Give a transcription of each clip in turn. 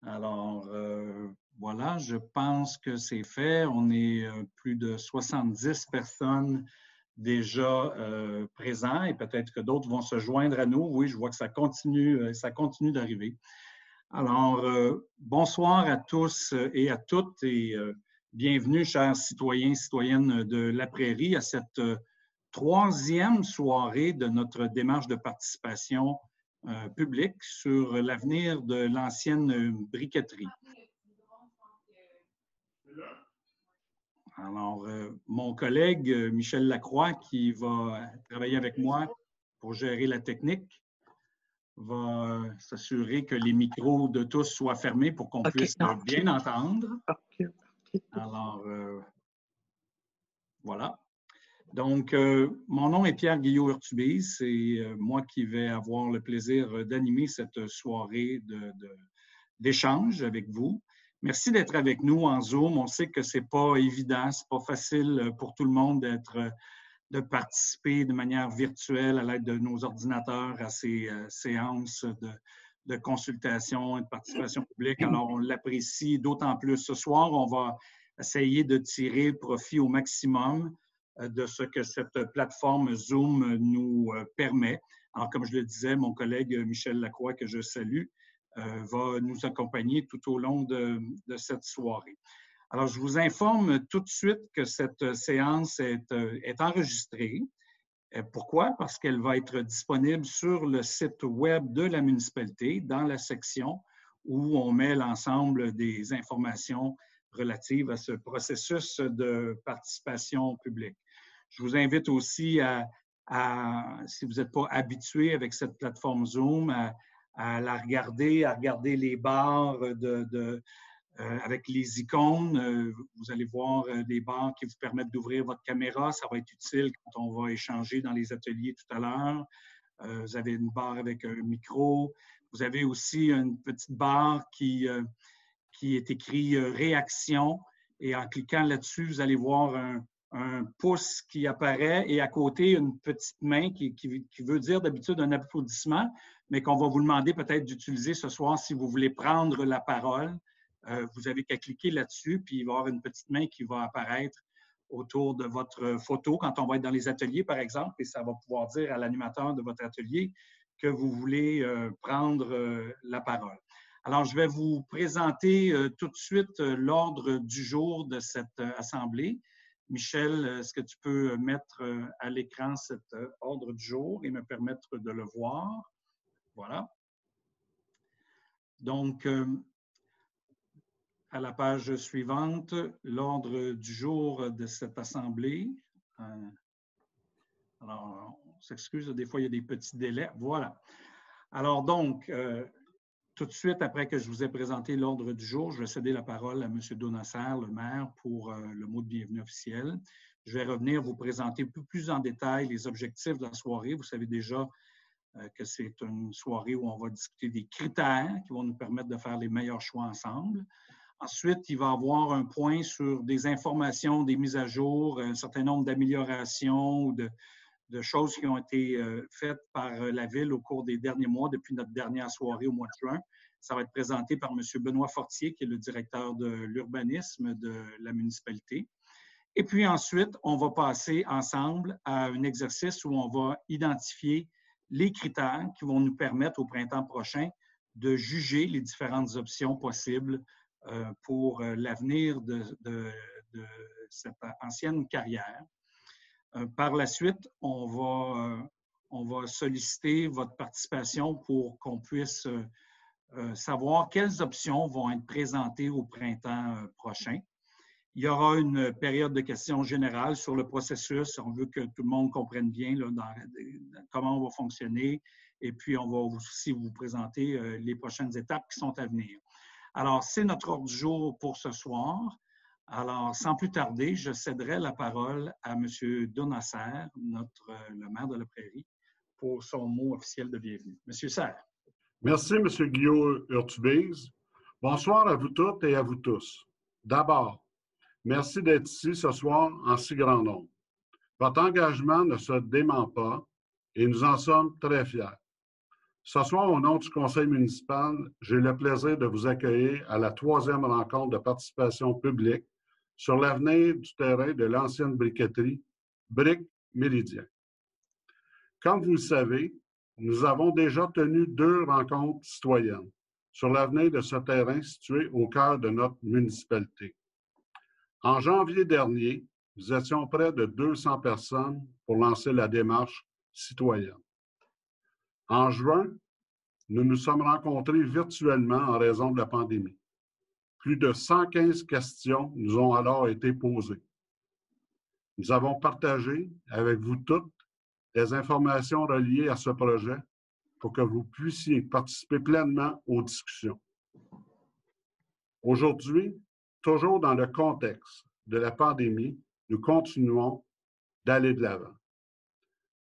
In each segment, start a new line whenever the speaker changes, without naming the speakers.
Alors, voilà, je pense que c'est fait. On est plus de 70 personnes déjà présents et peut-être que d'autres vont se joindre à nous. Oui, je vois que ça continue d'arriver. Alors, bonsoir à tous et à toutes et bienvenue, chers citoyens et citoyennes de La Prairie, à cette troisième soirée de notre démarche de participation publique sur l'avenir de l'ancienne briqueterie. Alors, mon collègue Michel Lacroix, qui va travailler avec moi pour gérer la technique, va s'assurer que les micros de tous soient fermés pour qu'on puisse bien entendre. Alors, voilà. Donc, mon nom est Pierre Guillot-Urtubise. C'est moi qui vais avoir le plaisir d'animer cette soirée d'échange avec vous. Merci d'être avec nous en Zoom. On sait que ce n'est pas évident, ce n'est pas facile pour tout le monde de participer de manière virtuelle à l'aide de nos ordinateurs à ces séances de consultation et de participation publique. Alors, on l'apprécie d'autant plus. Ce soir, on va essayer de tirer profit au maximum de ce que cette plateforme Zoom nous permet. Alors, comme je le disais, mon collègue Michel Lacroix, que je salue, va nous accompagner tout au long de cette soirée. Alors, je vous informe tout de suite que cette séance est enregistrée. Pourquoi? Parce qu'elle va être disponible sur le site web de la municipalité dans la section où on met l'ensemble des informations relatives à ce processus de participation publique. Je vous invite aussi si vous n'êtes pas habitué avec cette plateforme Zoom, à la regarder, à regarder les barres avec les icônes. Vous allez voir des barres qui vous permettent d'ouvrir votre caméra. Ça va être utile quand on va échanger dans les ateliers tout à l'heure. Vous avez une barre avec un micro. Vous avez aussi une petite barre qui est écrit « Réaction ». Et en cliquant là-dessus, vous allez voir un pouce qui apparaît et à côté, une petite main qui veut dire d'habitude un applaudissement, mais qu'on va vous demander peut-être d'utiliser ce soir si vous voulez prendre la parole. Vous n'avez qu'à cliquer là-dessus, puis il va y avoir une petite main qui va apparaître autour de votre photo quand on va être dans les ateliers, par exemple, et ça va pouvoir dire à l'animateur de votre atelier que vous voulez prendre la parole. Alors, je vais vous présenter tout de suite l'ordre du jour de cette assemblée. Michel, est-ce que tu peux mettre à l'écran cet ordre du jour et me permettre de le voir? Voilà. Donc, à la page suivante, l'ordre du jour de cette assemblée. Alors, on s'excuse, des fois, il y a des petits délais. Voilà. Alors, donc, tout de suite, après que je vous ai présenté l'ordre du jour, je vais céder la parole à M. Donasser, le maire, pour le mot de bienvenue officiel. Je vais revenir vous présenter plus en détail les objectifs de la soirée. Vous savez déjà que c'est une soirée où on va discuter des critères qui vont nous permettre de faire les meilleurs choix ensemble. Ensuite, il va y avoir un point sur des informations, des mises à jour, un certain nombre d'améliorations ou de choses qui ont été faites par la Ville au cours des derniers mois, depuis notre dernière soirée au mois de juin. Ça va être présenté par M. Benoît Fortier, qui est le directeur de l'urbanisme de la municipalité. Et puis ensuite, on va passer ensemble à un exercice où on va identifier les critères qui vont nous permettre au printemps prochain de juger les différentes options possibles pour l'avenir de cette ancienne carrière. Par la suite, on va solliciter votre participation pour qu'on puisse savoir quelles options vont être présentées au printemps prochain. Il y aura une période de questions générales sur le processus. On veut que tout le monde comprenne bien là, comment on va fonctionner. Et puis, on va aussi vous présenter les prochaines étapes qui sont à venir. Alors, c'est notre ordre du jour pour ce soir. Alors, sans plus tarder, je céderai la parole à M. Donasser, le maire de La Prairie, pour son mot officiel de bienvenue. Monsieur Serre.
Merci, M. Guillot-Urtubise. Bonsoir à vous toutes et à vous tous. D'abord, merci d'être ici ce soir en si grand nombre. Votre engagement ne se dément pas et nous en sommes très fiers. Ce soir, au nom du conseil municipal, j'ai le plaisir de vous accueillir à la 3e rencontre de participation publique sur l'avenir du terrain de l'ancienne briqueterie Brique Méridien. Comme vous le savez, nous avons déjà tenu 2 rencontres citoyennes sur l'avenir de ce terrain situé au cœur de notre municipalité. En janvier dernier, nous étions près de 200 personnes pour lancer la démarche citoyenne. En juin, nous nous sommes rencontrés virtuellement en raison de la pandémie. Plus de 115 questions nous ont alors été posées. Nous avons partagé avec vous toutes les informations reliées à ce projet pour que vous puissiez participer pleinement aux discussions. Aujourd'hui, toujours dans le contexte de la pandémie, nous continuons d'aller de l'avant.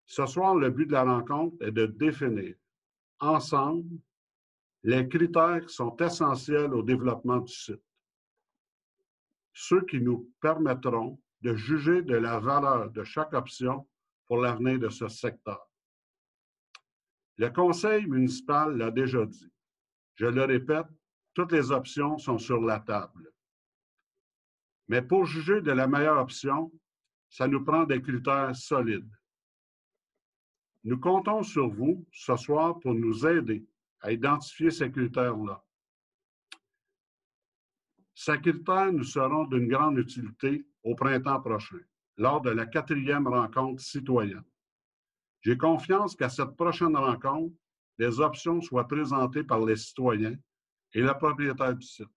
Ce soir, le but de la rencontre est de définir ensemble les critères qui sont essentiels au développement du site. Ceux qui nous permettront de juger de la valeur de chaque option pour l'avenir de ce secteur. Le conseil municipal l'a déjà dit. Je le répète, toutes les options sont sur la table. Mais pour juger de la meilleure option, ça nous prend des critères solides. Nous comptons sur vous ce soir pour nous aider à identifier ces critères-là. Ces critères nous seront d'une grande utilité au printemps prochain, lors de la 4e rencontre citoyenne. J'ai confiance qu'à cette prochaine rencontre, les options soient présentées par les citoyens et le propriétaire du site.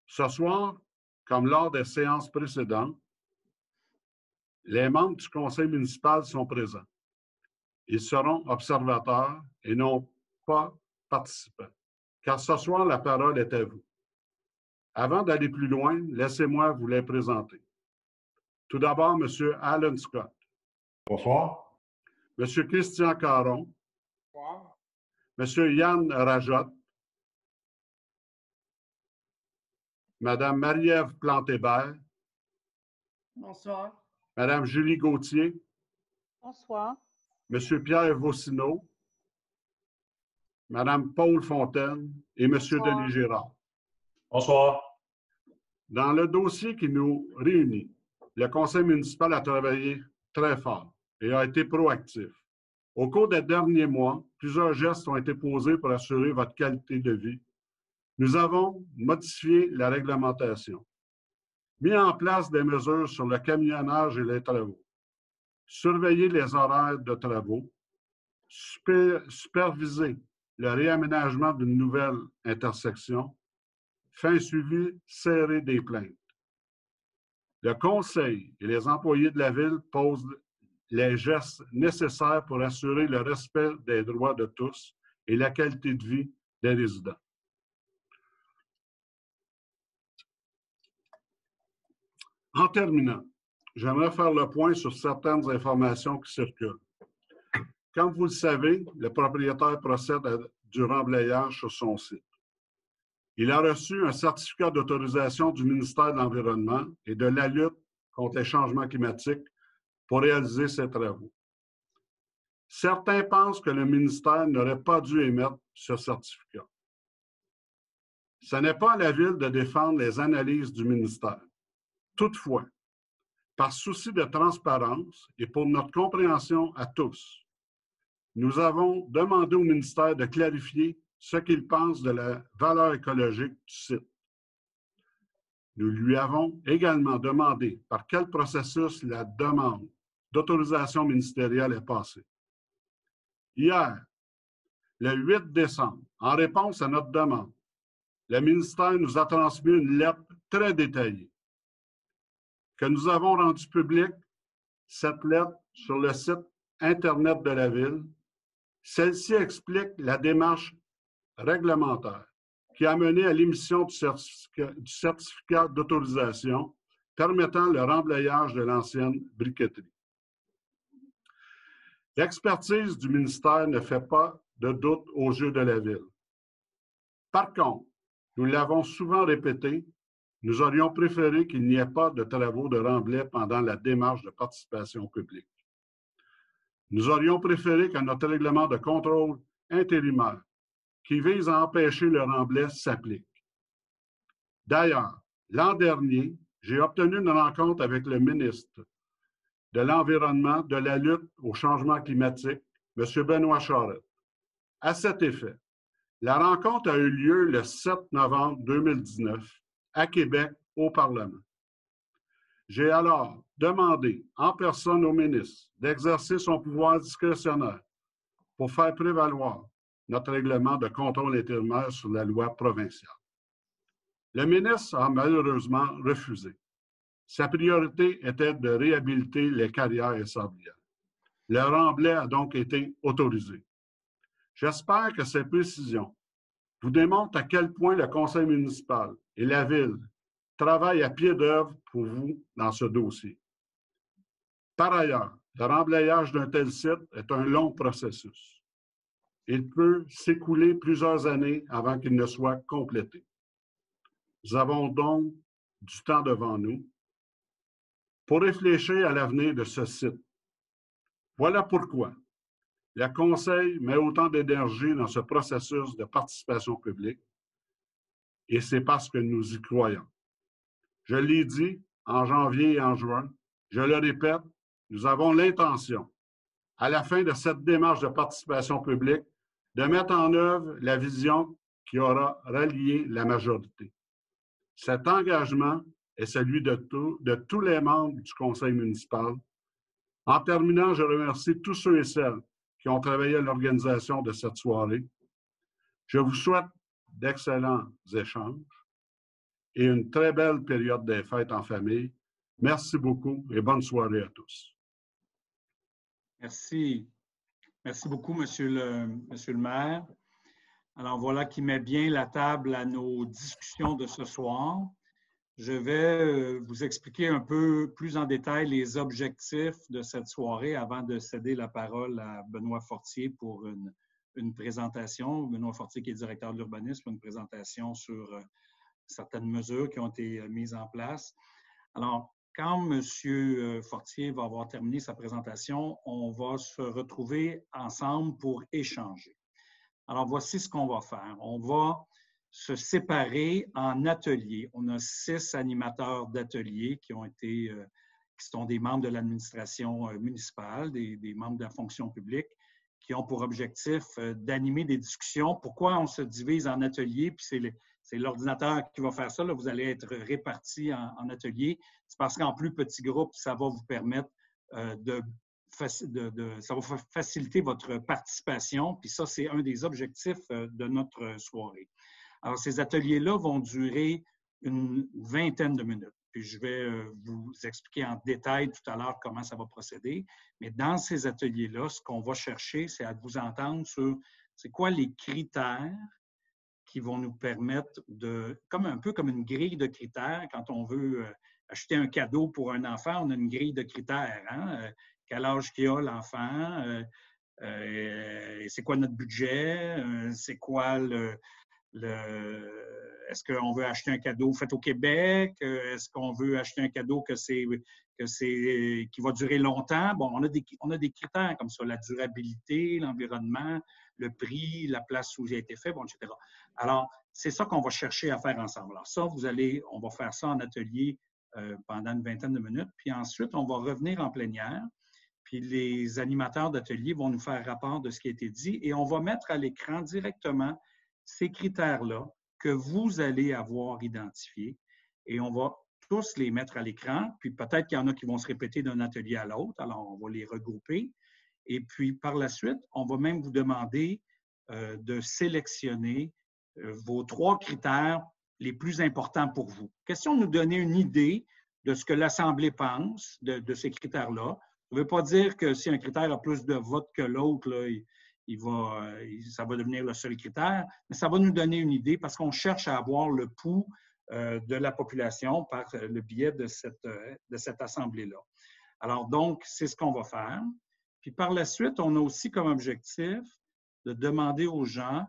Ce soir, comme lors des séances précédentes, les membres du conseil municipal sont présents. Ils seront observateurs et non pas participants, car ce soir, la parole est à vous. Avant d'aller plus loin, laissez-moi vous les présenter. Tout d'abord, M. Alan Scott.
Bonsoir.
M. Christian Caron.
Bonsoir.
M. Yann Rajot. Mme Marie-Ève Plantébert.
Bonsoir.
Mme Julie Gauthier.
Bonsoir.
M. Pierre Vaucineau. Mme Paul Fontaine et M. Denis Girard.
Bonsoir.
Dans le dossier qui nous réunit, le conseil municipal a travaillé très fort et a été proactif. Au cours des derniers mois, plusieurs gestes ont été posés pour assurer votre qualité de vie. Nous avons modifié la réglementation, mis en place des mesures sur le camionnage et les travaux, surveillé les horaires de travaux, supervisé le réaménagement d'une nouvelle intersection, fait un suivi serré des plaintes. Le conseil et les employés de la ville posent les gestes nécessaires pour assurer le respect des droits de tous et la qualité de vie des résidents. En terminant, j'aimerais faire le point sur certaines informations qui circulent. Comme vous le savez, le propriétaire procède à du remblayage sur son site. Il a reçu un certificat d'autorisation du ministère de l'Environnement et de la lutte contre les changements climatiques pour réaliser ces travaux. Certains pensent que le ministère n'aurait pas dû émettre ce certificat. Ce n'est pas à la Ville de défendre les analyses du ministère. Toutefois, par souci de transparence et pour notre compréhension à tous, nous avons demandé au ministère de clarifier ce qu'il pense de la valeur écologique du site. Nous lui avons également demandé par quel processus la demande d'autorisation ministérielle est passée. Hier, le 8 décembre, en réponse à notre demande, le ministère nous a transmis une lettre très détaillée que nous avons rendue publique, cette lettre, sur le site Internet de la Ville. Celle-ci explique la démarche réglementaire qui a mené à l'émission du certificat d'autorisation permettant le remblayage de l'ancienne briqueterie. L'expertise du ministère ne fait pas de doute aux yeux de la Ville. Par contre, nous l'avons souvent répété, nous aurions préféré qu'il n'y ait pas de travaux de remblai pendant la démarche de participation publique. Nous aurions préféré que notre règlement de contrôle intérimaire qui vise à empêcher le remblai s'applique. D'ailleurs, l'an dernier, j'ai obtenu une rencontre avec le ministre de l'Environnement, de la lutte au changement climatique, M. Benoît Charette. À cet effet, la rencontre a eu lieu le 7 novembre 2019 à Québec, au Parlement. J'ai alors demandé en personne au ministre d'exercer son pouvoir discrétionnaire pour faire prévaloir notre règlement de contrôle intérimaire sur la loi provinciale. Le ministre a malheureusement refusé. Sa priorité était de réhabiliter les carrières et sablières. Le remblai a donc été autorisé. J'espère que ces précisions vous démontrent à quel point le conseil municipal et la ville travaillent à pied d'œuvre pour vous dans ce dossier. Par ailleurs, le remblayage d'un tel site est un long processus. Il peut s'écouler plusieurs années avant qu'il ne soit complété. Nous avons donc du temps devant nous pour réfléchir à l'avenir de ce site. Voilà pourquoi le Conseil met autant d'énergie dans ce processus de participation publique et c'est parce que nous y croyons. Je l'ai dit en janvier et en juin, je le répète, nous avons l'intention, à la fin de cette démarche de participation publique, de mettre en œuvre la vision qui aura rallié la majorité. Cet engagement est celui de tous les membres du conseil municipal. En terminant, je remercie tous ceux et celles qui ont travaillé à l'organisation de cette soirée. Je vous souhaite d'excellents échanges et une très belle période des fêtes en famille. Merci beaucoup et bonne soirée à tous.
Merci. Merci beaucoup, Monsieur le maire. Alors, voilà qui met bien la table à nos discussions de ce soir. Je vais vous expliquer un peu plus en détail les objectifs de cette soirée avant de céder la parole à Benoît Fortier pour une présentation. Benoît Fortier, qui est directeur de l'urbanisme, une présentation sur certaines mesures qui ont été mises en place. Alors, quand M. Fortier va avoir terminé sa présentation, on va se retrouver ensemble pour échanger. Alors, voici ce qu'on va faire. On va se séparer en ateliers. On a 6 animateurs d'ateliers qui sont des membres de l'administration municipale, des membres de la fonction publique, qui ont pour objectif d'animer des discussions. Pourquoi on se divise en ateliers? Puis c'est l'ordinateur qui va faire ça. Là, vous allez être répartis en ateliers. C'est parce qu'en plus petit groupe, ça va vous permettre ça va faciliter votre participation. Puis ça, c'est un des objectifs de notre soirée. Alors, ces ateliers-là vont durer une vingtaine de minutes. Puis je vais vous expliquer en détail tout à l'heure comment ça va procéder. Mais dans ces ateliers-là, ce qu'on va chercher, c'est à vous entendre sur c'est quoi les critères qui vont nous permettre un peu comme une grille de critères. Quand on veut acheter un cadeau pour un enfant, on a une grille de critères. Hein? Quel âge qu'il a l'enfant? C'est quoi notre budget? C'est quoi est-ce qu'on veut acheter un cadeau fait au Québec? Est-ce qu'on veut acheter un cadeau qui va durer longtemps? Bon, on a des critères comme ça, la durabilité, l'environnement, le prix, la place où il a été fait, bon, etc. Alors, c'est ça qu'on va chercher à faire ensemble. Alors ça, on va faire ça en atelier pendant une vingtaine de minutes, puis ensuite, on va revenir en plénière, puis les animateurs d'atelier vont nous faire rapport de ce qui a été dit et on va mettre à l'écran directement ces critères-là que vous allez avoir identifiés et on va tous les mettre à l'écran. Puis peut-être qu'il y en a qui vont se répéter d'un atelier à l'autre, alors on va les regrouper. Et puis par la suite, on va même vous demander de sélectionner vos 3 critères les plus importants pour vous. Question de nous donner une idée de ce que l'Assemblée pense de ces critères-là. Ça ne veut pas dire que si un critère a plus de votes que l'autre, ça va devenir le seul critère, mais ça va nous donner une idée parce qu'on cherche à avoir le pouls de la population par le biais de cette assemblée-là. Alors donc, c'est ce qu'on va faire. Puis par la suite, on a aussi comme objectif de demander aux gens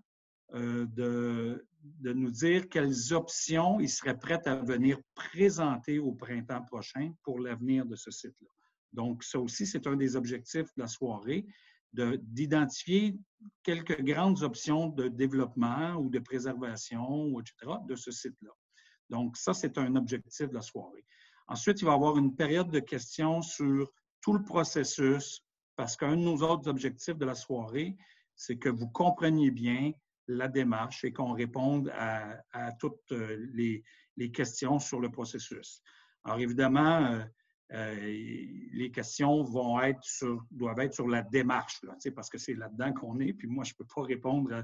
de nous dire quelles options ils seraient prêts à venir présenter au printemps prochain pour l'avenir de ce site-là. Donc, ça aussi, c'est un des objectifs de la soirée, d'identifier quelques grandes options de développement ou de préservation, etc., de ce site-là. Donc, ça, c'est un objectif de la soirée. Ensuite, il va y avoir une période de questions sur tout le processus, parce qu'un de nos autres objectifs de la soirée, c'est que vous compreniez bien la démarche et qu'on réponde à toutes les questions sur le processus. Alors, évidemment, les questions doivent être sur la démarche, là, parce que c'est là-dedans qu'on est, puis moi, je ne peux pas répondre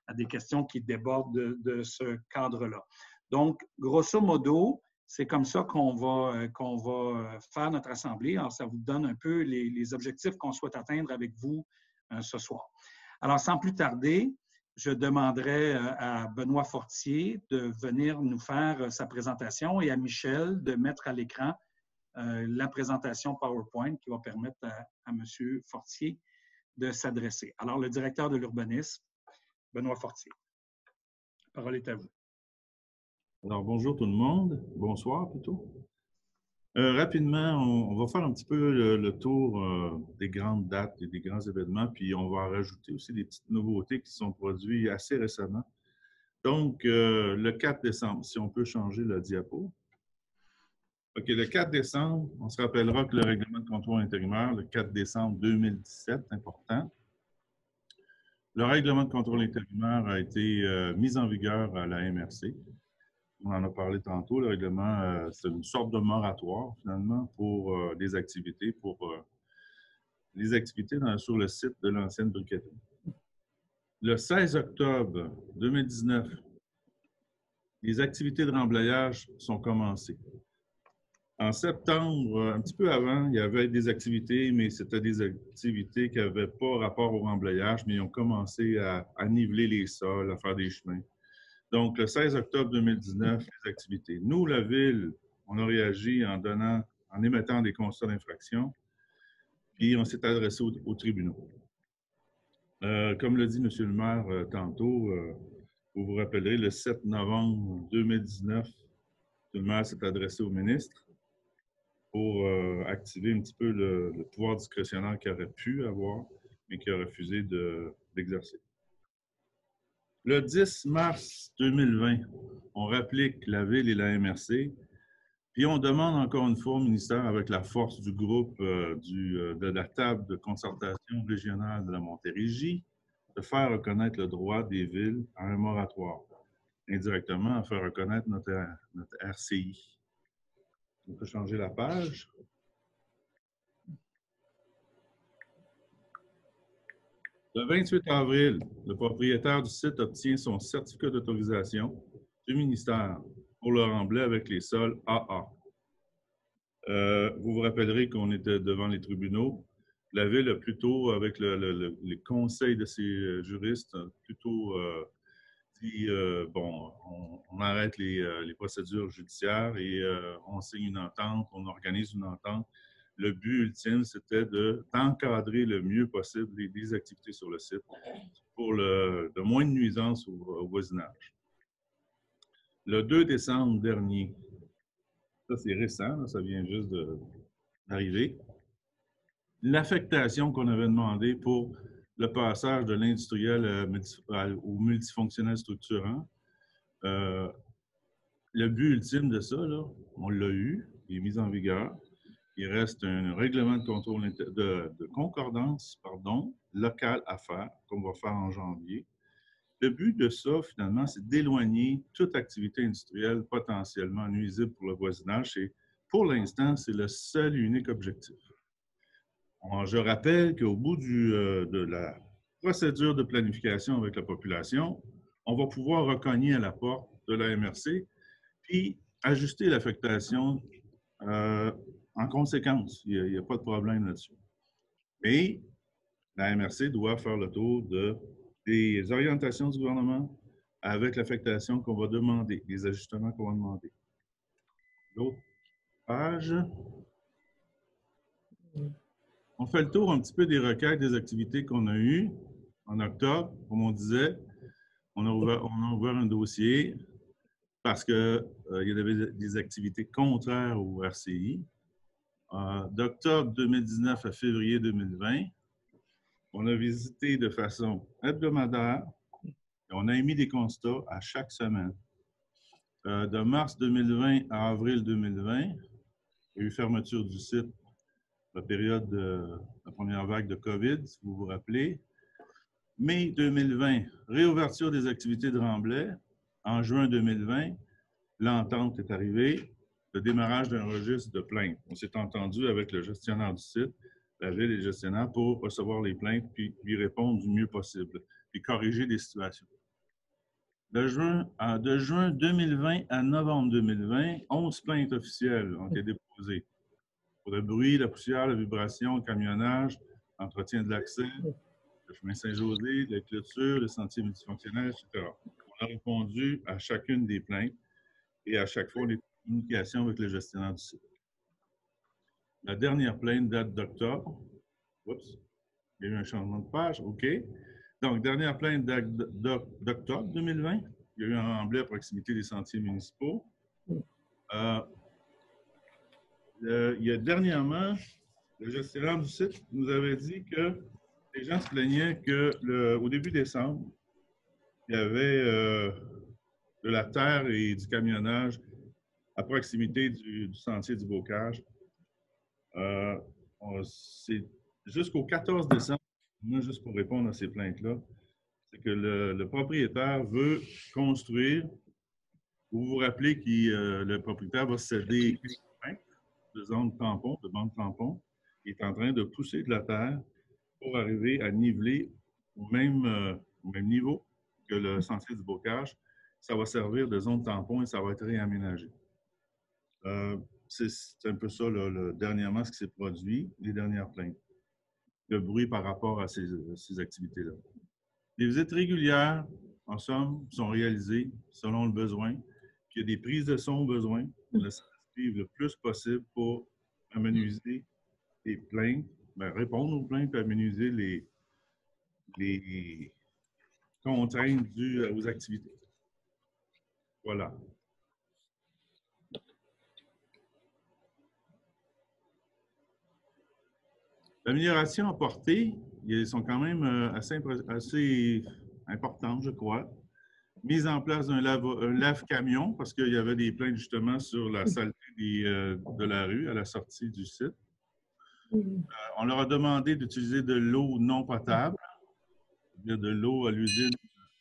à des questions qui débordent de ce cadre-là. Donc, grosso modo, c'est comme ça qu'on va faire notre assemblée. Alors, ça vous donne un peu les objectifs qu'on souhaite atteindre avec vous ce soir. Alors, sans plus tarder, je demanderai à Benoît Fortier de venir nous faire sa présentation et à Michel de mettre à l'écran la présentation PowerPoint qui va permettre à M. Fortier de s'adresser. Alors, le directeur de l'urbanisme, Benoît Fortier. La parole est à vous.
Alors, bonjour tout le monde. Bonsoir plutôt. Rapidement, on va faire un petit peu le tour des grandes dates et des grands événements, puis on va rajouter aussi des petites nouveautés qui sont produites assez récemment. Donc, le 4 décembre, si on peut changer la diapo. OK, le 4 décembre, on se rappellera que le règlement de contrôle intérimaire, le 4 décembre 2017, important. Le règlement de contrôle intérimaire a été mis en vigueur à la MRC. On en a parlé tantôt, le règlement, c'est une sorte de moratoire, finalement, pour les activités, sur le site de l'ancienne briqueterie. Le 16 octobre 2019, les activités de remblayage sont commencées. En septembre, un petit peu avant, il y avait des activités, mais c'était des activités qui n'avaient pas rapport au remblayage, mais ils ont commencé à niveler les sols, à faire des chemins. Donc, le 16 octobre 2019, les activités. Nous, la Ville, on a réagi en émettant des constats d'infraction, puis on s'est adressé aux tribunaux. Comme l'a dit M. le maire tantôt, vous vous rappellerez, le 7 novembre 2019, M. le maire s'est adressé au ministre pour activer un petit peu le pouvoir discrétionnaire qu'il aurait pu avoir, mais qu'il a refusé d'exercer. Le 10 mars 2020, on réplique la Ville et la MRC, puis on demande encore une fois au ministère, avec la force du groupe de la table de concertation régionale de la Montérégie, de faire reconnaître le droit des villes à un moratoire, indirectement à faire reconnaître notre RCI. On peut changer la page. Le 28 avril, le propriétaire du site obtient son certificat d'autorisation du ministère pour le remblai avec les sols AA. Vous vous rappellerez qu'on était devant les tribunaux. La Ville a plutôt, avec les conseils de ses juristes, plutôt dit, bon, on arrête les procédures judiciaires et on signe une entente, on organise une entente. Le but ultime, c'était d'encadrer le mieux possible les activités sur le site pour le moins de nuisances au voisinage. Le 2 décembre dernier, ça c'est récent, là, ça vient juste d'arriver, l'affectation qu'on avait demandé pour le passage de l'industriel au multifonctionnel structurant, le but ultime de ça, là, on l'a eu, il est mis en vigueur. Il reste un règlement de contrôle de concordance local à faire, qu'on va faire en janvier. Le but de ça, finalement, c'est d'éloigner toute activité industrielle potentiellement nuisible pour le voisinage. Et pour l'instant, c'est le seul et unique objectif. Je rappelle qu'au bout de la procédure de planification avec la population, on va pouvoir recogner à la porte de la MRC puis ajuster l'affectation en conséquence. Il n'y a pas de problème là-dessus. Mais la MRC doit faire le tour des orientations du gouvernement avec l'affectation qu'on va demander, les ajustements qu'on va demander. L'autre page. On fait le tour un petit peu des requêtes, des activités qu'on a eues en octobre. Comme on disait, on a ouvert un dossier parce qu'il y avait des activités contraires au RCI. D'octobre 2019 à février 2020, On a visité de façon hebdomadaire et on a émis des constats à chaque semaine. De mars 2020 à avril 2020, il y a eu fermeture du site, la période de la première vague de COVID, si vous vous rappelez. Mai 2020, réouverture des activités de Remblai. En juin 2020, l'entente est arrivée, le démarrage d'un registre de plaintes. On s'est entendu avec le gestionnaire du site, la ville et le gestionnaire pour recevoir les plaintes puis lui répondre du mieux possible, puis corriger des situations. De juin 2020 à novembre 2020, 11 plaintes officielles ont été déposées pour le bruit, la poussière, la vibration, le camionnage, l'entretien de l'accès, le chemin Saint-José, les clôtures, les sentiers multifonctionnels, etc. On a répondu à chacune des plaintes et à chaque fois, on est en communication avec le gestionnaire du site. La dernière plainte date d'octobre. Oups, il y a eu un changement de page. OK. Donc, dernière plainte date d'octobre 2020. Il y a eu un Remblai à proximité des sentiers municipaux. Dernièrement, le gestionnaire du site nous avait dit que les gens se plaignaient qu'au début décembre, il y avait de la terre et du camionnage à proximité du sentier du Bocage. C'est jusqu'au 14 décembre, juste pour répondre à ces plaintes-là, c'est que le propriétaire veut construire. Vous vous rappelez que le propriétaire va céder de zone tampon, de bande tampon. Il est en train de pousser de la terre pour arriver à niveler au même niveau que le sentier du Bocage. Ça va servir de zone tampon et ça va être réaménagé. C'est un peu ça, dernièrement, ce qui s'est produit, les dernières plaintes. Le bruit par rapport à ces activités-là. Les visites régulières, en somme, sont réalisées selon le besoin. Puis il y a des prises de son au besoin. On laisse suivre le plus possible pour amenuiser les plaintes, répondre aux plaintes et amenuiser les contraintes dues aux activités. Voilà. L'amélioration apportée, elles sont quand même assez importantes, je crois. Mise en place d'un lave-camion, parce qu'il y avait des plaintes justement sur la saleté de la rue à la sortie du site. On leur a demandé d'utiliser de l'eau non potable, c'est-à-dire de l'eau à l'usine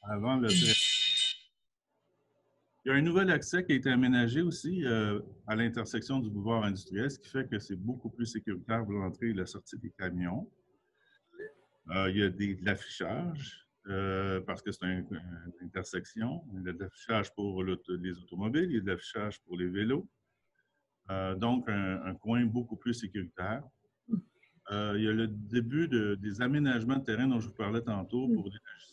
avant le traitement. Il y a un nouvel accès qui a été aménagé aussi à l'intersection du boulevard industriel, ce qui fait que c'est beaucoup plus sécuritaire pour l'entrée et la sortie des camions. Il y a de l'affichage, parce que c'est une intersection. Il y a de l'affichage pour les automobiles, il y a de l'affichage pour les vélos. Donc, un coin beaucoup plus sécuritaire. Il y a le début des aménagements de terrain dont je vous parlais tantôt pour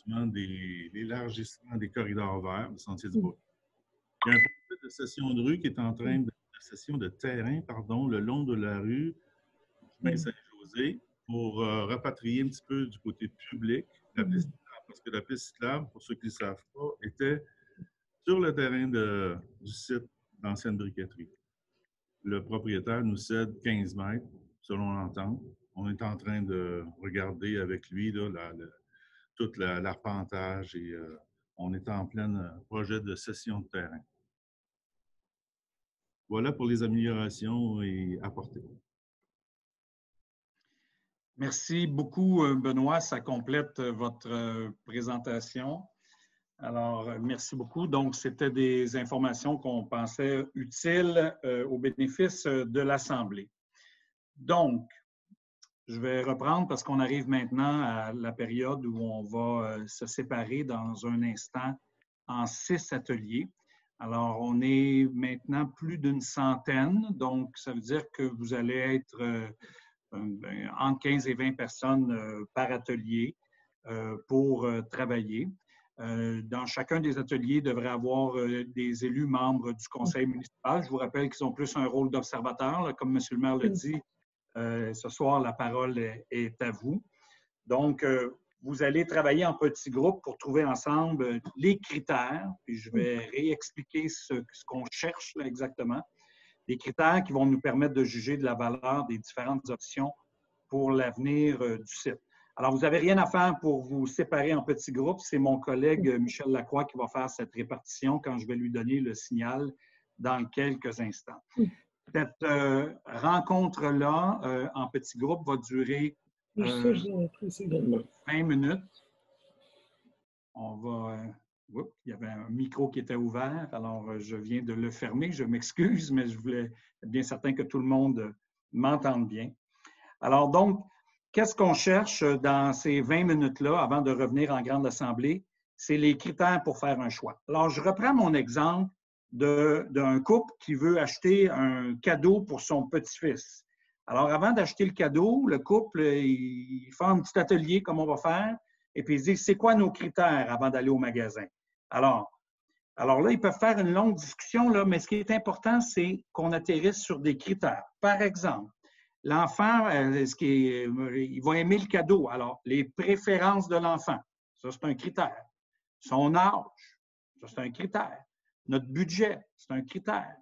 l'élargissement des corridors verts du sentier du Bocage. Il y a un projet de cession de rue qui est en train de cession de terrain, pardon, le long de la rue chemin Saint-José pour rapatrier un petit peu du côté public la piste cyclable, parce que la piste cyclable, pour ceux qui ne le savent pas, était sur le terrain du site d'ancienne briqueterie. Le propriétaire nous cède 15 mètres, selon l'entente. On est en train de regarder avec lui là, tout l'arpentage et on est en plein projet de cession de terrain. Voilà pour les améliorations apportées.
Merci beaucoup, Benoît. Ça complète votre présentation. Alors, merci beaucoup. Donc, c'était des informations qu'on pensait utiles au bénéfice de l'Assemblée. Donc, je vais reprendre parce qu'on arrive maintenant à la période où on va se séparer dans un instant en 6 ateliers. Alors, on est maintenant plus d'une centaine, donc ça veut dire que vous allez être entre 15 et 20 personnes par atelier pour travailler. Dans chacun des ateliers, il devrait y avoir des élus membres du conseil municipal. Je vous rappelle qu'ils ont plus un rôle d'observateur, comme M. le maire l'a dit. Ce soir, la parole est à vous. Donc, vous allez travailler en petits groupes pour trouver ensemble les critères, puis je vais réexpliquer ce qu'on cherche là, exactement. Les critères qui vont nous permettre de juger de la valeur des différentes options pour l'avenir du site. Alors, vous n'avez rien à faire pour vous séparer en petits groupes. C'est mon collègue Michel Lacroix qui va faire cette répartition quand je vais lui donner le signal dans quelques instants. Cette rencontre-là, en petits groupes, va durer 20 minutes. On va... il y avait un micro qui était ouvert, alors je viens de le fermer. Je m'excuse, mais je voulais être bien certain que tout le monde m'entende bien. Alors donc, qu'est-ce qu'on cherche dans ces 20 minutes-là, avant de revenir en grande assemblée? C'est les critères pour faire un choix. Alors, je reprends mon exemple d'un couple qui veut acheter un cadeau pour son petit-fils. Alors, avant d'acheter le cadeau, le couple, il fait un petit atelier, comme on va faire, et puis il dit, c'est quoi nos critères avant d'aller au magasin? Alors là, ils peuvent faire une longue discussion, là, mais ce qui est important, c'est qu'on atterrisse sur des critères. Par exemple, l'enfant, il va aimer le cadeau. Alors, les préférences de l'enfant, ça, c'est un critère. Son âge, ça, c'est un critère. Notre budget, c'est un critère.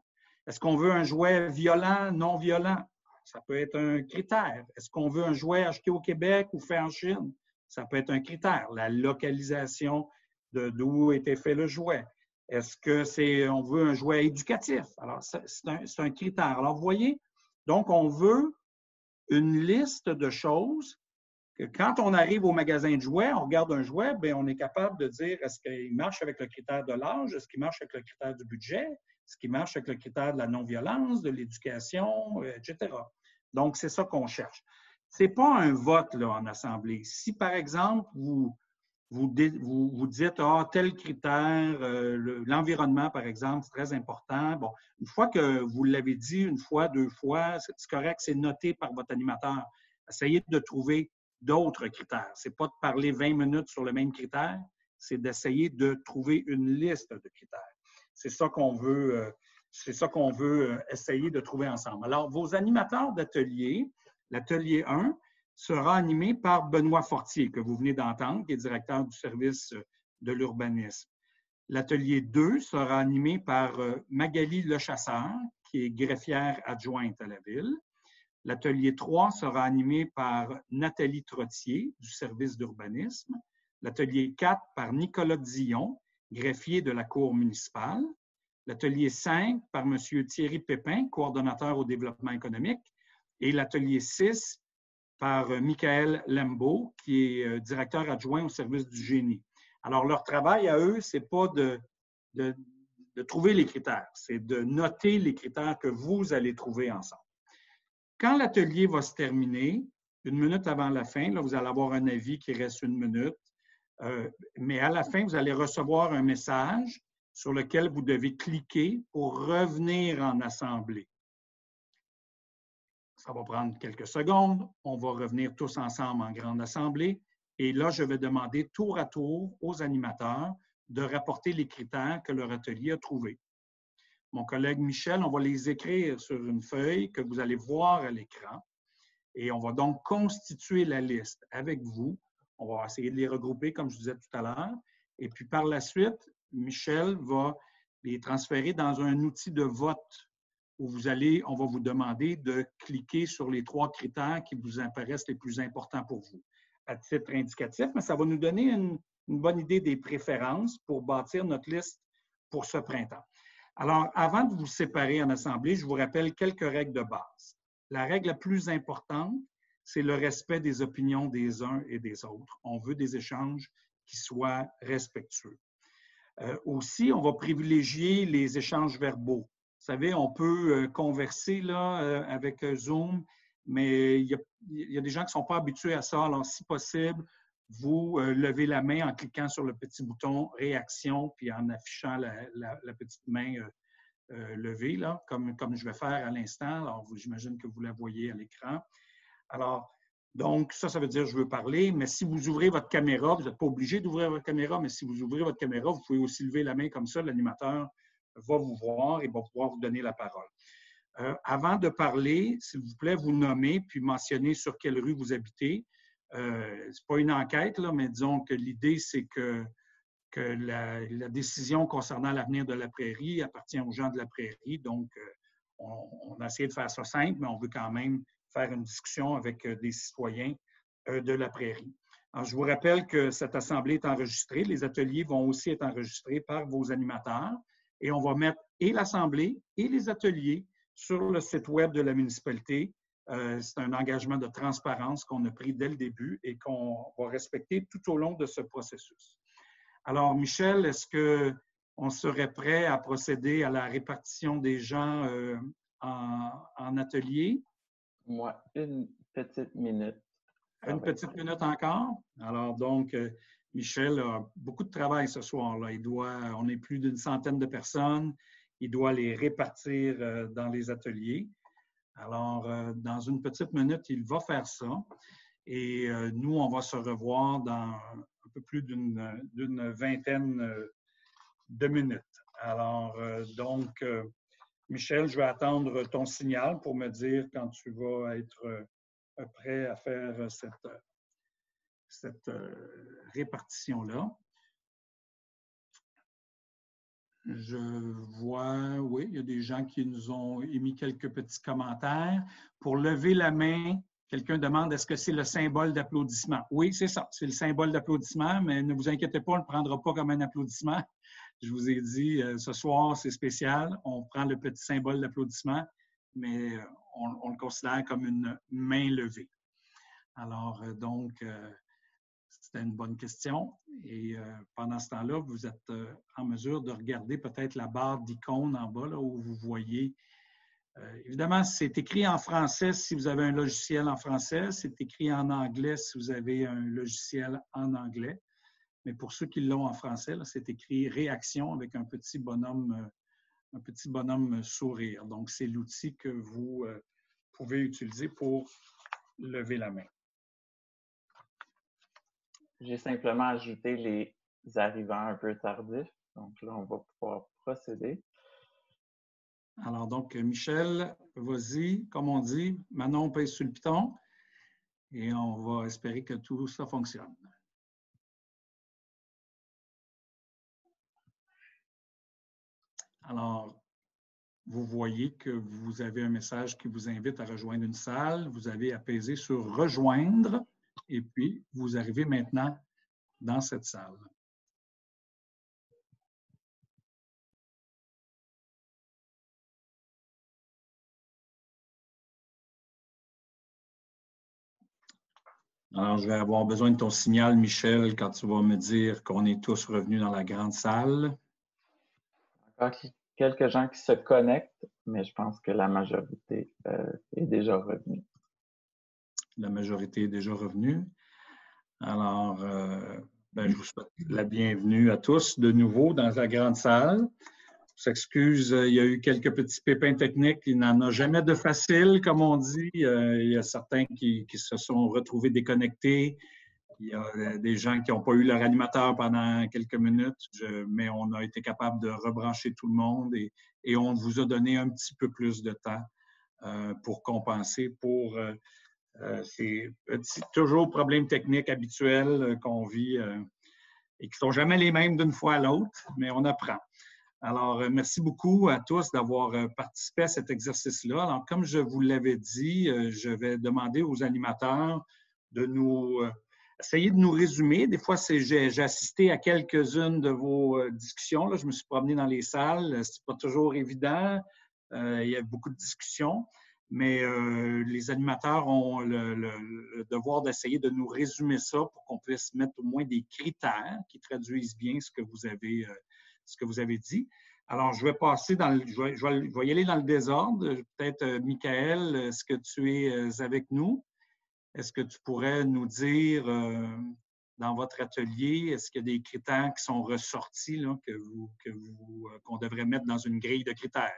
Est-ce qu'on veut un jouet violent, non violent? Ça peut être un critère. Est-ce qu'on veut un jouet acheté au Québec ou fait en Chine? Ça peut être un critère. La localisation d'où a été fait le jouet. Est-ce qu'on veut un jouet éducatif? Alors, c'est un critère. Alors, vous voyez, donc, on veut une liste de choses que quand on arrive au magasin de jouets, on regarde un jouet, bien, on est capable de dire est-ce qu'il marche avec le critère de l'âge, est-ce qu'il marche avec le critère du budget, est-ce qu'il marche avec le critère de la non-violence, de l'éducation, etc. Donc, c'est ça qu'on cherche. Ce n'est pas un vote là, en assemblée. Si, par exemple, vous dites tel critère, l'environnement, par exemple, c'est très important. Bon, une fois que vous l'avez dit, une fois, deux fois, c'est correct, c'est noté par votre animateur. Essayez de trouver d'autres critères. Ce n'est pas de parler 20 minutes sur le même critère, c'est d'essayer de trouver une liste de critères. C'est ça qu'on veut, essayer de trouver ensemble. Alors, vos animateurs d'atelier, l'atelier 1, sera animé par Benoît Fortier, que vous venez d'entendre, qui est directeur du service de l'urbanisme. L'atelier 2 sera animé par Magali Lechasseur, qui est greffière adjointe à la Ville. L'atelier 3 sera animé par Nathalie Trottier, du service d'urbanisme. L'atelier 4 par Nicolas Dion, greffier de la Cour municipale. L'atelier 5 par M. Thierry Pépin, coordonnateur au développement économique. Et l'atelier 6 par Michael Lembeau, qui est directeur adjoint au service du génie. Alors, leur travail à eux, ce n'est pas de trouver les critères, c'est de noter les critères que vous allez trouver ensemble. Quand l'atelier va se terminer, 1 minute avant la fin, là, vous allez avoir un avis qui reste 1 minute, mais à la fin, vous allez recevoir un message sur lequel vous devez cliquer pour revenir en assemblée. Ça va prendre quelques secondes. On va revenir tous ensemble en grande assemblée. Et là, je vais demander tour à tour aux animateurs de rapporter les critères que leur atelier a trouvés. Mon collègue Michel, on va les écrire sur une feuille que vous allez voir à l'écran. Et on va donc constituer la liste avec vous. On va essayer de les regrouper, comme je disais tout à l'heure. Et puis par la suite, Michel va les transférer dans un outil de vote où on va vous demander de cliquer sur les 3 critères qui vous apparaissent les plus importants pour vous. À titre indicatif, mais ça va nous donner une bonne idée des préférences pour bâtir notre liste pour ce printemps. Alors, avant de vous séparer en assemblée, je vous rappelle quelques règles de base. La règle la plus importante, c'est le respect des opinions des uns et des autres. On veut des échanges qui soient respectueux. Aussi, on va privilégier les échanges verbaux. Vous savez, on peut converser là, avec Zoom, mais il y a des gens qui ne sont pas habitués à ça. Alors, si possible, vous levez la main en cliquant sur le petit bouton « Réaction » puis en affichant la petite main levée, là, comme je vais faire à l'instant. Alors, j'imagine que vous la voyez à l'écran. Alors, donc, ça veut dire « Je veux parler », mais si vous ouvrez votre caméra, vous n'êtes pas obligé d'ouvrir votre caméra, mais si vous ouvrez votre caméra, vous pouvez aussi lever la main comme ça, l'animateur va vous voir et va pouvoir vous donner la parole. Avant de parler, s'il vous plaît, vous nommez puis mentionnez sur quelle rue vous habitez. Ce n'est pas une enquête, là, mais disons que l'idée, c'est que la décision concernant l'avenir de la prairie appartient aux gens de la prairie. Donc, on a essayé de faire ça simple, mais on veut quand même faire une discussion avec des citoyens de la prairie. Alors, je vous rappelle que cette assemblée est enregistrée. Les ateliers vont aussi être enregistrés par vos animateurs et on va mettre et l'assemblée et les ateliers sur le site web de la municipalité. C'est un engagement de transparence qu'on a pris dès le début et qu'on va respecter tout au long de ce processus. Alors, Michel, est-ce qu'on serait prêt à procéder à la répartition des gens en atelier?
Moi, une petite minute.
Une petite minute encore. Alors, donc, Michel a beaucoup de travail ce soir-là. On est plus d'une centaine de personnes. Il doit les répartir dans les ateliers. Alors, dans une petite minute, il va faire ça. Et nous, on va se revoir dans un peu plus d'une vingtaine de minutes. Alors, donc, Michel, je vais attendre ton signal pour me dire quand tu vas être prêt à faire cette répartition-là. Je vois, oui, il y a des gens qui nous ont émis quelques petits commentaires. Pour lever la main, quelqu'un demande est-ce que c'est le symbole d'applaudissement? Oui, c'est ça, c'est le symbole d'applaudissement, mais ne vous inquiétez pas, on ne le prendra pas comme un applaudissement. Je vous ai dit, ce soir, c'est spécial. On prend le petit symbole d'applaudissement, mais on le considère comme une main levée. Alors, donc, c'était une bonne question. Et pendant ce temps-là, vous êtes en mesure de regarder peut-être la barre d'icônes en bas, là, où vous voyez. Évidemment, c'est écrit en français si vous avez un logiciel en français. C'est écrit en anglais si vous avez un logiciel en anglais. Mais pour ceux qui l'ont en français, c'est écrit « Réaction » avec un petit bonhomme sourire. Donc, c'est l'outil que vous pouvez utiliser pour lever la main.
J'ai simplement ajouté les arrivants un peu tardifs. Donc là, on va pouvoir procéder.
Alors, donc, Michel, vas-y, comme on dit, maintenant on pèse sur le piton et on va espérer que tout ça fonctionne. Alors, vous voyez que vous avez un message qui vous invite à rejoindre une salle. Vous avez à peser sur « Rejoindre » et puis vous arrivez maintenant dans cette salle. Alors, je vais avoir besoin de ton signal, Michel, quand tu vas me dire qu'on est tous revenus dans la grande salle.
Encore quelques gens qui se connectent, mais je pense que la majorité est déjà revenue.
La majorité est déjà revenue. Alors, je vous souhaite la bienvenue à tous de nouveau dans la grande salle. On s'excuse, il y a eu quelques petits pépins techniques. Il n'en a jamais de facile, comme on dit. Il y a certains qui se sont retrouvés déconnectés. Il y a des gens qui n'ont pas eu leur animateur pendant quelques minutes, mais on a été capable de rebrancher tout le monde et on vous a donné un petit peu plus de temps pour compenser pour ces petits, toujours problèmes techniques habituels qu'on vit et qui ne sont jamais les mêmes d'une fois à l'autre, mais on apprend. Alors, merci beaucoup à tous d'avoir participé à cet exercice-là. Alors, comme je vous l'avais dit, je vais demander aux animateurs de nous essayer de nous résumer. Des fois, j'ai assisté à quelques-unes de vos discussions. Là, je me suis promené dans les salles. Ce n'est pas toujours évident. Il y a beaucoup de discussions. Mais les animateurs ont le devoir d'essayer de nous résumer ça pour qu'on puisse mettre au moins des critères qui traduisent bien ce que vous avez dit. Alors, je vais passer je vais y aller dans le désordre. Peut-être, Michael, est-ce que tu es avec nous? Est-ce que tu pourrais nous dire, dans votre atelier, est-ce qu'il y a des critères qui sont ressortis là, qu'on devrait mettre dans une grille de critères?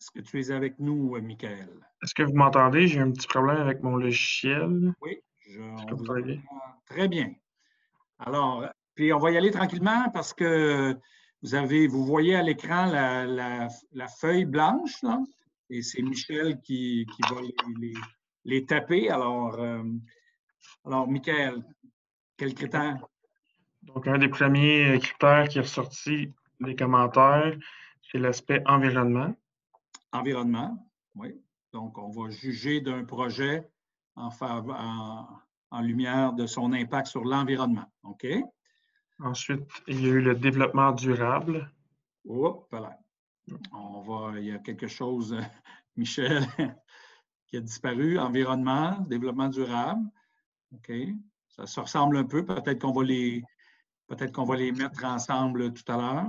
Est-ce que tu es avec nous, Michael?
Est-ce que vous m'entendez? J'ai un petit problème avec mon logiciel.
Oui, on vous entend très bien. Alors, puis on va y aller tranquillement parce que vous voyez à l'écran la feuille blanche, là, et c'est Michel qui va les taper. Alors, Michael, quel critère?
Donc, un des premiers critères qui est ressorti des commentaires, c'est l'aspect environnement.
Environnement, oui. Donc, on va juger d'un projet en lumière de son impact sur l'environnement. OK?
Ensuite, il y a eu le développement durable.
Oups, voilà. Il y a quelque chose, Michel, qui a disparu. Environnement, développement durable. OK. Ça se ressemble un peu. Peut-être qu'on va les mettre ensemble tout à l'heure.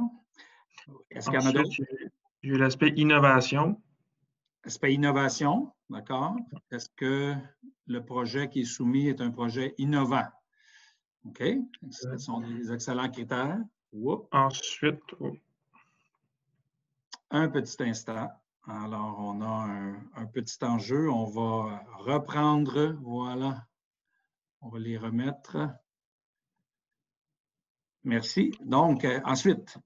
Est-ce qu'il y en a d'autres?
Ensuite, il y a eu l'aspect innovation.
Aspect innovation, d'accord. Est-ce que le projet qui est soumis est un projet innovant? OK. Ce sont des excellents critères. Oups.
Ensuite,
Un petit instant. Alors, on a un petit enjeu. On va reprendre. Voilà. On va les remettre. Merci. Donc, ensuite.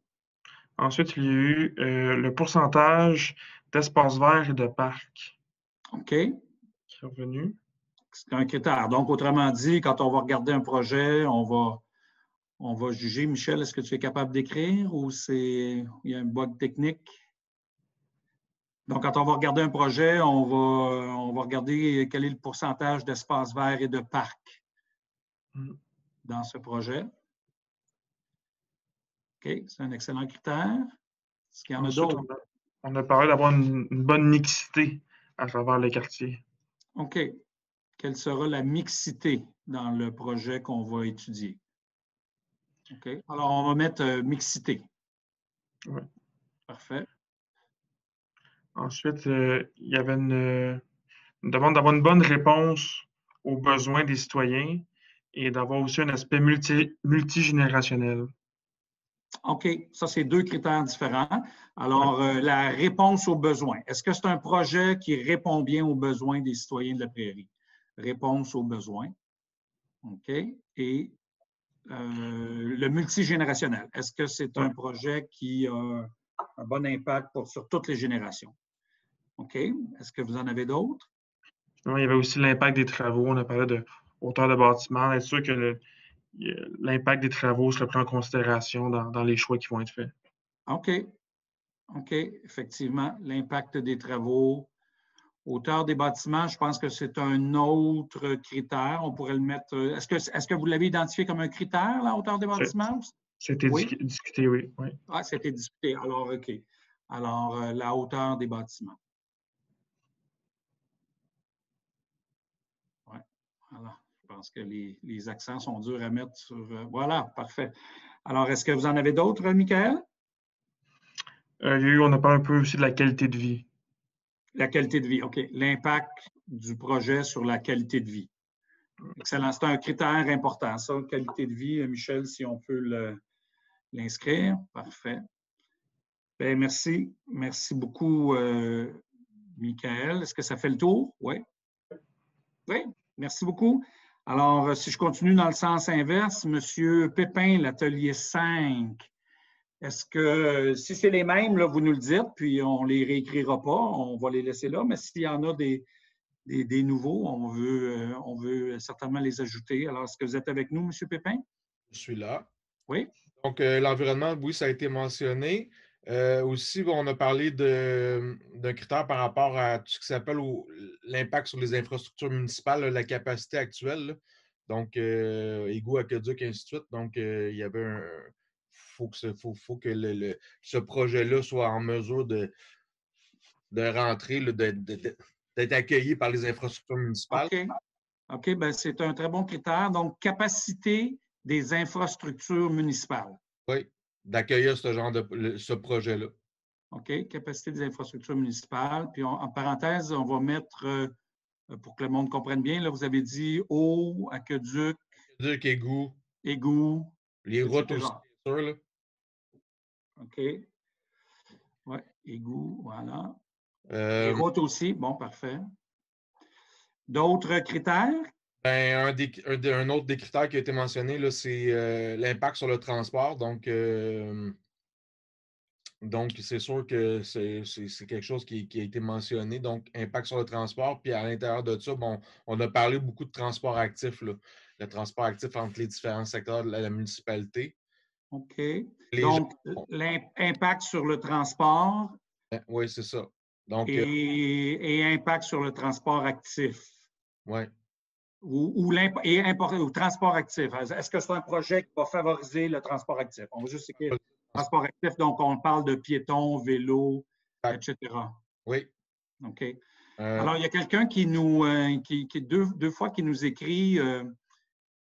Ensuite, il y a eu le pourcentage d'espaces verts et de parcs
OK.
qui est revenu.
C'est un critère. Donc, autrement dit, quand on va regarder un projet, on va juger. Michel, est-ce que tu es capable d'écrire ou il y a un bug technique? Donc, quand on va regarder un projet, on va regarder quel est le pourcentage d'espaces verts et de parcs dans ce projet. OK, c'est un excellent critère. Est-ce qu'il y en a d'autres?
On a parlé d'avoir une bonne mixité à travers les quartiers.
OK. Quelle sera la mixité dans le projet qu'on va étudier? OK. Alors, on va mettre mixité.
Oui.
Parfait.
Ensuite, il y avait une demande d'avoir une bonne réponse aux besoins des citoyens et d'avoir aussi un aspect multigénérationnel.
OK, ça, c'est deux critères différents. Alors, la réponse aux besoins. Est-ce que c'est un projet qui répond bien aux besoins des citoyens de la prairie? Réponse aux besoins. OK. Et le multigénérationnel. Est-ce que c'est un projet qui a un bon impact sur toutes les générations? OK. Est-ce que vous en avez d'autres?
Il y avait aussi l'impact des travaux. On a parlé de hauteur de bâtiment. Être sûr que l'impact des travaux sera pris en considération dans les choix qui vont être faits.
OK. OK. Effectivement, l'impact des travaux. Hauteur des bâtiments, je pense que c'est un autre critère. On pourrait le mettre. Est-ce que vous l'avez identifié comme un critère, la hauteur des bâtiments?
C'était
Oui?
discuté, oui.
Ah, c'était discuté. Alors, OK. Alors, la hauteur des bâtiments. Oui. Voilà. Je pense que les accents sont durs à mettre sur. Voilà, parfait. Alors, est-ce que vous en avez d'autres, Michael?
On a parlé un peu aussi de la qualité de vie.
La qualité de vie, OK. L'impact du projet sur la qualité de vie. Excellent. C'est un critère important, ça, qualité de vie. Michel, si on peut l'inscrire. Parfait. Bien, merci. Merci beaucoup, Michael. Est-ce que ça fait le tour? Oui. Oui, merci beaucoup. Alors, si je continue dans le sens inverse, M. Pépin, l'atelier 5, est-ce que, si c'est les mêmes, là, vous nous le dites, puis on ne les réécrira pas, on va les laisser là, mais s'il y en a des nouveaux, on veut certainement les ajouter. Alors, est-ce que vous êtes avec nous, M. Pépin?
Je suis là.
Oui.
Donc, l'environnement, oui, ça a été mentionné. Aussi, on a parlé d'un critère par rapport à tout ce qui s'appelle l'impact sur les infrastructures municipales, la capacité actuelle. Là. Donc, égouts, aqueducs, ainsi de suite. Donc, il y avait faut que ce projet-là soit en mesure de rentrer, d'être accueilli par les infrastructures municipales.
OK, bien, c'est un très bon critère. Donc, capacité des infrastructures municipales.
Oui, d'accueillir ce projet-là.
OK, capacité des infrastructures municipales. Puis, en parenthèse, on va mettre, pour que le monde comprenne bien, là, vous avez dit eau, aqueduc.
Aqueduc, égout.
Égout.
Les routes aussi, bien sûr. Là.
OK. Oui, égout, voilà. Les routes aussi, bon, parfait. D'autres critères?
Ben, un autre des critères qui a été mentionné, c'est l'impact sur le transport. Donc, c'est sûr que c'est quelque chose qui a été mentionné. Donc, impact sur le transport. Puis, à l'intérieur de ça, bon, on a parlé beaucoup de transport actif, là. Le transport actif entre les différents secteurs de la municipalité.
OK. Donc, l'impact sur le transport.
Oui, c'est ça. Donc,
et impact sur le transport actif.
Oui.
ou le transport actif. Est-ce que c'est un projet qui va favoriser le transport actif? On va juste écrire transport actif, donc on parle de piétons, vélos, etc.
Oui.
OK. Alors, il y a quelqu'un qui nous, deux fois qui nous écrit,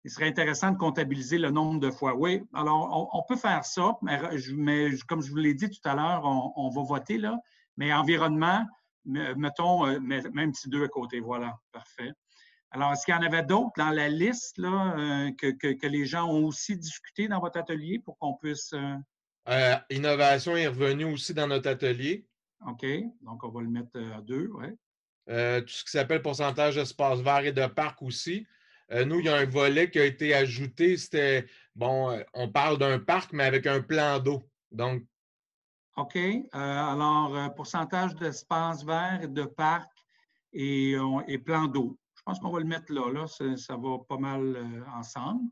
il serait intéressant de comptabiliser le nombre de fois. Oui, alors on peut faire ça, mais comme je vous l'ai dit tout à l'heure, on va voter là, mais environnement, mettons, même petit 2 à côté, voilà, parfait. Alors, est-ce qu'il y en avait d'autres dans la liste là, que les gens ont aussi discuté dans votre atelier pour qu'on puisse…
Innovation est revenue aussi dans notre atelier.
OK, donc on va le mettre à 2, oui.
Tout ce qui s'appelle pourcentage d'espace vert et de parc aussi. Nous, il y a un volet qui a été ajouté. C'était, bon, on parle d'un parc, mais avec un plan d'eau. Donc,
OK. Alors, pourcentage d'espace vert et de parc et plan d'eau. Je pense qu'on va le mettre là. Là, ça va pas mal ensemble.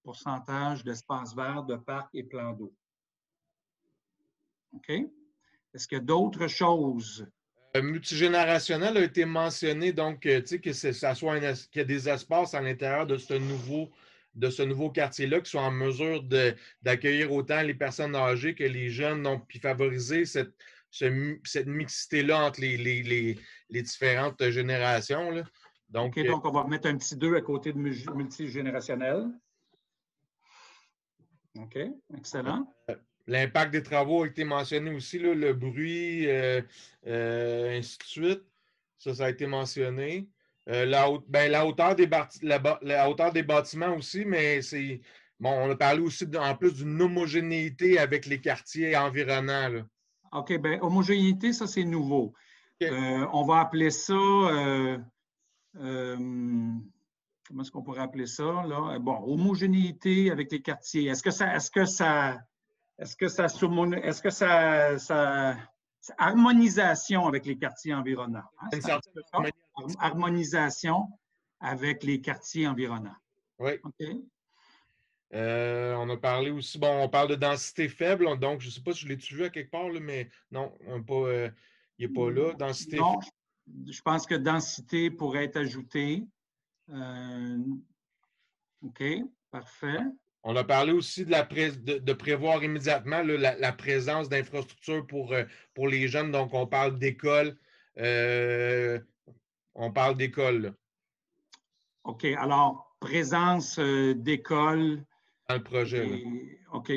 Pourcentage d'espace vert, de parc et plan d'eau. OK. Est-ce qu'il y a d'autres choses?
Multigénérationnel a été mentionné, donc, tu sais, qu'il y a des espaces à l'intérieur de ce nouveau quartier-là qui soient en mesure d'accueillir autant les personnes âgées que les jeunes, donc, puis favoriser cette mixité-là entre les différentes générations, là. Donc,
OK, donc on va mettre un petit 2 à côté de multigénérationnel. OK, excellent.
L'impact des travaux a été mentionné aussi, là, le bruit, ainsi de suite. Ça a été mentionné. La hauteur des bâtiments aussi, mais c'est. Bon, on a parlé aussi en plus d'une homogénéité avec les quartiers environnants, là.
OK, bien, homogénéité, ça, c'est nouveau.
Okay.
On va appeler ça. Comment est-ce qu'on pourrait appeler ça, là? Bon, homogénéité avec les quartiers. Est-ce que ça harmonisation avec les quartiers environnants? Hein? Harmonisation avec les quartiers environnants.
Oui.
OK.
On a parlé aussi, bon, on parle de densité faible, donc je ne sais pas si je l'ai-tu vu à quelque part, là, mais non, il n'est pas là. Densité
non,
faible.
je pense que densité pourrait être ajoutée. OK, parfait.
On a parlé aussi de prévoir immédiatement là, la présence d'infrastructures pour les jeunes. Donc, on parle d'école. On parle d'école.
OK. Alors, présence d'école.
Dans le projet.
OK.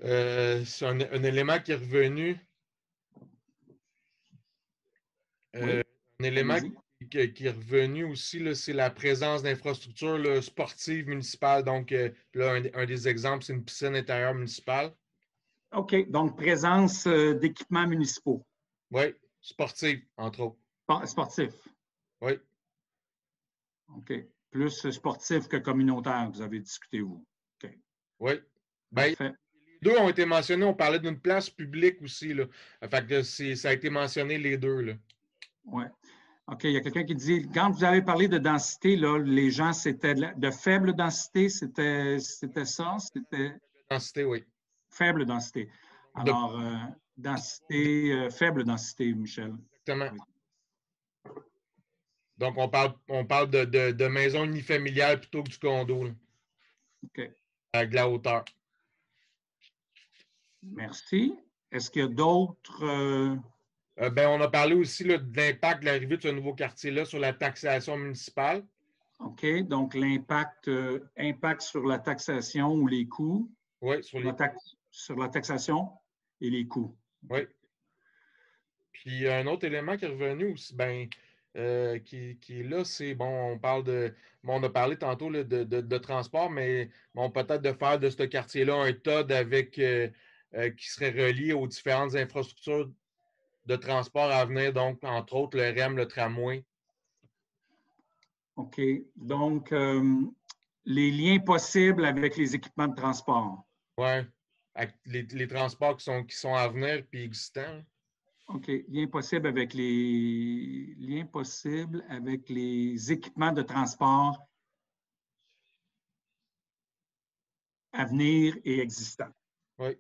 C'est un élément qui est revenu.
Oui.
Un élément qui est revenu aussi, c'est la présence d'infrastructures sportives municipales. Donc, là, un des exemples, c'est une piscine intérieure municipale.
OK. Donc, présence d'équipements municipaux.
Oui, sportifs, entre autres.
Sportif.
Oui.
OK. Plus sportif que communautaire, vous avez discuté, vous. OK.
Oui. Bien, les deux ont été mentionnés. On parlait d'une place publique aussi, là. Fait que ça a été mentionné, les deux, là.
Oui. OK, il y a quelqu'un qui dit, quand vous avez parlé de densité, là, les gens, c'était de faible densité, c'était ça? C'était…
Densité, oui.
Faible densité. Alors, densité, faible densité, Michel.
Exactement. Oui. Donc, on parle de maison unifamiliale plutôt que du condo, là.
OK.
Avec de la hauteur.
Merci. Est-ce qu'il y a d'autres…
on a parlé aussi là, de l'impact de l'arrivée de ce nouveau quartier-là sur la taxation municipale.
OK. Donc, l'impact impact sur la taxation ou les coûts.
Oui, sur
la taxation et les coûts.
Oui. Puis, un autre élément qui est revenu aussi, qui est là, c'est, bon, on parle de… Bon, on a parlé tantôt là, de transport, mais bon, peut-être de faire de ce quartier-là un TOD avec… qui serait relié aux différentes infrastructures de transport à venir, donc, entre autres, le REM, le tramway.
OK. Donc, les liens possibles avec les équipements de transport.
Oui. Les transports qui sont à venir puis existants.
OK. Liens possibles avec les équipements de transport à venir et existants.
Oui.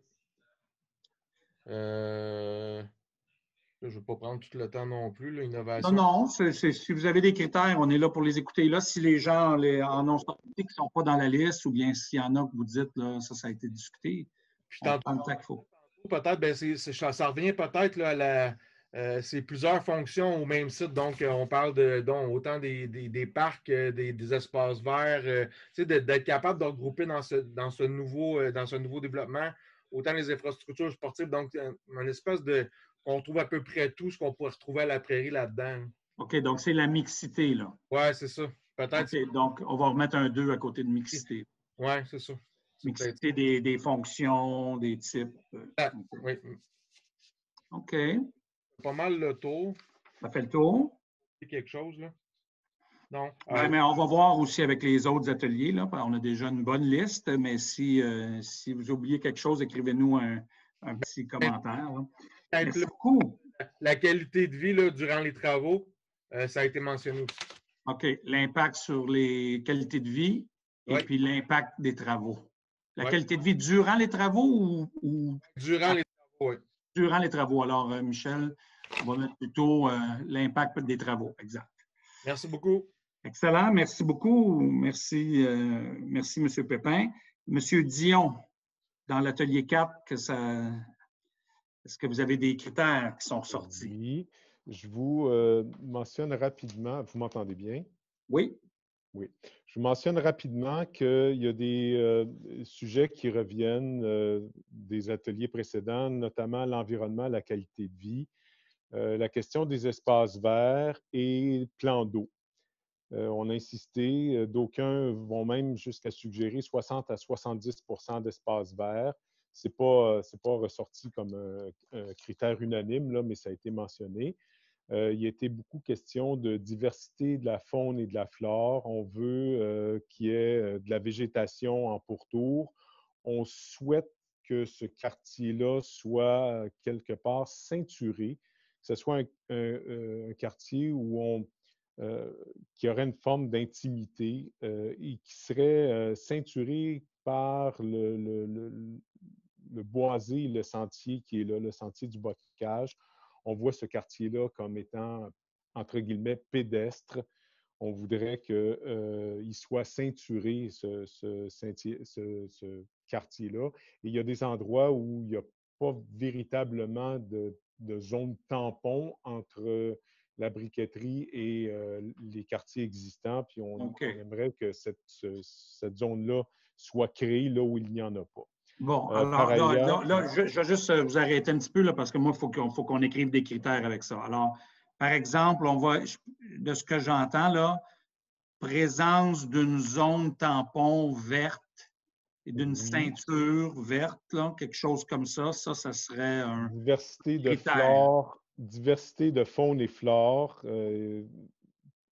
Là, je ne vais pas prendre tout le temps non plus,
Non,
l'innovation.
non, si vous avez des critères, on est là pour les écouter. Là, si les gens en ont sorti qui ne sont pas dans la liste, ou bien s'il y en a que vous dites, là, ça a été discuté,
Puis
on prend le temps qu'il faut.
peut-être, ben, ça revient peut-être là, à c'est plusieurs fonctions au même site. Donc, on parle autant des parcs, des espaces verts, d'être capable de regrouper dans ce nouveau développement, autant les infrastructures sportives. Donc, une espèce de. On retrouve à peu près tout ce qu'on pourrait retrouver à la prairie là-dedans.
OK, donc c'est la mixité, là.
Oui, c'est ça. Peut-être.
OK, donc on va remettre un 2 à côté de mixité.
Oui, c'est ça.
Mixité des fonctions, des types.
Oui.
OK.
Pas mal le tour.
Ça fait le tour.
C'est quelque chose, là. Non.
Ouais, mais on va voir aussi avec les autres ateliers. Là. On a déjà une bonne liste, mais si vous oubliez quelque chose, écrivez-nous un petit commentaire. Là. Merci beaucoup.
La qualité de vie là, durant les travaux, ça a été mentionné aussi.
OK. L'impact sur les qualités de vie et puis l'impact des travaux. La qualité de vie durant les travaux ou...
Durant les travaux, oui.
Durant les travaux. Alors, Michel, on va mettre plutôt l'impact des travaux. Exact.
Merci beaucoup.
Excellent. Merci beaucoup. Merci, merci M. Pépin. M. Dion, dans l'atelier 4, est-ce que vous avez des critères qui sont ressortis?
Oui. Je vous mentionne rapidement. Vous m'entendez bien?
Oui.
Oui. Je vous mentionne rapidement qu'il y a des sujets qui reviennent des ateliers précédents, notamment l'environnement, la qualité de vie, la question des espaces verts et plan d'eau. On a insisté, d'aucuns vont même jusqu'à suggérer 60 à 70 d'espaces verts. Ce n'est pas ressorti comme un critère unanime, là, mais ça a été mentionné. Il a été beaucoup question de diversité de la faune et de la flore. On veut qu'il y ait de la végétation en pourtour. On souhaite que ce quartier-là soit quelque part ceinturé, que ce soit un quartier où qui aurait une forme d'intimité et qui serait ceinturé par le boisé, le sentier qui est là, le sentier du bocage. On voit ce quartier-là comme étant, entre guillemets, pédestre. On voudrait qu'il soit ceinturé, ce quartier-là. Et il y a des endroits où il n'y a pas véritablement de zone tampon entre la briqueterie et les quartiers existants. Puis on aimerait que cette zone-là soit créée là où il n'y en a pas.
Bon, alors là, je vais juste vous arrêter un petit peu là, parce que moi, il faut qu'on écrive des critères avec ça. Alors, par exemple, de ce que j'entends là, présence d'une zone tampon verte et d'une ceinture verte, là, quelque chose comme ça serait un critère.
Diversité de faune et flore.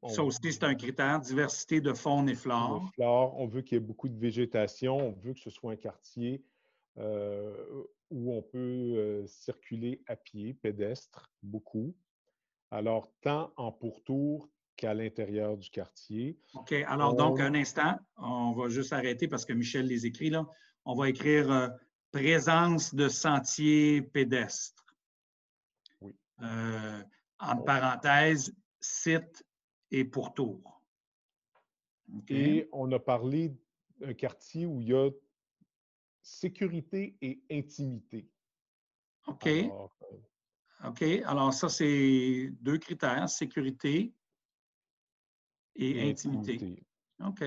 Ça aussi, c'est un critère, diversité de faune et flore.
On veut qu'il y ait beaucoup de végétation. On veut que ce soit un quartier où on peut circuler à pied, pédestre, beaucoup. Alors, tant en pourtour qu'à l'intérieur du quartier.
OK. Alors, donc, un instant, on va juste arrêter parce que Michel les écrit là. On va écrire présence de sentiers pédestres.
Oui.
En parenthèse, site et pourtour.
Okay. Et on a parlé d'un quartier où il y a sécurité et intimité.
OK. OK. Alors, ça, c'est 2 critères, sécurité et intimité. OK.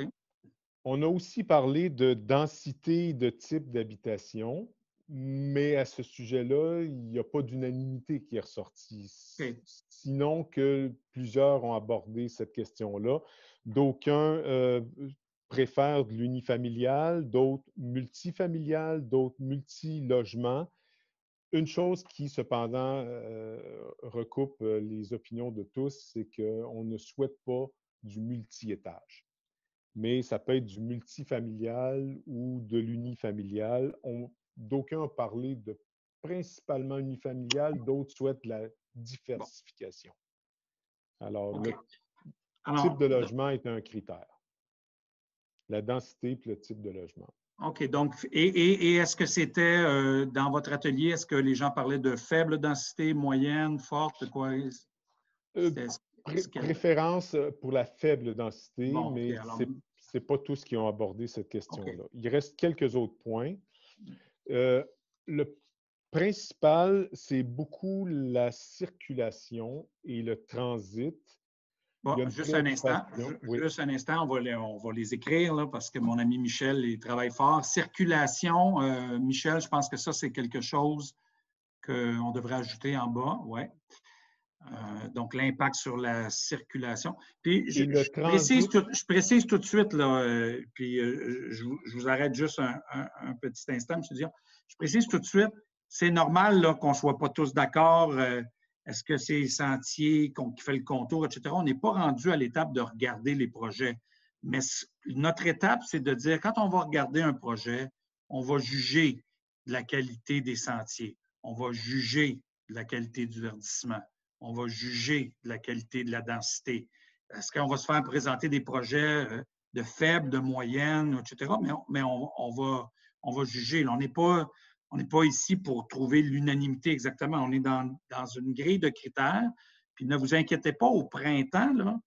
On a aussi parlé de densité de type d'habitation, mais à ce sujet-là, il n'y a pas d'unanimité qui est ressortie.
Okay.
Sinon que plusieurs ont abordé cette question-là. D'aucuns préfèrent de l'unifamilial, d'autres multifamilial, d'autres multilogements. Une chose qui, cependant, recoupe les opinions de tous, c'est qu'on ne souhaite pas du multi-étage. Mais ça peut être du multifamilial ou de l'unifamilial. D'aucuns ont parlé de principalement unifamilial, d'autres souhaitent la diversification. Alors, le type de logement est un critère. La densité et le type de logement.
OK. Donc, et est-ce que c'était dans votre atelier, est-ce que les gens parlaient de faible densité, moyenne, forte, quoi?
Préférence pour la faible densité,
Bon,
mais
okay, alors...
ce n'est pas tous qui ont abordé cette question-là.
Okay.
Il reste quelques autres points. Le principal, c'est beaucoup la circulation et le transit.
Bon, juste un instant.
Oui.
Juste un instant, on va les écrire là, parce que mon ami Michel il travaille fort. Circulation, Michel, je pense que ça, c'est quelque chose qu'on devrait ajouter en bas. Ouais. Donc, l'impact sur la circulation. Puis, je précise tout de suite, là, puis je vous arrête juste un petit instant, M. Dion. Je précise tout de suite, c'est normal qu'on ne soit pas tous d'accord. Est-ce que c'est sentier qui fait le contour, etc.? On n'est pas rendu à l'étape de regarder les projets. Mais notre étape, c'est de dire, quand on va regarder un projet, on va juger de la qualité des sentiers. On va juger de la qualité du verdissement. On va juger de la qualité de la densité. Est-ce qu'on va se faire présenter des projets de faible, de moyenne, etc.? Mais on va juger. Là, on n'est pas ici pour trouver l'unanimité exactement. On est dans une grille de critères. Puis ne vous inquiétez pas, au printemps, là,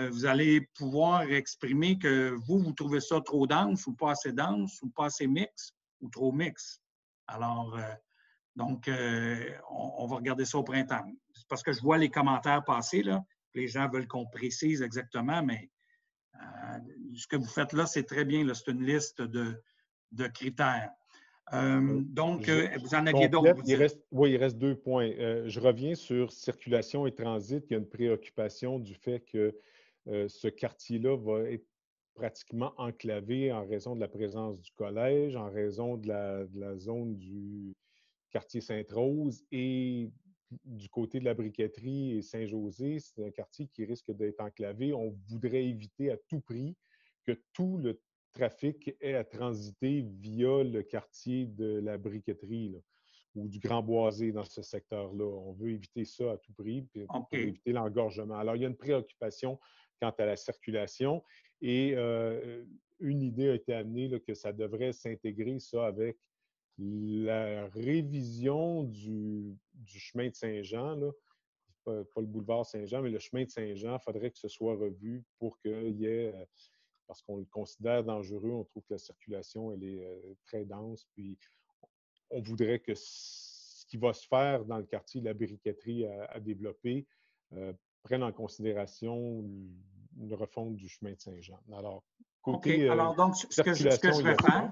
vous allez pouvoir exprimer que vous trouvez ça trop dense ou pas assez dense ou pas assez mix ou trop mix. Alors, donc, on va regarder ça au printemps. C'est parce que je vois les commentaires passer, là. Les gens veulent qu'on précise exactement, mais ce que vous faites là, c'est très bien. C'est une liste de critères. Donc, vous en aviez d'autres.
Oui, il reste 2 points. Je reviens sur circulation et transit. Il y a une préoccupation du fait que ce quartier-là va être pratiquement enclavé en raison de la présence du collège, en raison de la zone du quartier Sainte-Rose et du côté de la briqueterie et Saint-José. C'est un quartier qui risque d'être enclavé. On voudrait éviter à tout prix que tout le trafic ait à transiter via le quartier de la briqueterie là, ou du Grand Boisé dans ce secteur-là. On veut éviter ça à tout prix pour éviter l'engorgement. Alors, il y a une préoccupation quant à la circulation et une idée a été amenée là, que ça devrait s'intégrer ça avec la révision du chemin de Saint-Jean, là, pas le boulevard Saint-Jean, mais le chemin de Saint-Jean, il faudrait que ce soit revu pour qu'il y ait, parce qu'on le considère dangereux, on trouve que la circulation, elle est très dense, puis on voudrait que ce qui va se faire dans le quartier de la briqueterie à développer prenne en considération une refonte du chemin de Saint-Jean. Alors, côté
alors, donc, ce que je vais faire,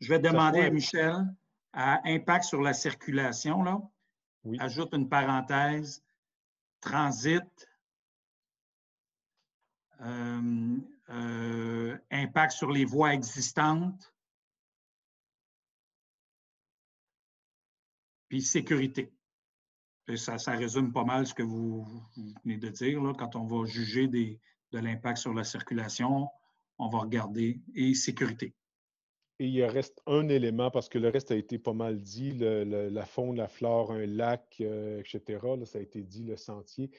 je vais demander à Michel à impact sur la circulation, là,
oui.
Ajoute une parenthèse, transit, impact sur les voies existantes, puis sécurité. Et ça résume pas mal ce que vous venez de dire. Là, quand on va juger de l'impact sur la circulation, on va regarder, et sécurité.
Et il reste un élément, parce que le reste a été pas mal dit, la faune, la flore, un lac, etc. Là, ça a été dit, le sentier.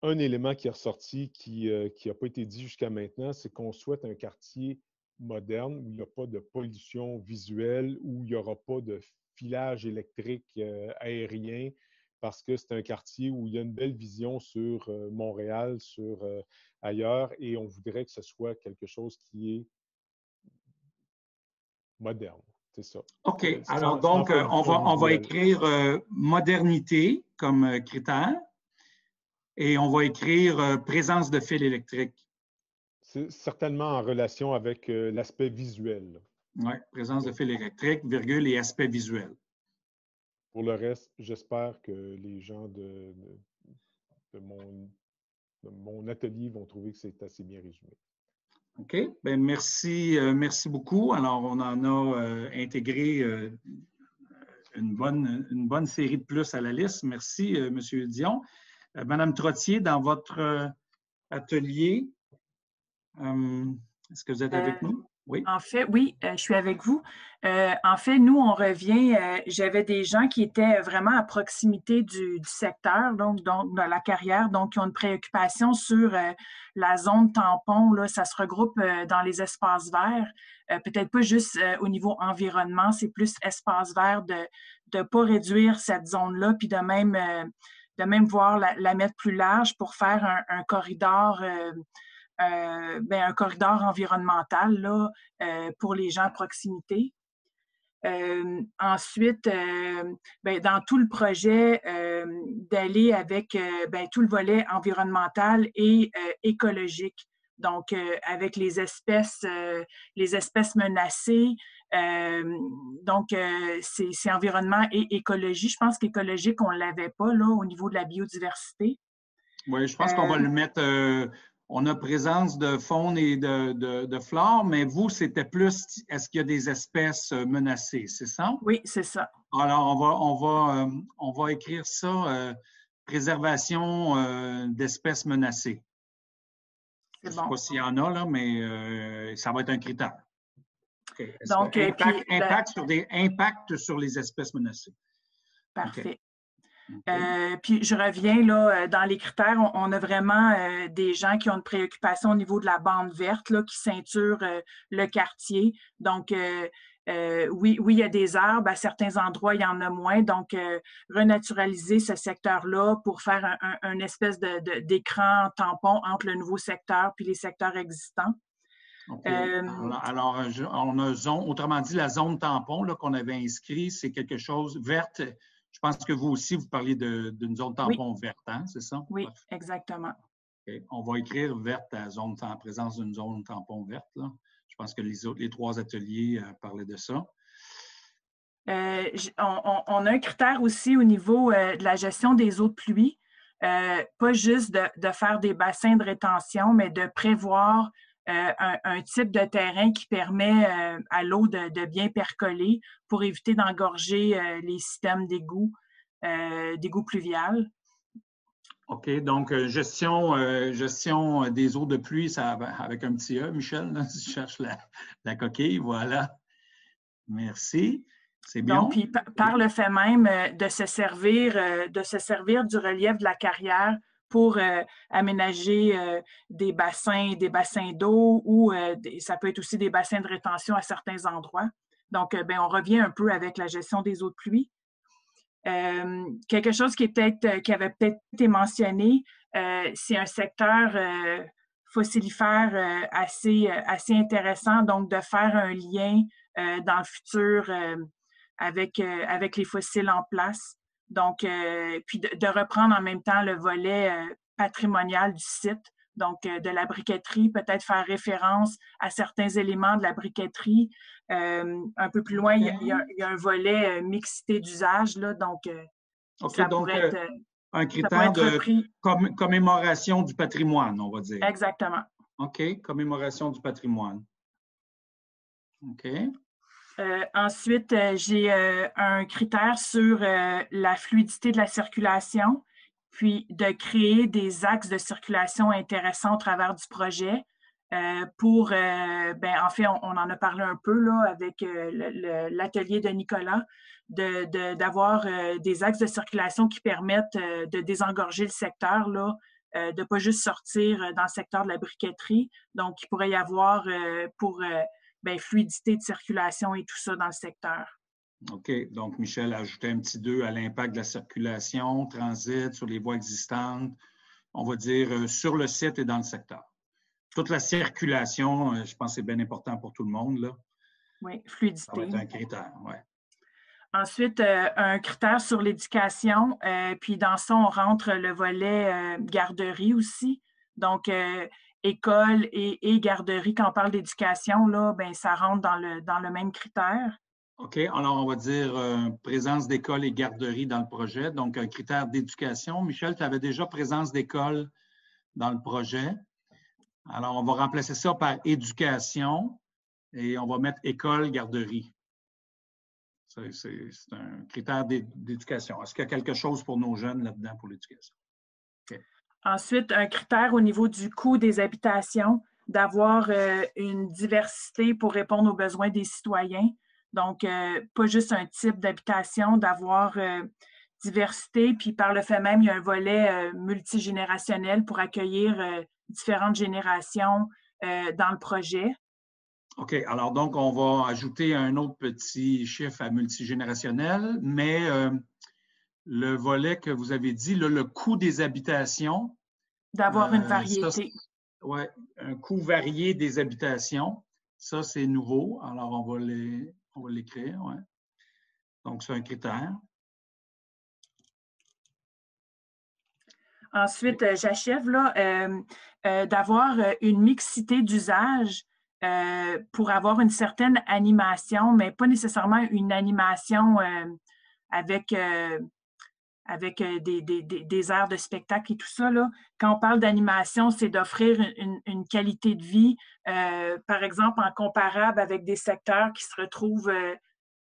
Un élément qui est ressorti, qui n'a pas été dit jusqu'à maintenant, c'est qu'on souhaite un quartier moderne où il n'y a pas de pollution visuelle, où il n'y aura pas de filage électrique aérien, parce que c'est un quartier où il y a une belle vision sur Montréal, sur ailleurs, et on voudrait que ce soit quelque chose qui est moderne, c'est ça.
OK. Alors, donc, on va écrire modernité comme critère et on va écrire présence de fil électrique.
C'est certainement en relation avec l'aspect visuel.
Oui, présence de fil électrique, virgule, et aspect visuel.
Pour le reste, j'espère que les gens de mon atelier vont trouver que c'est assez bien résumé.
OK. Bien, merci beaucoup. Alors, on en a intégré une bonne série de plus à la liste. Merci, M. Dion. Madame Trottier, dans votre atelier, est-ce que vous êtes avec nous? Oui.
En fait, oui, je suis avec vous. En fait, nous, on revient, j'avais des gens qui étaient vraiment à proximité du secteur, donc dans la carrière, donc qui ont une préoccupation sur la zone tampon. Là, ça se regroupe dans les espaces verts. Peut-être pas juste au niveau environnement, c'est plus espace vert de ne pas réduire cette zone-là, puis de même voir la mettre plus large pour faire un corridor. Un corridor environnemental là, pour les gens à proximité. Ensuite, dans tout le projet, d'aller avec tout le volet environnemental et écologique. Donc, avec les espèces menacées. C'est environnement et écologie. Je pense qu'écologique, on ne l'avait pas là, au niveau de la biodiversité.
Oui, je pense qu'on va le mettre. On a présence de faune et de flore, mais vous, c'était plus, est-ce qu'il y a des espèces menacées, c'est ça?
Oui, c'est ça.
Alors, on va écrire ça, préservation d'espèces menacées. Je ne sais pas s'il y en a, là, mais ça va être un critère. Okay. Donc, impact sur les espèces menacées.
Parfait.
Okay.
Puis je reviens là, dans les critères, on a vraiment des gens qui ont une préoccupation au niveau de la bande verte là, qui ceinture le quartier. Donc, oui, il y a des arbres, à certains endroits, il y en a moins. Donc, renaturaliser ce secteur-là pour faire un espèce d'écran tampon entre le nouveau secteur puis les secteurs existants.
Okay. Alors, on a autrement dit, la zone tampon qu'on avait inscrit, c'est quelque chose verte. Je pense que vous aussi, vous parliez d'une zone tampon verte, hein, c'est ça?
Oui, exactement.
Okay. On va écrire verte en présence d'une zone tampon verte. Là. Je pense que les trois ateliers parlaient de ça.
On a un critère aussi au niveau de la gestion des eaux de pluie. Pas juste de faire des bassins de rétention, mais de prévoir un type de terrain qui permet à l'eau de bien percoler pour éviter d'engorger les systèmes d'égouts pluviales.
OK, donc gestion des eaux de pluie, ça, avec un petit E, Michel, là, tu cherches la coquille, voilà. Merci. C'est bien.
Donc, puis par le fait même de se servir du relief de la carrière pour aménager des bassins d'eau ou ça peut être aussi des bassins de rétention à certains endroits. Donc, on revient un peu avec la gestion des eaux de pluie. Quelque chose qui avait peut-être été mentionné, c'est un secteur fossilifère assez intéressant, donc de faire un lien dans le futur avec les fossiles en place. Donc, puis de reprendre en même temps le volet patrimonial du site, donc de la briqueterie, peut-être faire référence à certains éléments de la briqueterie. Un peu plus loin, il y a un volet mixité d'usage, là, donc
ça pourrait être un critère de commémoration du patrimoine, on va dire.
Exactement.
OK, commémoration du patrimoine. OK.
Ensuite, j'ai un critère sur la fluidité de la circulation, puis de créer des axes de circulation intéressants au travers du projet pour, en fait, on en a parlé un peu là, avec l'atelier de Nicolas, d'avoir des axes de circulation qui permettent de désengorger le secteur, là, de ne pas juste sortir dans le secteur de la briqueterie. Donc, il pourrait y avoir pour fluidité de circulation et tout ça dans le secteur.
OK. Donc, Michel a ajouté un petit 2 à l'impact de la circulation, transit sur les voies existantes, on va dire sur le site et dans le secteur. Toute la circulation, je pense que c'est bien important pour tout le monde, là.
Oui, fluidité.
Ça va être un critère, oui.
Ensuite, un critère sur l'éducation, puis dans ça, on rentre le volet garderie aussi. Donc, école et garderie, quand on parle d'éducation, là, ça rentre dans le même critère.
OK. Alors, on va dire présence d'école et garderie dans le projet. Donc, un critère d'éducation. Michel, tu avais déjà présence d'école dans le projet. Alors, on va remplacer ça par éducation et on va mettre école, garderie. C'est un critère d'éducation. Est-ce qu'il y a quelque chose pour nos jeunes là-dedans pour l'éducation? Okay.
Ensuite, un critère au niveau du coût des habitations. d'avoir une diversité pour répondre aux besoins des citoyens. Donc, pas juste un type d'habitation, d'avoir diversité, puis par le fait même, il y a un volet multigénérationnel pour accueillir différentes générations dans le projet.
OK. Alors, donc, on va ajouter un autre petit chiffre à multigénérationnel, mais le volet que vous avez dit, là, le coût des habitations.
D'avoir une variété.
Oui, un coût varié des habitations. Ça, c'est nouveau. Alors, on va l'écrire. Ouais. Donc, c'est un critère.
Ensuite, j'achève là, d'avoir une mixité d'usage pour avoir une certaine animation, mais pas nécessairement une animation avec des aires de spectacle et tout ça. Là. Quand on parle d'animation, c'est d'offrir une qualité de vie, par exemple, en comparable avec des secteurs qui se retrouvent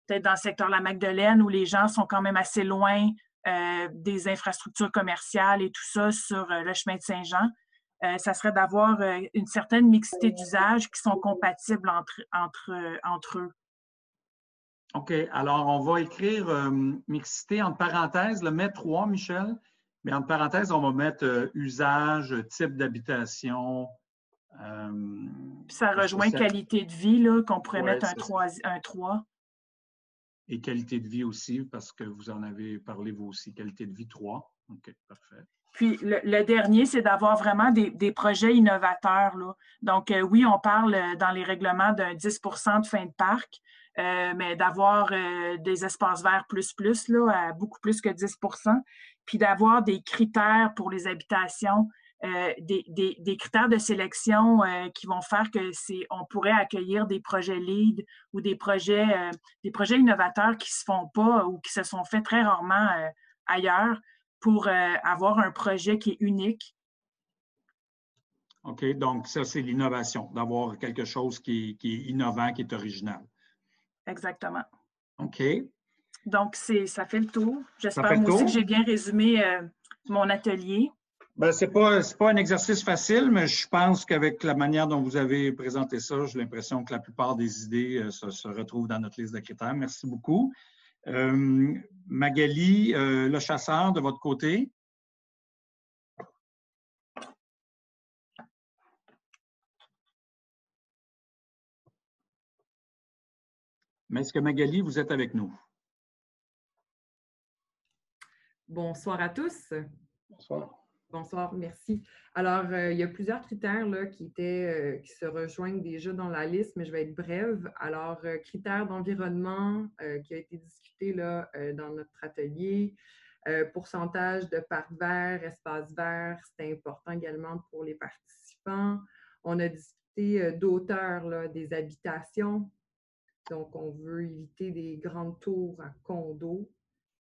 peut-être dans le secteur de la Magdeleine, où les gens sont quand même assez loin des infrastructures commerciales et tout ça sur le chemin de Saint-Jean. Ça serait d'avoir une certaine mixité d'usages qui sont compatibles entre eux.
OK. Alors, on va écrire mixité entre parenthèses, le mettre 3, Michel, mais entre parenthèses, on va mettre usage, type d'habitation.
Puis ça rejoint qualité de vie, là, qu'on pourrait mettre un 3.
Et qualité de vie aussi, parce que vous en avez parlé vous aussi, qualité de vie 3. OK, parfait.
Puis le dernier, c'est d'avoir vraiment des projets innovateurs, là. Donc, oui, on parle dans les règlements d'un 10 de fin de parc, mais d'avoir des espaces verts plus, là, à beaucoup plus que 10 puis d'avoir des critères pour les habitations, des critères de sélection qui vont faire que on pourrait accueillir des projets LEED ou des projets innovateurs qui ne se font pas ou qui se sont faits très rarement ailleurs pour avoir un projet qui est unique.
OK, donc ça, c'est l'innovation, d'avoir quelque chose qui est innovant, qui est original.
Exactement.
OK.
Donc, ça fait le tour. J'espère moi aussi que j'ai bien résumé mon atelier.
Bien, ce n'est pas un exercice facile, mais je pense qu'avec la manière dont vous avez présenté ça, j'ai l'impression que la plupart des idées se retrouvent dans notre liste de critères. Merci beaucoup. Magali, le chasseur, de votre côté. Mais est-ce que Magali, vous êtes avec nous?
Bonsoir à tous.
Bonsoir.
Bonsoir, merci. Alors, il y a plusieurs critères là, qui se rejoignent déjà dans la liste, mais je vais être brève. Alors, critères d'environnement qui a été discuté là, dans notre atelier. Pourcentage de parcs verts, espaces verts, c'est important également pour les participants. On a discuté d'auteur des habitations. Donc, on veut éviter des grandes tours à condos.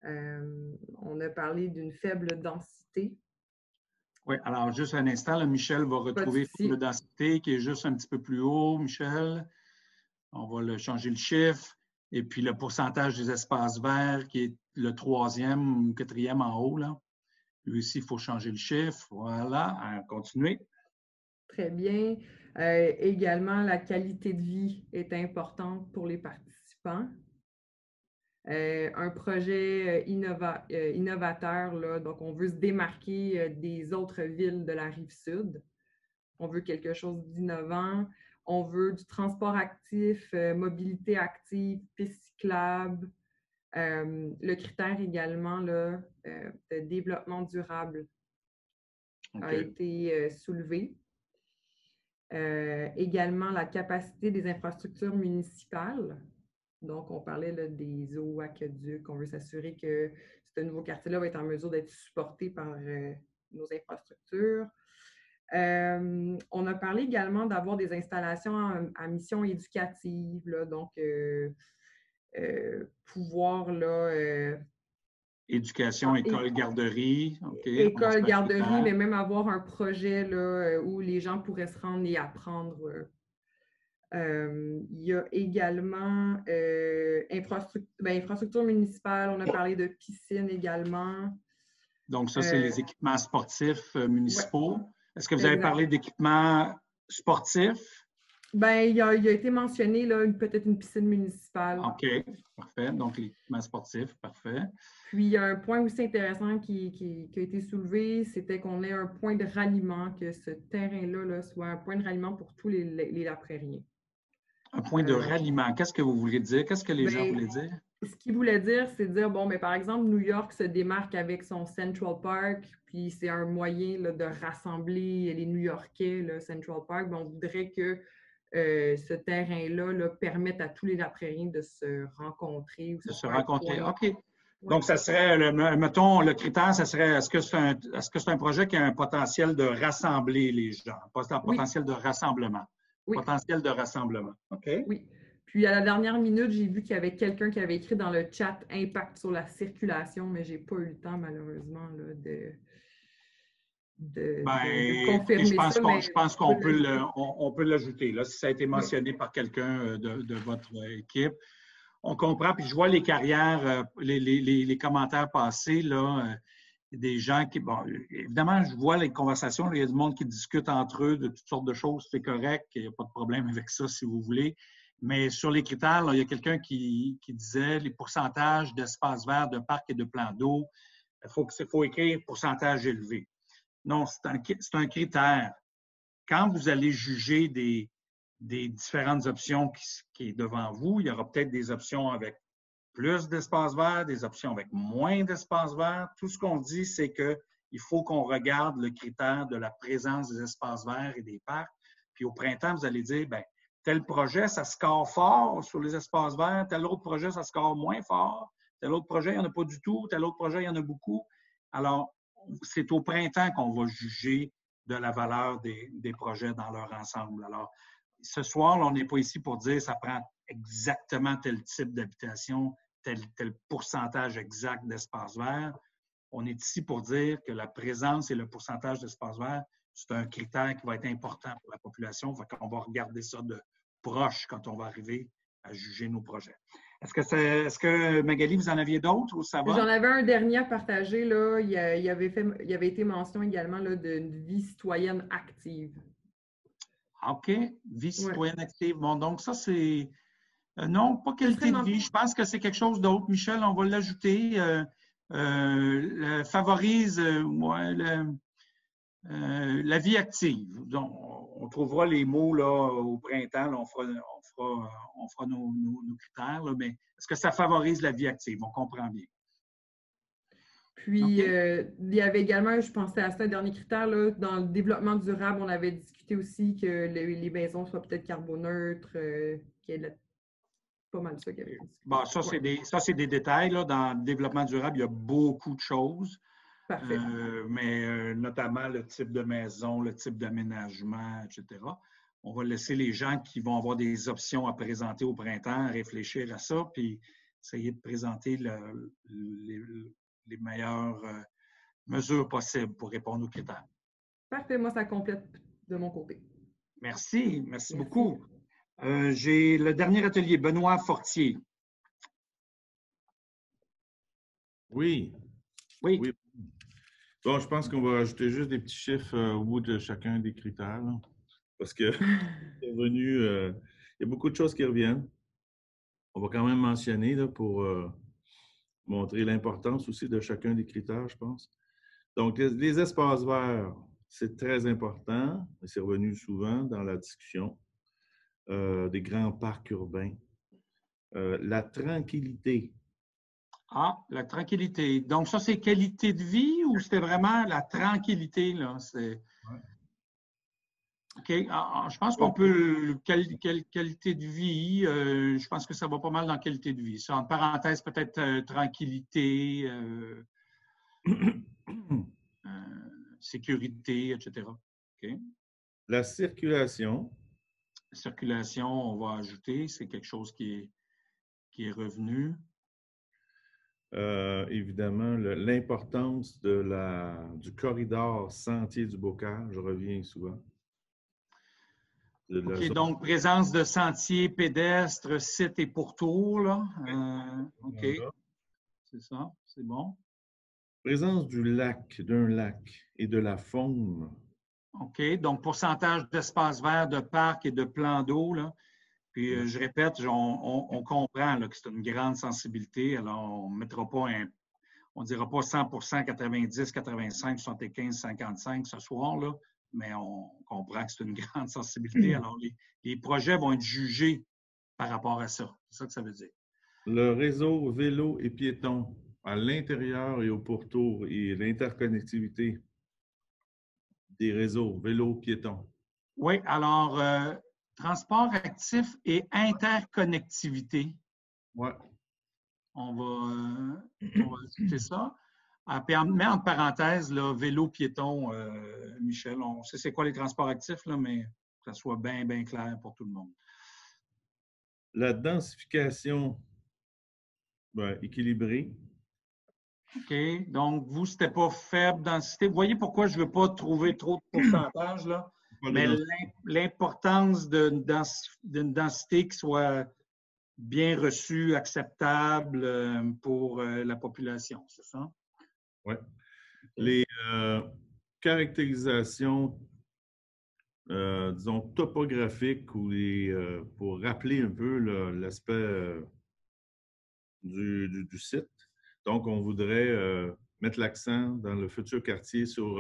On a parlé d'une faible densité.
Oui, alors juste un instant, là, Michel va retrouver faible densité qui est juste un petit peu plus haut, Michel. On va changer le chiffre. Et puis le pourcentage des espaces verts qui est le 3e ou 4e en haut, là. Lui aussi, il faut changer le chiffre. Voilà, continuez.
Très bien. Également, la qualité de vie est importante pour les participants. Un projet innovateur, là, donc on veut se démarquer des autres villes de la Rive-Sud. On veut quelque chose d'innovant. On veut du transport actif, mobilité active, pistes cyclables. Le critère également là, de développement durable a été soulevé. Également, la capacité des infrastructures municipales. Donc, on parlait là, des eaux, aqueducs. On veut s'assurer que ce nouveau quartier-là va être en mesure d'être supporté par nos infrastructures. On a parlé également d'avoir des installations à mission éducative. Là, donc, pouvoir là,
éducation, école, garderie. Okay.
École, garderie, mais même avoir un projet là, où les gens pourraient se rendre et apprendre. Il y a également infrastructure municipale. On a parlé de piscine également.
Donc, ça, c'est les équipements sportifs municipaux.
Ouais.
Est-ce que vous avez parlé d'équipements Sportif.
Ben, il a été mentionné peut-être une piscine municipale.
OK, parfait. Donc, l'équipement sportif, parfait.
Puis, il y a un point aussi intéressant qui a été soulevé, c'était qu'on ait un point de ralliement, que ce terrain-là soit un point de ralliement pour tous les laprairies.
Un point de ralliement. Qu'est-ce que vous voulez dire? Qu'est-ce que les gens voulaient dire?
Ce qu'il voulait dire, c'est dire, bon, mais par exemple, New York se démarque avec son Central Park, puis c'est un moyen de rassembler les New-Yorkais, le Central Park. On voudrait que ce terrain-là permette à tous les laprairiens de se rencontrer. Ou
de se rencontrer, OK.
Ouais.
Donc, ça serait, mettons, le critère, ça serait, est-ce que c'est un projet qui a un potentiel de rassembler les gens? Un potentiel de rassemblement.
Oui.
Potentiel de rassemblement. OK.
Oui. Puis, à la dernière minute, j'ai vu qu'il y avait quelqu'un qui avait écrit dans le chat « Impact sur la circulation », mais je n'ai pas eu le temps, malheureusement, de confirmer
je pense qu'on peut l'ajouter, là, si ça a été mentionné par quelqu'un de votre équipe. On comprend, puis je vois les carrières, les commentaires passés, là, des gens qui... Bon, évidemment, je vois les conversations, il y a du monde qui discute entre eux de toutes sortes de choses, c'est correct, il n'y a pas de problème avec ça, si vous voulez. Mais sur les critères, là, il y a quelqu'un qui disait les pourcentages d'espaces verts, de parcs et de plans d'eau, il faut écrire pourcentage élevé. Non, c'est un critère. Quand vous allez juger des différentes options qui est devant vous, il y aura peut-être des options avec plus d'espace vert, des options avec moins d'espace vert. Tout ce qu'on dit, c'est qu'il faut qu'on regarde le critère de la présence des espaces verts et des parcs. Puis au printemps, vous allez dire, bien, tel projet, ça score fort sur les espaces verts, tel autre projet, ça score moins fort, tel autre projet, il n'y en a pas du tout, tel autre projet, il y en a beaucoup. Alors, c'est au printemps qu'on va juger de la valeur des projets dans leur ensemble. Alors, ce soir, là, on n'est pas ici pour dire que ça prend exactement tel type d'habitation, tel pourcentage exact d'espace vert. On est ici pour dire que la présence et le pourcentage d'espace vert, c'est un critère qui va être important pour la population. On va regarder ça de proche quand on va arriver à juger nos projets. Est-ce que Magali, vous en aviez d'autres ou ça va?
J'en avais un dernier à partager. Là. Il y avait été mention également d'une vie citoyenne active.
OK. Vie citoyenne active. Bon, donc ça, c'est... non, pas qualité de vie. Je pense que c'est quelque chose d'autre. Michel, on va l'ajouter. Favorise la vie active. Donc, on trouvera les mots là, au printemps. Là, on fera nos critères. Là, mais est-ce que ça favorise la vie active? On comprend bien.
Puis, il y avait également, je pensais à ça, un dernier critère, là, dans le développement durable, on avait discuté aussi que les maisons soient peut-être carboneutres, qu'il y ait pas mal ça qu'il y avait discuté.
Bon, ça, c'est des détails. Là. Dans le développement durable, il y a beaucoup de choses.
Parfait.
Mais notamment le type de maison, le type d'aménagement, etc. On va laisser les gens qui vont avoir des options à présenter au printemps réfléchir à ça, puis essayer de présenter les meilleures mesures possibles pour répondre aux critères.
Parfait, moi, ça complète de mon côté.
Merci beaucoup. J'ai le dernier atelier, Benoît Fortier.
Oui. Bon, je pense qu'on va ajouter juste des petits chiffres au bout de chacun des critères, là, parce que c'est revenu, il y a beaucoup de choses qui reviennent. On va quand même mentionner là, pour montrer l'importance aussi de chacun des critères, je pense. Donc, les espaces verts, c'est très important, et c'est revenu souvent dans la discussion. Des grands parcs urbains. La tranquillité.
Ah, la tranquillité. Donc, ça, c'est qualité de vie ou c'était vraiment la tranquillité, là? OK. Je pense qu'on peut... Qualité de vie, je pense que ça va pas mal dans qualité de vie. Ça, en parenthèse, peut-être tranquillité, sécurité, etc. OK.
La circulation.
La circulation, on va ajouter, c'est quelque chose qui est revenu.
Évidemment, l'importance du corridor sentier du Bocage, je reviens souvent.
OK, donc présence de sentiers pédestres, sites et pourtours, là. OK, c'est ça, c'est bon.
Présence d'un lac et de la faune
OK. Donc, pourcentage d'espace vert, de parcs et de plans d'eau, là. Puis, je répète, on comprend là, que c'est une grande sensibilité. Alors, on ne mettra pas on ne dira pas 100 90, 85, 75, 55 ce soir, là, mais on comprend que c'est une grande sensibilité. Alors, les projets vont être jugés par rapport à ça. C'est ça que ça veut dire.
Le réseau vélo et piéton à l'intérieur et au pourtour et l'interconnectivité des réseaux vélo-piéton.
Oui, alors, transport actif et interconnectivité.
Oui.
On va ajouter ça. Puis, mets entre parenthèses, là, vélo-piéton, Michel. On sait c'est quoi les transports actifs, là, mais que ça soit bien, bien clair pour tout le monde.
La densification équilibrée.
OK. Donc, vous, c'était pas faible densité. Vous voyez pourquoi je ne veux pas trouver trop de pourcentage, là? Mais l'importance d'une densité qui soit bien reçue, acceptable pour la population, c'est ça?
Oui. Les caractérisations, disons, topographiques ou pour rappeler un peu l'aspect du site. Donc, on voudrait mettre l'accent dans le futur quartier sur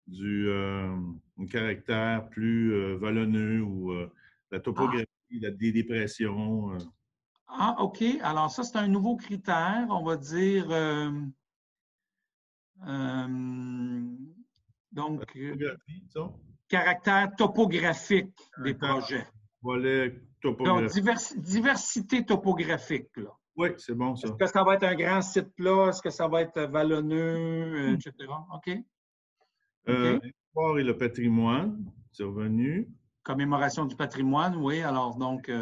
un caractère plus vallonneux ou la topographie, des dépressions.
Ah, OK. Alors, ça, c'est un nouveau critère. On va dire... donc, caractère topographique des projets.
Volet
topographique. Donc, diversité topographique, là.
Oui, c'est bon, ça.
Est-ce que ça va être un grand site plat? Est-ce que ça va être vallonneux, etc.? OK.
L'histoire et le patrimoine, c'est revenu.
Commémoration du patrimoine, oui. Alors, donc...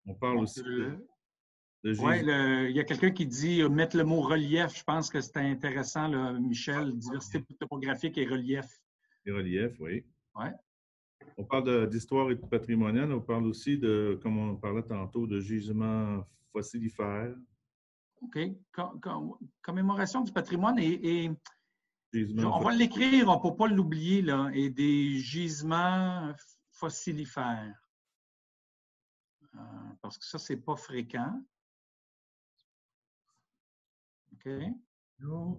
on parle aussi de
oui, il y a quelqu'un qui dit mettre le mot relief. Je pense que c'était intéressant, là, Michel. Diversité topographique et relief.
Et relief, oui.
Ouais.
On parle d'histoire et de patrimonial. On parle aussi de, comme on parlait tantôt, de gisements fossilifères.
OK. Commémoration du patrimoine et on va l'écrire, on ne peut pas l'oublier, là, et des gisements fossilifères. Parce que ça, ce n'est pas fréquent. OK.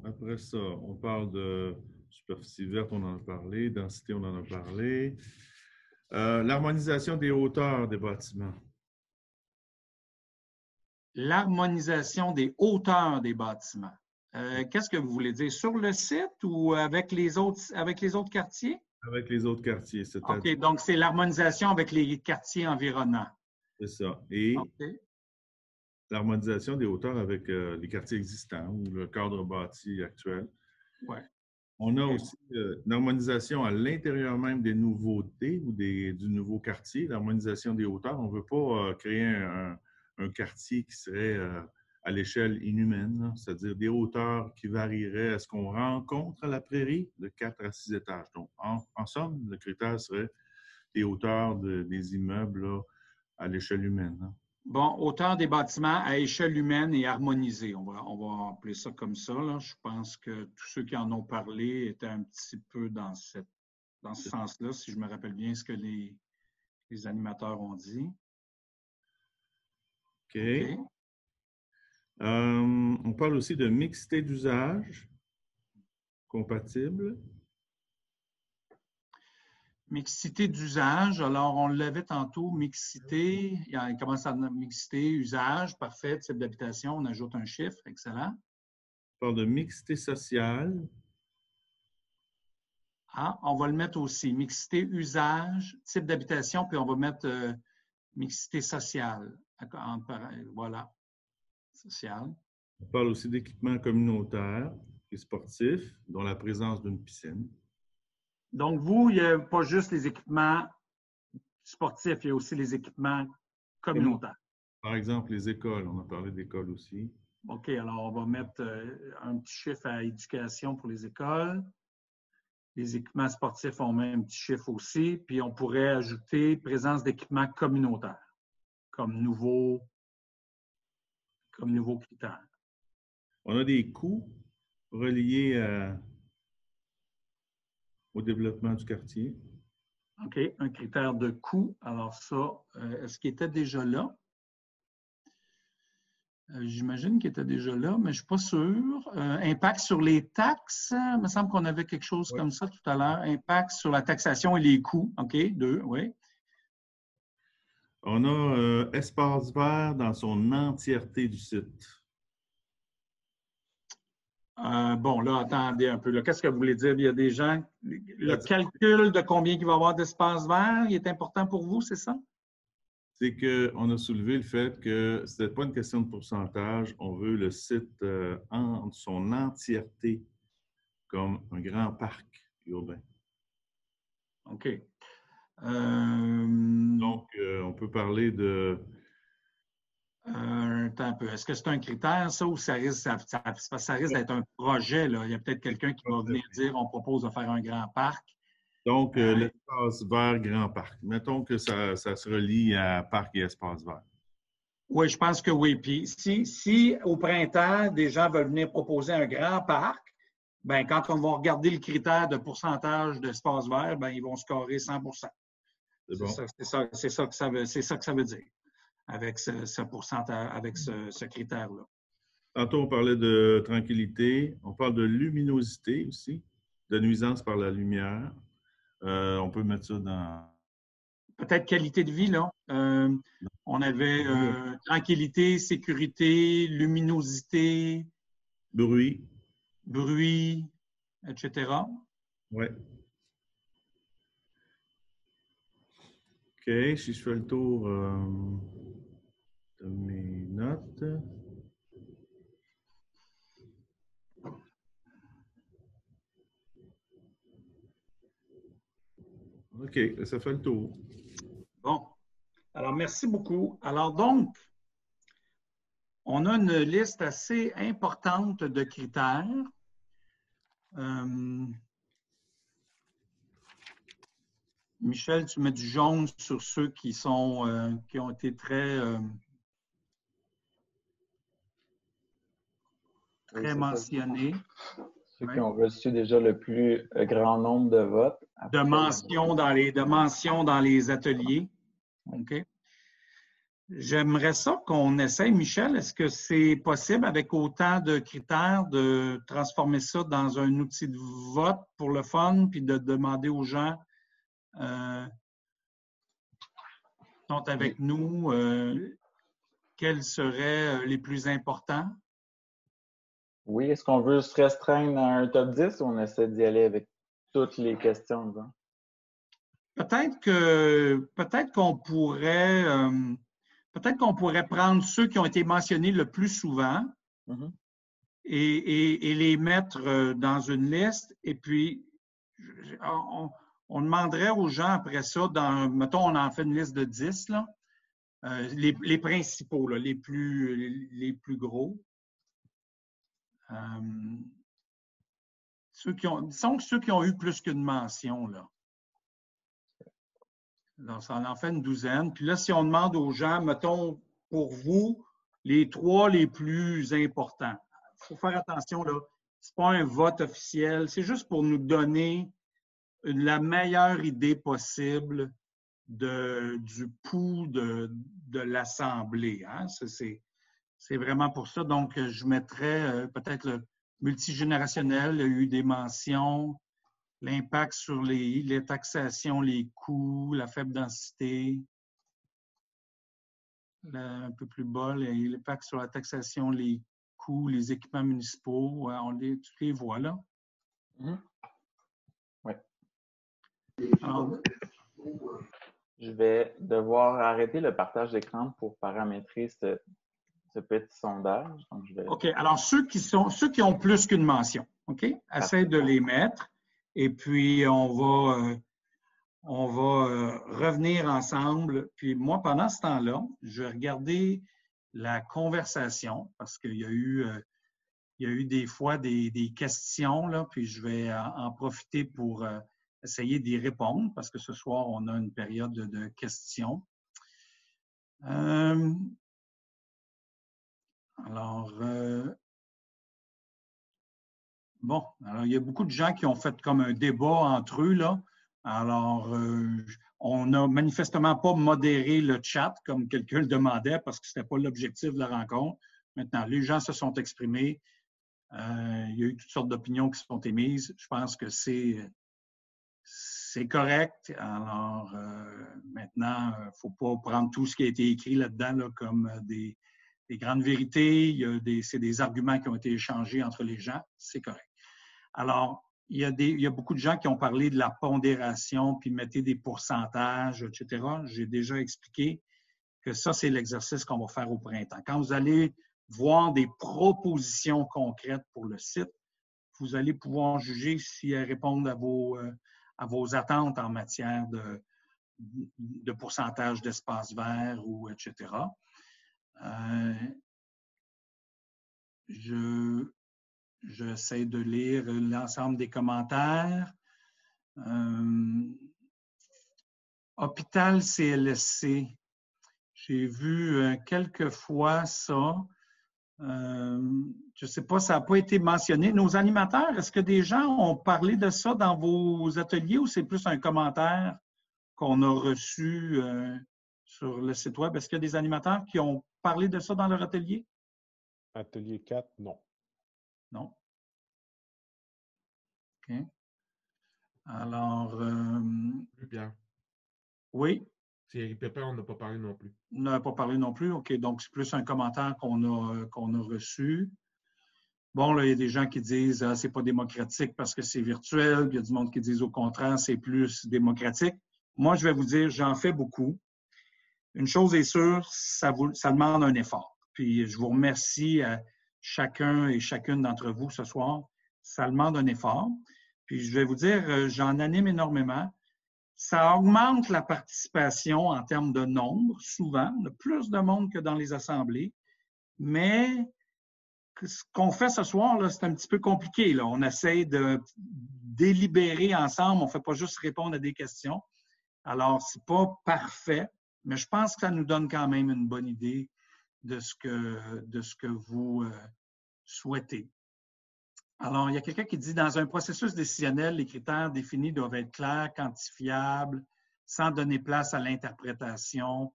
Après ça, on parle de superficie verte, on en a parlé. Densité, on en a parlé. L'harmonisation des hauteurs des bâtiments.
L'harmonisation des hauteurs des bâtiments. Qu'est-ce que vous voulez dire? Sur le site ou avec les autres quartiers?
Avec les autres quartiers.
OK, donc c'est l'harmonisation avec les quartiers environnants.
C'est ça. Et l'harmonisation des hauteurs avec les quartiers existants ou le cadre bâti actuel.
Ouais.
On a aussi une harmonisation à l'intérieur même des nouveautés ou du nouveau quartier, l'harmonisation des hauteurs. On ne veut pas créer un quartier qui serait à l'échelle inhumaine, c'est-à-dire des hauteurs qui varieraient à ce qu'on rencontre à la prairie de 4 à 6 étages. Donc, en somme, le critère serait des hauteurs des immeubles là, à l'échelle humaine. Hein.
Bon, hauteur des bâtiments à échelle humaine et harmonisée. On va appeler ça comme ça. Là. Je pense que tous ceux qui en ont parlé étaient un petit peu dans ce sens-là, si je me rappelle bien ce que les animateurs ont dit.
OK. On parle aussi de mixité d'usage compatible.
Mixité d'usage, alors on l'avait tantôt, mixité, il commence à mixité, usage, parfait, type d'habitation, on ajoute un chiffre, excellent.
On parle de mixité sociale.
Ah, on va le mettre aussi, mixité, usage, type d'habitation, puis on va mettre mixité sociale. Voilà, sociale.
On parle aussi d'équipements communautaires et sportifs, dont la présence d'une piscine.
Donc, vous, il n'y a pas juste les équipements sportifs, il y a aussi les équipements communautaires.
Par exemple, les écoles, on a parlé d'écoles aussi.
OK, alors on va mettre un petit chiffre à éducation pour les écoles. Les équipements sportifs, on met un petit chiffre aussi. Puis on pourrait ajouter présence d'équipements communautaires comme nouveau critère.
On a des coûts reliés au développement du quartier.
OK, un critère de coût. Alors ça, est-ce qu'il était déjà là? J'imagine qu'il était déjà là, mais je ne suis pas sûr. Impact sur les taxes, il me semble qu'on avait quelque chose comme ça tout à l'heure. Impact sur la taxation et les coûts. OK, 2, oui.
On a espace vert dans son entièreté du site.
Bon, là, attendez un peu. Qu'est-ce que vous voulez dire? Il y a des gens... Le calcul de combien il va y avoir d'espace vert, il est important pour vous, c'est ça?
C'est qu'on a soulevé le fait que ce n'était pas une question de pourcentage. On veut le site en son entièreté comme un grand parc urbain.
OK.
Donc, on peut parler de...
Attends un peu. Est-ce que c'est un critère, ça, ou ça risque d'être un projet, là? Il y a peut-être quelqu'un qui va venir dire on propose de faire un grand parc.
Donc, l'espace vert, grand parc. Mettons que ça se relie à parc et espace vert.
Oui, je pense que oui. Puis si au printemps, des gens veulent venir proposer un grand parc, bien, quand on va regarder le critère de pourcentage d'espace vert, bien, ils vont scorer 100
C'est bon.
C'est ça que ça veut dire avec ce pourcentage, avec ce critère-là.
Tantôt, on parlait de tranquillité. On parle de luminosité aussi, de nuisance par la lumière. On peut mettre ça dans...
Peut-être qualité de vie, là. On avait tranquillité, sécurité, luminosité.
Bruit.
Bruit, etc.
Oui. OK, si je fais le tour de mes notes. OK, ça fait le tour.
Bon. Alors, merci beaucoup. Alors, donc, on a une liste assez importante de critères. Michel, tu mets du jaune sur ceux qui ont été très mentionnés.
Ceux qui ont reçu déjà le plus grand nombre de votes.
De mentions dans les ateliers. OK. J'aimerais ça qu'on essaye, Michel, est-ce que c'est possible avec autant de critères de transformer ça dans un outil de vote pour le fun, puis de demander aux gens qui sont avec nous quels seraient les plus importants?
Oui, est-ce qu'on veut se restreindre à un top 10 ou on essaie d'y aller avec toutes les questions?
Peut-être qu'on pourrait... Peut-être qu'on pourrait prendre ceux qui ont été mentionnés le plus souvent et les mettre dans une liste. Et puis, on demanderait aux gens après ça, mettons, on en fait une liste de 10, là, les principaux, là, les plus gros. Disons que ceux qui ont eu plus qu'une mention, là. Alors, ça en fait une douzaine. Puis là, si on demande aux gens, mettons, pour vous, les 3 les plus importants. Il faut faire attention, là. Ce n'est pas un vote officiel. C'est juste pour nous donner la meilleure idée possible du pouls de l'Assemblée. Hein? C'est vraiment pour ça. Donc, je mettrais peut-être le multigénérationnel, il y a eu des mentions. L'impact sur les taxations, les coûts, la faible densité. Un peu plus bas, l'impact sur la taxation, les coûts, les équipements municipaux. Tu les vois là.
Oui.
Alors,
je vais devoir arrêter le partage d'écran pour paramétrer ce petit sondage. Donc,
OK. Alors, ceux qui ont plus qu'une mention, OK? Essaye de les mettre. Et puis, on va revenir ensemble. Puis moi, pendant ce temps-là, je vais regarder la conversation parce qu'il y a eu des fois des questions, là, puis je vais en profiter pour essayer d'y répondre parce que ce soir, on a une période de questions. Bon, alors il y a beaucoup de gens qui ont fait comme un débat entre eux, là. Alors, on n'a manifestement pas modéré le chat comme quelqu'un le demandait parce que ce n'était pas l'objectif de la rencontre. Maintenant, les gens se sont exprimés. Il y a eu toutes sortes d'opinions qui sont émises. Je pense que c'est correct. Alors, maintenant, il ne faut pas prendre tout ce qui a été écrit là-dedans là, comme des grandes vérités. C'est des arguments qui ont été échangés entre les gens. C'est correct. Alors, il y a beaucoup de gens qui ont parlé de la pondération, puis mettez des pourcentages, etc. J'ai déjà expliqué que ça, c'est l'exercice qu'on va faire au printemps. Quand vous allez voir des propositions concrètes pour le site, vous allez pouvoir juger si elles répondent à vos attentes en matière de pourcentage d'espace vert ou etc. J'essaie de lire l'ensemble des commentaires. Hôpital CLSC. J'ai vu quelques fois ça. Je ne sais pas, ça n'a pas été mentionné. Nos animateurs, est-ce que des gens ont parlé de ça dans vos ateliers ou c'est plus un commentaire qu'on a reçu sur le site web? Est-ce qu'il y a des animateurs qui ont parlé de ça dans leur atelier?
Atelier 4, non.
Non. OK. Alors,
Pierre.
Oui.
Thierry Pépin, on n'a pas parlé non plus.
On n'a pas parlé non plus. OK, donc c'est plus un commentaire qu'on a reçu. Bon, là, il y a des gens qui disent « c'est pas démocratique parce que c'est virtuel ». Il y a du monde qui disent au contraire, c'est plus démocratique. Moi, je vais vous dire, j'en fais beaucoup. Une chose est sûre, ça demande un effort. Puis je vous remercie à chacun et chacune d'entre vous ce soir. Ça demande un effort. Puis je vais vous dire, j'en anime énormément. Ça augmente la participation en termes de nombre, souvent. On a plus de monde que dans les assemblées. Mais ce qu'on fait ce soir, c'est un petit peu compliqué. Là. On essaie de délibérer ensemble. On ne fait pas juste répondre à des questions. Alors, ce n'est pas parfait, mais je pense que ça nous donne quand même une bonne idée de ce que vous souhaitez. Alors, il y a quelqu'un qui dit, dans un processus décisionnel, les critères définis doivent être clairs, quantifiables, sans donner place à l'interprétation.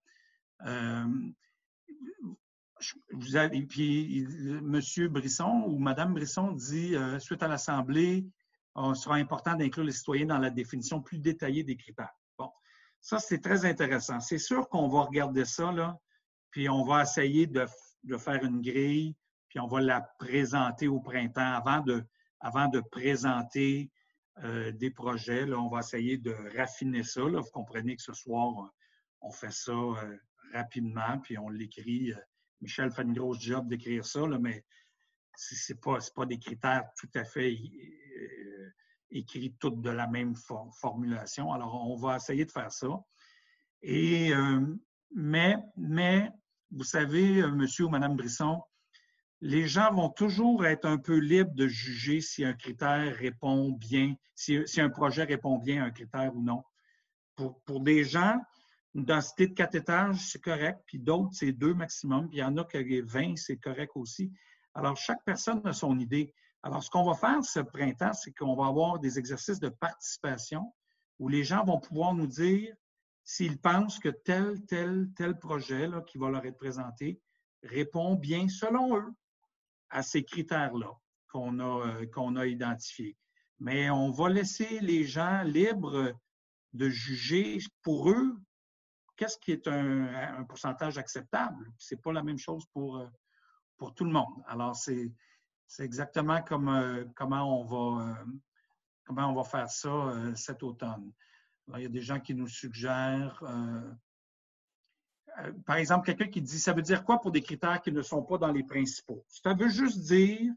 Puis, M. Brisson ou Mme Brisson dit, suite à l'Assemblée, il sera important d'inclure les citoyens dans la définition plus détaillée des critères. Bon, ça, c'est très intéressant. C'est sûr qu'on va regarder ça, là, puis on va essayer de faire une grille, puis on va la présenter au printemps. Avant de présenter des projets, là, on va essayer de raffiner ça. Là. Vous comprenez que ce soir, on fait ça rapidement, puis on l'écrit. Michel fait une grosse job d'écrire ça, là, mais ce n'est pas des critères tout à fait écrits toutes de la même formulation. Alors, on va essayer de faire ça. Et, mais, vous savez, monsieur ou madame Brisson, les gens vont toujours être un peu libres de juger si un critère répond bien, si un projet répond bien à un critère ou non. Pour des gens, une densité de 4 étages, c'est correct, puis d'autres, c'est 2 maximum, puis il y en a qui 20, c'est correct aussi. Alors, chaque personne a son idée. Alors, ce qu'on va faire ce printemps, c'est qu'on va avoir des exercices de participation où les gens vont pouvoir nous dire s'ils pensent que tel projet là, qui va leur être présenté répond bien, selon eux, à ces critères-là qu'on a identifiés. Mais on va laisser les gens libres de juger pour eux qu'est-ce qui est un pourcentage acceptable. Ce n'est pas la même chose pour tout le monde. Alors, c'est exactement comment on va faire ça cet automne. Alors, il y a des gens qui nous suggèrent, par exemple, quelqu'un qui dit, ça veut dire quoi pour des critères qui ne sont pas dans les principaux? Ça veut juste dire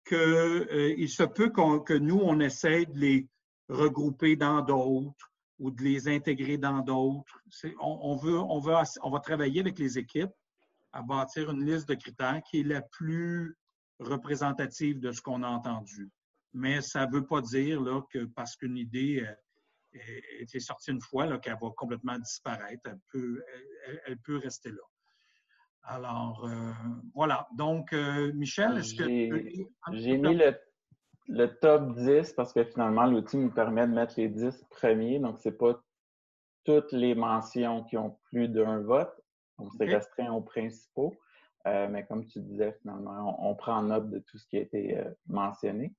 qu'il se peut que nous, on essaie de les regrouper dans d'autres ou de les intégrer dans d'autres. On va travailler avec les équipes à bâtir une liste de critères qui est la plus représentative de ce qu'on a entendu. Mais ça ne veut pas dire là, que parce qu'une idée est sortie une fois, qu'elle va complètement disparaître. Elle peut rester là. Alors, voilà. Donc, Michel, est-ce que...
J'ai mis le... le top 10, parce que finalement, l'outil nous permet de mettre les 10 premiers. Donc, ce n'est pas toutes les mentions qui ont plus d'un vote. Donc, c'est restreint aux principaux. Mais comme tu disais, finalement, on prend note de tout ce qui a été mentionné.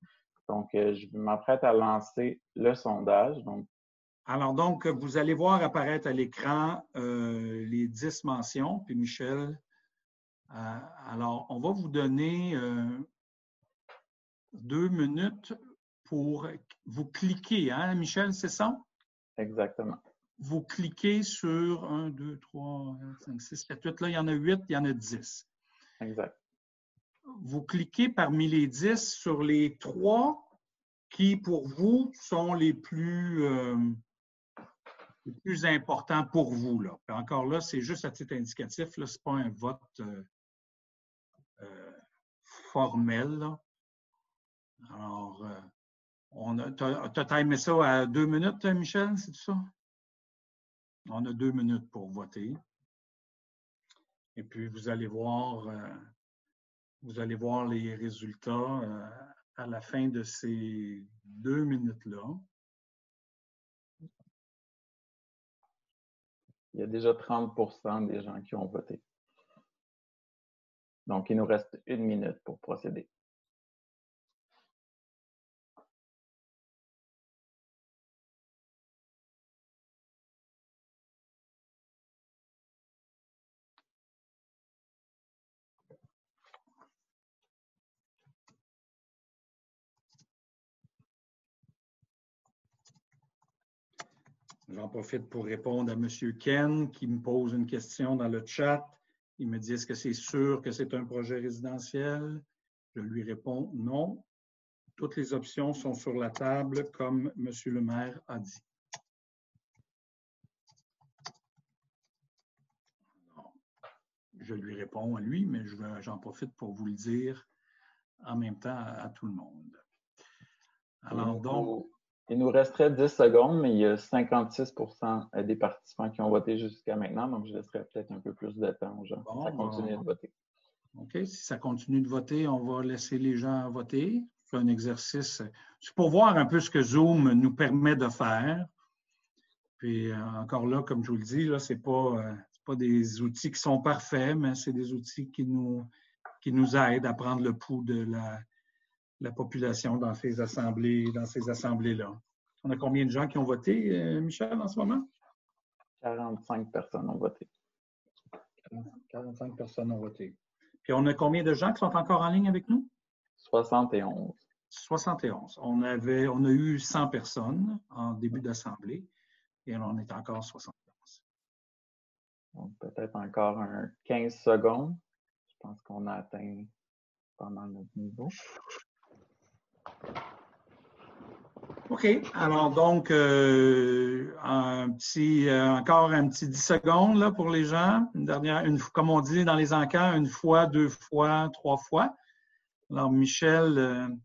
Donc, je m'apprête à lancer le sondage.
Alors, donc, vous allez voir apparaître à l'écran les 10 mentions. Puis, Michel, alors, on va vous donner 2 minutes pour vous cliquer, hein, Michel, c'est ça?
Exactement.
Vous cliquez sur 1, 2, 3, 4, 5, 6, 7, 8. Là, il y en a 8, il y en a 10.
Exact.
Vous cliquez parmi les 10 sur les 3 qui, pour vous, sont les plus importants pour vous. Là. Puis encore là, c'est juste à titre indicatif. Ce n'est pas un vote formel. Là. Alors, tu as timé ça à 2 minutes, Michel, c'est ça? On a 2 minutes pour voter. Et puis, vous allez voir les résultats à la fin de ces 2 minutes-là.
Il y a déjà 30% des gens qui ont voté. Donc, il nous reste 1 minute pour procéder.
J'en profite pour répondre à M. Ken qui me pose une question dans le chat. Il me dit, est-ce que c'est sûr que c'est un projet résidentiel? Je lui réponds non. Toutes les options sont sur la table, comme M. le maire a dit. Alors, je lui réponds à lui, mais j'en profite pour vous le dire en même temps à tout le monde. Alors donc...
Il nous resterait 10 secondes, mais il y a 56% des participants qui ont voté jusqu'à maintenant, donc je laisserai peut-être un peu plus de temps aux gens.
Bon,
ça continue de voter.
OK, si ça continue de voter, on va laisser les gens voter. C'est un exercice. C'est pour voir un peu ce que Zoom nous permet de faire. Puis encore là, comme je vous le dis, ce n'est pas des outils qui sont parfaits, mais c'est des outils qui nous aident à prendre le pouls de la population dans ces assemblées-là. On a combien de gens qui ont voté, Michel, en ce moment?
45 personnes ont voté.
45 personnes ont voté. Puis on a combien de gens qui sont encore en ligne avec nous?
71.
71. On a eu 100 personnes en début d'assemblée et on est encore 71.
Donc peut-être encore un 15 secondes. Je pense qu'on a atteint pendant notre niveau.
OK. Alors donc, encore un petit 10 secondes là, pour les gens. Comme on dit dans les encans, 1 fois, 2 fois, 3 fois. Alors, Michel,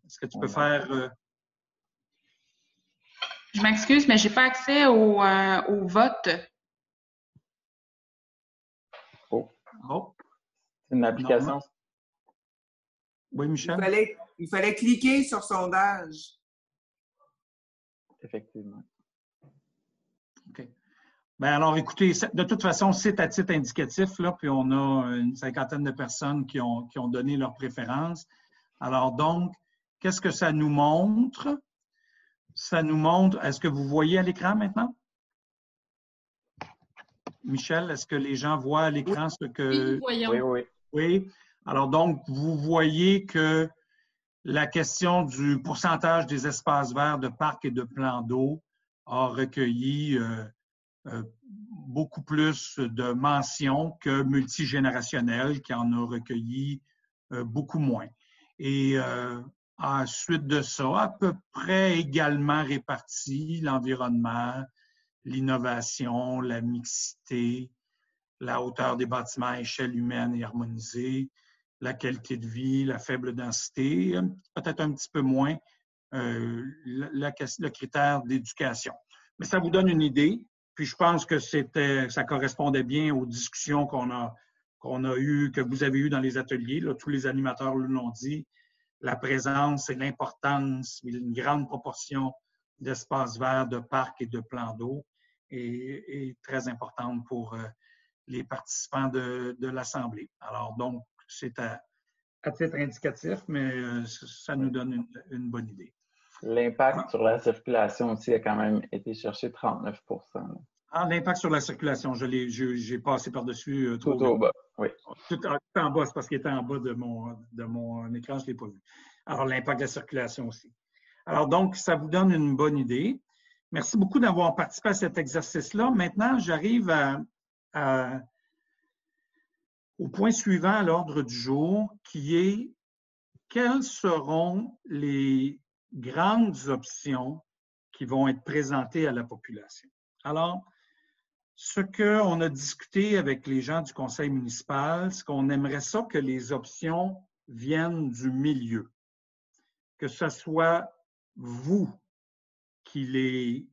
est-ce que tu peux faire...
Je m'excuse, mais je n'ai pas accès au vote.
Oh.
Oh.
C'est une application.
Non. Oui, Michel?
Il fallait cliquer sur sondage.
Effectivement.
OK. Bien, alors, écoutez, de toute façon, c'est à titre indicatif, là, puis on a une 50aine de personnes qui ont donné leurs préférences. Alors, donc, qu'est-ce que ça nous montre? Ça nous montre, est-ce que vous voyez à l'écran maintenant? Michel, est-ce que les gens voient à l'écran ce que...
Oui, voyons.
Oui.
Oui. Alors, donc, vous voyez que la question du pourcentage des espaces verts de parcs et de plans d'eau a recueilli beaucoup plus de mentions que multigénérationnel, qui en a recueilli beaucoup moins. Et ensuite de ça, à peu près également répartis, l'environnement, l'innovation, la mixité, la hauteur des bâtiments à échelle humaine et harmonisée, la qualité de vie, la faible densité, peut-être un petit peu moins le critère d'éducation. Mais ça vous donne une idée. Puis je pense que ça correspondait bien aux discussions qu'on a eues, que vous avez eues dans les ateliers. Là, tous les animateurs l'ont dit. la présence et l'importance, une grande proportion d'espaces verts, de parcs et de plans d'eau est très importante pour les participants de l'Assemblée. Alors, donc, c'est à titre indicatif, mais ça nous donne une bonne idée.
L'impact sur la circulation aussi a quand même été cherché 39 %.
Ah, l'impact sur la circulation, j'ai passé par-dessus
tout au bas, oui.
Tout en bas, c'est parce qu'il était en bas de mon écran, je ne l'ai pas vu. Alors, l'impact de la circulation aussi. Alors, donc, ça vous donne une bonne idée. Merci beaucoup d'avoir participé à cet exercice-là. Maintenant, j'arrive au point suivant à l'ordre du jour, qui est quelles seront les grandes options qui vont être présentées à la population. Alors, ce qu'on a discuté avec les gens du conseil municipal, c'est qu'on aimerait ça que les options viennent du milieu, que ce soit vous qui les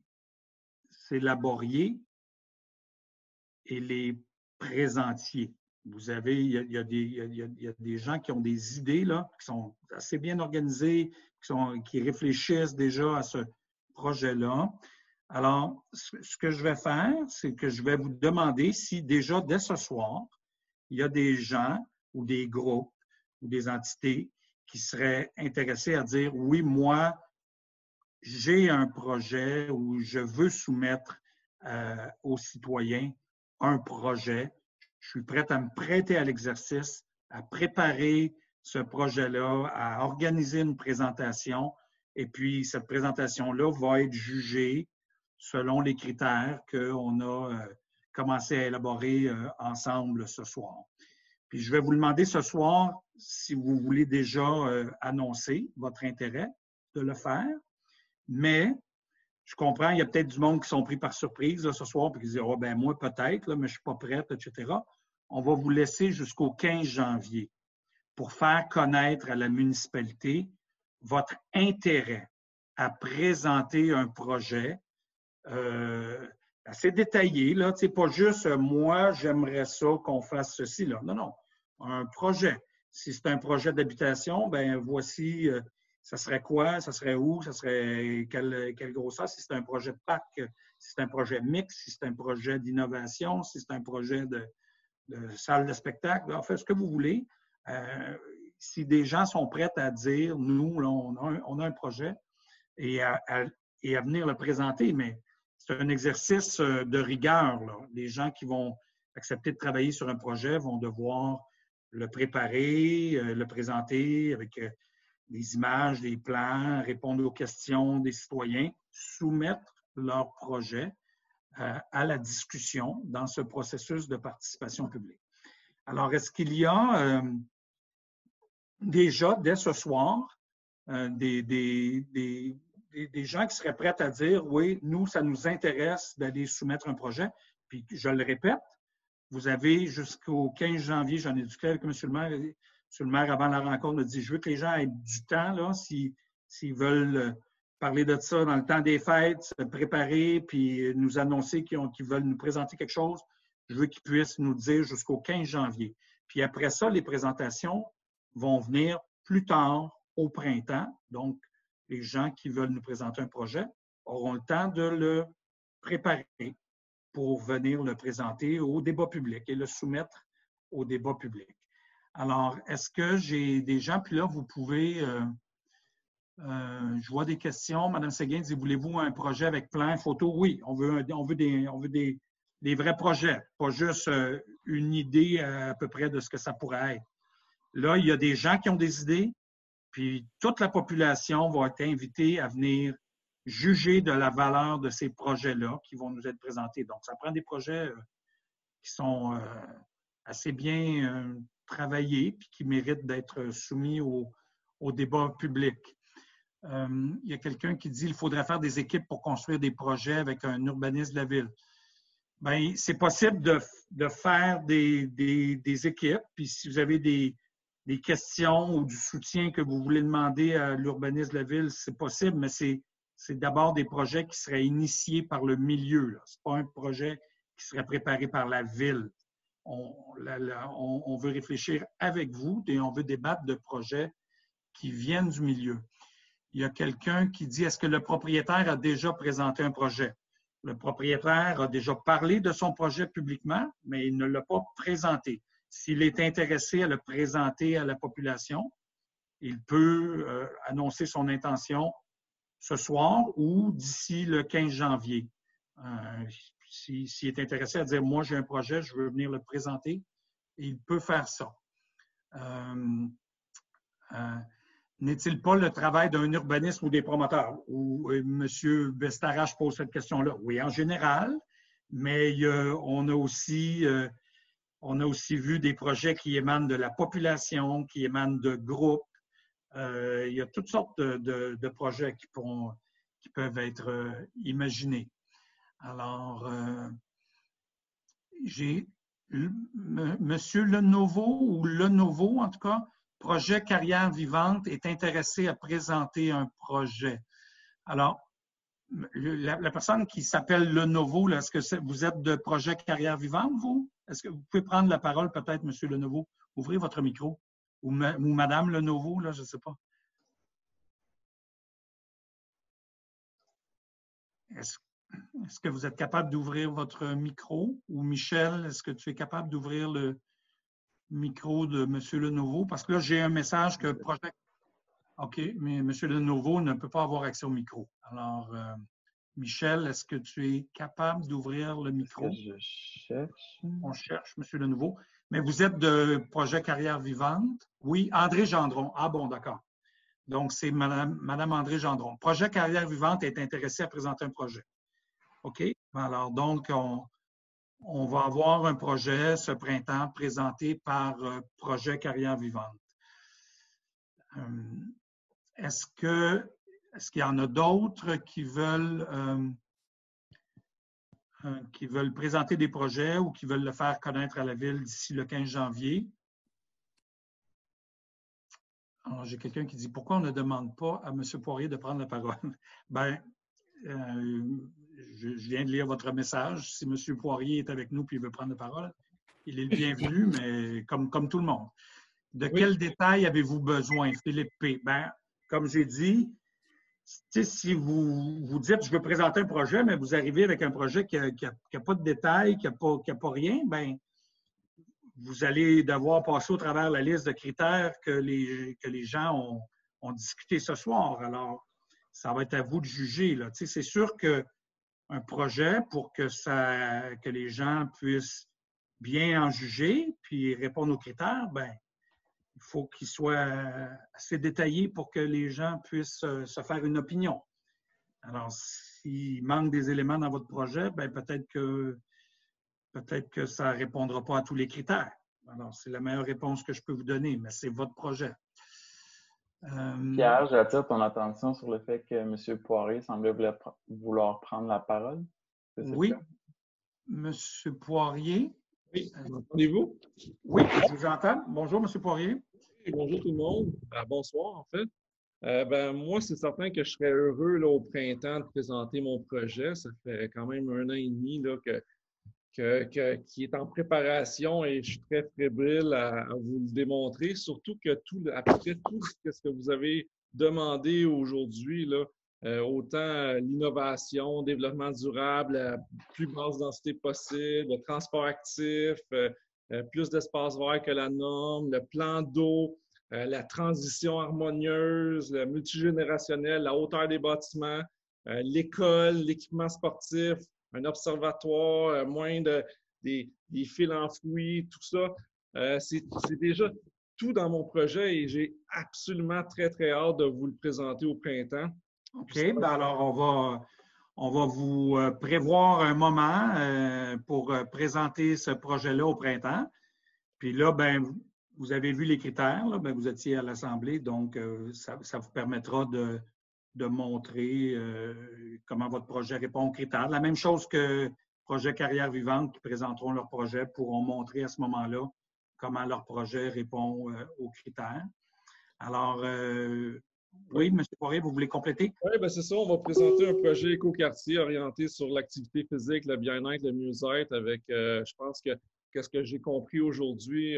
élaboriez et les présentiez. Vous avez, il y a des gens qui ont des idées là, qui sont assez bien organisées, qui réfléchissent déjà à ce projet-là. Alors, ce que je vais faire, c'est que je vais vous demander si déjà dès ce soir, il y a des gens ou des groupes ou des entités qui seraient intéressés à dire « Oui, moi, j'ai un projet où je veux soumettre aux citoyens un projet. Je suis prêt à me prêter à l'exercice, à préparer ce projet-là, à organiser une présentation. Et puis, cette présentation-là va être jugée selon les critères qu'on a commencé à élaborer ensemble ce soir. Puis, je vais vous demander ce soir si vous voulez déjà annoncer votre intérêt de le faire. Mais, je comprends, il y a peut-être du monde qui sont pris par surprise là, ce soir et qui disent « Oh, ben moi, peut-être, mais je ne suis pas prête, etc. » On va vous laisser jusqu'au 15 janvier pour faire connaître à la municipalité votre intérêt à présenter un projet assez détaillé. Là, pas juste « moi, j'aimerais ça qu'on fasse ceci ». Là. Non, non, un projet. Si c'est un projet d'habitation, ben voici, ça serait quoi, ça serait où, ça serait quelle grosseur. Si c'est un projet de parc, si c'est un projet mixte, si c'est un projet d'innovation, si c'est un projet de salle de spectacle, en fait, ce que vous voulez. Si des gens sont prêts à dire, nous, là, on a un projet et à venir le présenter, mais c'est un exercice de rigueur. Là. Les gens qui vont accepter de travailler sur un projet vont devoir le préparer, le présenter avec des images, des plans, répondre aux questions des citoyens, soumettre leur projet à la discussion dans ce processus de participation publique. Alors, est-ce qu'il y a déjà, dès ce soir, des gens qui seraient prêts à dire « Oui, nous, ça nous intéresse d'aller soumettre un projet. » Puis, je le répète, vous avez jusqu'au 15 janvier, j'en ai discuté avec M. le maire. M. le maire, avant la rencontre, a dit « Je veux que les gens aient du temps, là, s'ils veulent parler de ça dans le temps des fêtes, se préparer, puis nous annoncer qu'ils veulent nous présenter quelque chose. Je veux qu'ils puissent nous dire jusqu'au 15 janvier. Puis après ça, les présentations vont venir plus tard, au printemps. Donc, les gens qui veulent nous présenter un projet auront le temps de le préparer pour venir le présenter au débat public et le soumettre au débat public. Alors, est-ce que j'ai des gens, puis là, vous pouvez... je vois des questions. Mme Séguin dit « Voulez-vous un projet avec plan, photo? » Oui, on veut des vrais projets, pas juste une idée à peu près de ce que ça pourrait être. Là, il y a des gens qui ont des idées, puis toute la population va être invitée à venir juger de la valeur de ces projets-là qui vont nous être présentés. Donc, ça prend des projets qui sont assez bien travaillés puis qui méritent d'être soumis au débat public. Il y a quelqu'un qui dit qu'il faudrait faire des équipes pour construire des projets avec un urbaniste de la ville. Bien, c'est possible de faire des équipes. Puis si vous avez des questions ou du soutien que vous voulez demander à l'urbaniste de la ville, c'est possible, mais c'est d'abord des projets qui seraient initiés par le milieu. Ce n'est pas un projet qui serait préparé par la ville. On veut réfléchir avec vous et on veut débattre de projets qui viennent du milieu. Il y a quelqu'un qui dit, est-ce que le propriétaire a déjà présenté un projet? Le propriétaire a déjà parlé de son projet publiquement, mais il ne l'a pas présenté. S'il est intéressé à le présenter à la population, il peut annoncer son intention ce soir ou d'ici le 15 janvier. S'il est intéressé à dire, moi j'ai un projet, je veux venir le présenter, il peut faire ça. N'est-il pas le travail d'un urbaniste ou des promoteurs? Ou M. Bestarache pose cette question-là. Oui, en général, mais on a aussi vu des projets qui émanent de la population, qui émanent de groupes. Il y a toutes sortes de projets qui peuvent être imaginés. Alors, j'ai Monsieur Lenovo, ou Lenovo en tout cas, Projet Carrière Vivante, est intéressé à présenter un projet. Alors, la personne qui s'appelle Lenovo, est-ce que vous êtes de Projet Carrière Vivante, vous? Est-ce que vous pouvez prendre la parole peut-être, Monsieur Lenovo? Ouvrez votre micro. Ou Madame Lenovo, là, je ne sais pas. Est-ce que vous êtes capable d'ouvrir votre micro? Ou Michel, est-ce que tu es capable d'ouvrir le micro de M. Lenovo? Parce que là, j'ai un message que projet... OK, mais M. Lenovo ne peut pas avoir accès au micro. Alors, Michel, est-ce que tu es capable d'ouvrir le micro?
Je cherche.
On cherche, M. Lenovo. Mais vous êtes de Projet Carrière Vivante? Oui, André Gendron. Ah bon, d'accord. Donc, c'est Madame André Gendron. Projet Carrière Vivante est intéressé à présenter un projet. OK? Alors, donc, on va avoir un projet ce printemps présenté par Projet Carrière Vivante. Est-ce qu'il y en a d'autres qui veulent présenter des projets ou qui veulent le faire connaître à la Ville d'ici le 15 janvier? Alors, j'ai quelqu'un qui dit, pourquoi on ne demande pas à M. Poirier de prendre la parole? Bien, je viens de lire votre message. Si M. Poirier est avec nous et il veut prendre la parole, il est le bienvenu, mais comme tout le monde. De quels détails avez-vous besoin, Philippe P? Bien, comme j'ai dit, si vous dites, je veux présenter un projet, mais vous arrivez avec un projet qui n'a pas de détails, qui n'a pas rien, bien, vous allez devoir passer au travers la liste de critères que les gens ont discuté ce soir. Alors, ça va être à vous de juger. C'est sûr qu'un projet, pour que les gens puissent bien en juger puis répondre aux critères, bien, il faut qu'il soit assez détaillé pour que les gens puissent se faire une opinion. Alors, s'il manque des éléments dans votre projet, bien, peut-être que ça ne répondra pas à tous les critères. Alors, c'est la meilleure réponse que je peux vous donner, mais c'est votre projet.
Pierre, j'attire ton attention sur le fait que M. Poirier semblait vouloir prendre la parole.
Oui. M. Poirier.
Oui, m'entendez-vous?
Oui, je vous entends. Bonjour, M. Poirier.
Et bonjour tout le monde. Bonsoir, en fait. Moi, c'est certain que je serais heureux là, au printemps de présenter mon projet. Ça fait quand même 1 an et demi là, qui est en préparation et je suis très fébrile à vous le démontrer. Surtout que après tout ce que vous avez demandé aujourd'hui, là, autant l'innovation, développement durable, la plus basse densité possible, le transport actif, plus d'espace vert que la norme, le plan d'eau, la transition harmonieuse, le multigénérationnel, la hauteur des bâtiments, l'école, l'équipement sportif, un observatoire, moins des fils enfouis, tout ça. C'est déjà tout dans mon projet et j'ai absolument très, très hâte de vous le présenter au printemps.
OK. Bien, alors, on va vous prévoir un moment pour présenter ce projet-là au printemps. Puis là, ben, vous avez vu les critères, là, ben, vous étiez à l'Assemblée, donc ça vous permettra de montrer comment votre projet répond aux critères. La même chose que Projet Carrière Vivante qui présenteront leur projet pourront montrer à ce moment-là comment leur projet répond aux critères. Alors, oui, M. Poirier, vous voulez compléter?
Oui, bien c'est ça. On va présenter un projet écoquartier orienté sur l'activité physique, le bien-être, le mieux-être avec, je pense que qu'est-ce que j'ai compris aujourd'hui,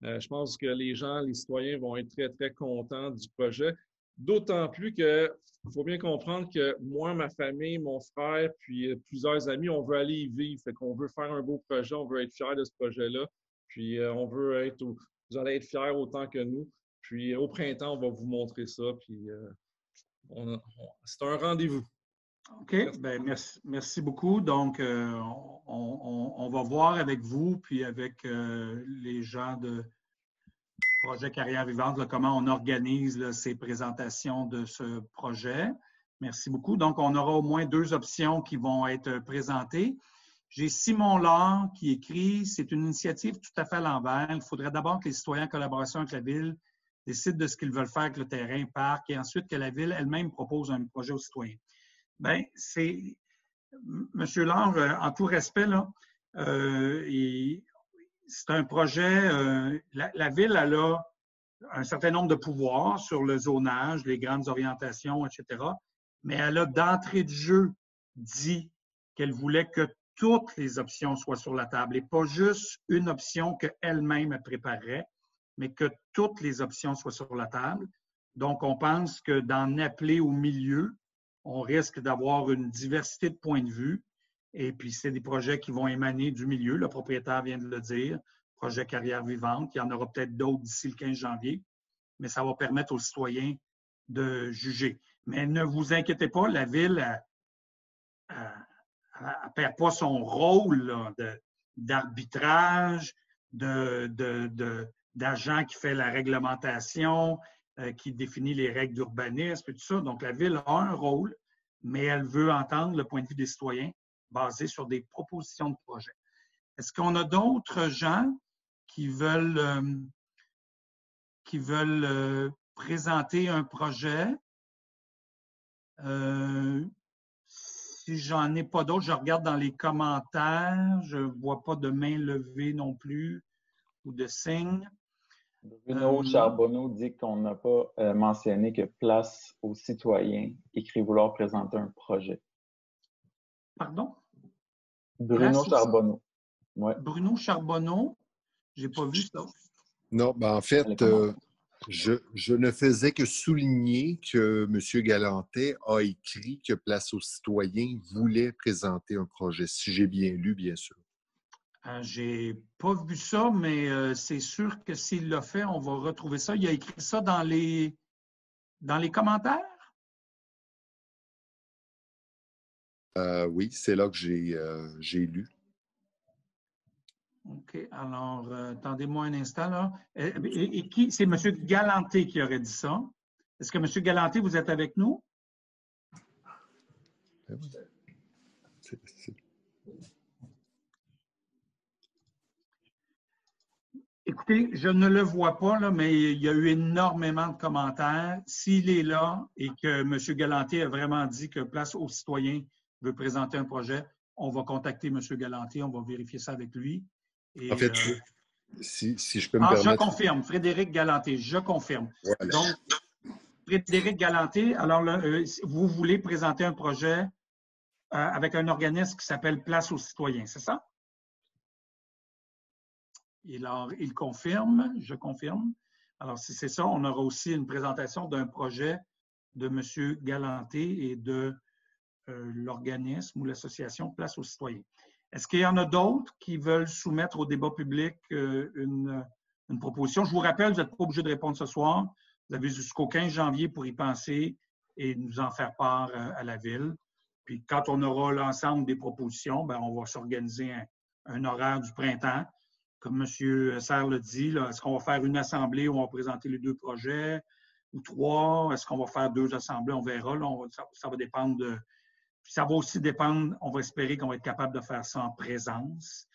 Je pense que les citoyens vont être très, très contents du projet. D'autant plus qu'il faut bien comprendre que moi, ma famille, mon frère, puis plusieurs amis, on veut aller y vivre. Fait qu'on veut faire un beau projet, on veut être fiers de ce projet-là. Puis on veut être, vous allez être fiers autant que nous. Puis au printemps, on va vous montrer ça. Puis c'est un rendez-vous.
OK, bien, merci beaucoup. Donc, on va voir avec vous, puis avec les gens de Projet Carrière Vivante, là, comment on organise là, ces présentations de ce projet. Merci beaucoup. Donc, on aura au moins 2 options qui vont être présentées. J'ai Simon Laure qui écrit « C'est une initiative tout à fait à l'envers. Il faudrait d'abord que les citoyens en collaboration avec la Ville décident de ce qu'ils veulent faire avec le terrain, parc, et ensuite que la Ville elle-même propose un projet aux citoyens. » Bien, c'est, Monsieur Laure, en tout respect, là, c'est un projet, la Ville, elle a un certain nombre de pouvoirs sur le zonage, les grandes orientations, etc. Mais elle a d'entrée de jeu dit qu'elle voulait que toutes les options soient sur la table et pas juste une option qu'elle-même préparerait, mais que toutes les options soient sur la table. Donc, on pense que d'en appeler au milieu, on risque d'avoir une diversité de points de vue. Et puis, c'est des projets qui vont émaner du milieu. Le propriétaire vient de le dire, projet Carrière Vivante. Il y en aura peut-être d'autres d'ici le 15 janvier, mais ça va permettre aux citoyens de juger. Mais ne vous inquiétez pas, la Ville ne perd pas son rôle d'arbitrage, d'agent qui fait la réglementation, qui définit les règles d'urbanisme et tout ça. Donc, la Ville a un rôle, mais elle veut entendre le point de vue des citoyens basé sur des propositions de projet. Est-ce qu'on a d'autres gens qui veulent présenter un projet? Si j'en ai pas d'autres, je regarde dans les commentaires. Je ne vois pas de main levée non plus ou de signe.
Bruno Charbonneau dit qu'on n'a pas mentionné que Place aux citoyens écrit vouloir présenter un projet.
Pardon?
Bruno Charbonneau. Ouais.
Bruno Charbonneau, je n'ai pas vu ça.
Non, ben en fait, je ne faisais que souligner que M. Galantais a écrit que Place aux citoyens voulait présenter un projet, si j'ai bien lu, bien sûr.
J'ai pas vu ça, mais c'est sûr que s'il l'a fait, on va retrouver ça. Il a écrit ça dans les commentaires?
Oui, c'est là que j'ai lu.
OK. Alors, attendez-moi un instant. Là. Et qui? C'est M. Galanté qui aurait dit ça. Est-ce que M. Galanté, vous êtes avec nous? Écoutez, je ne le vois pas, là, mais il y a eu énormément de commentaires. S'il est là et que M. Galanté a vraiment dit que Place aux citoyens veut présenter un projet, on va contacter M. Galanté, on va vérifier ça avec lui. Et,
en fait, si je peux me permettre...
Je confirme, Frédéric Galanté, je confirme. Voilà. Donc, Frédéric Galanté, alors là, vous voulez présenter un projet avec un organisme qui s'appelle Place aux citoyens, c'est ça? Et alors, il confirme, je confirme. Alors, si c'est ça, on aura aussi une présentation d'un projet de M. Galanté et de l'organisme ou l'association Place aux citoyens. Est-ce qu'il y en a d'autres qui veulent soumettre au débat public une proposition? Je vous rappelle, vous n'êtes pas obligé de répondre ce soir. Vous avez jusqu'au 15 janvier pour y penser et nous en faire part à la Ville. Puis quand on aura l'ensemble des propositions, bien, on va s'organiser un horaire du printemps. Comme M. Serre le dit, est-ce qu'on va faire une assemblée où on va présenter les 2 projets ou 3? Est-ce qu'on va faire 2 assemblées? On verra. Là, ça va dépendre de... Ça va aussi dépendre, on va espérer qu'on va être capable de faire ça en présence.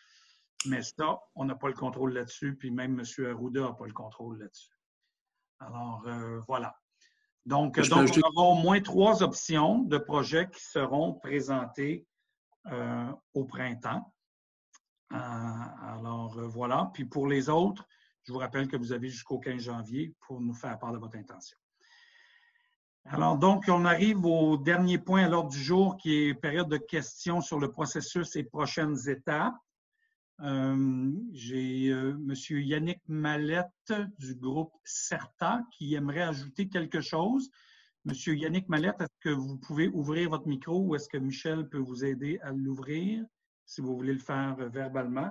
Mais ça, on n'a pas le contrôle là-dessus, puis même M. Arruda n'a pas le contrôle là-dessus. Alors, voilà. Donc, on aura au moins 3 options de projets qui seront présentés au printemps. Alors, voilà. Puis pour les autres, je vous rappelle que vous avez jusqu'au 15 janvier pour nous faire part de votre intention. Alors, donc, on arrive au dernier point à l'ordre du jour qui est période de questions sur le processus et prochaines étapes. J'ai M. Yannick Mallette du groupe CERTA qui aimerait ajouter quelque chose. M. Yannick Mallette, est-ce que vous pouvez ouvrir votre micro ou est-ce que Michel peut vous aider à l'ouvrir si vous voulez le faire verbalement?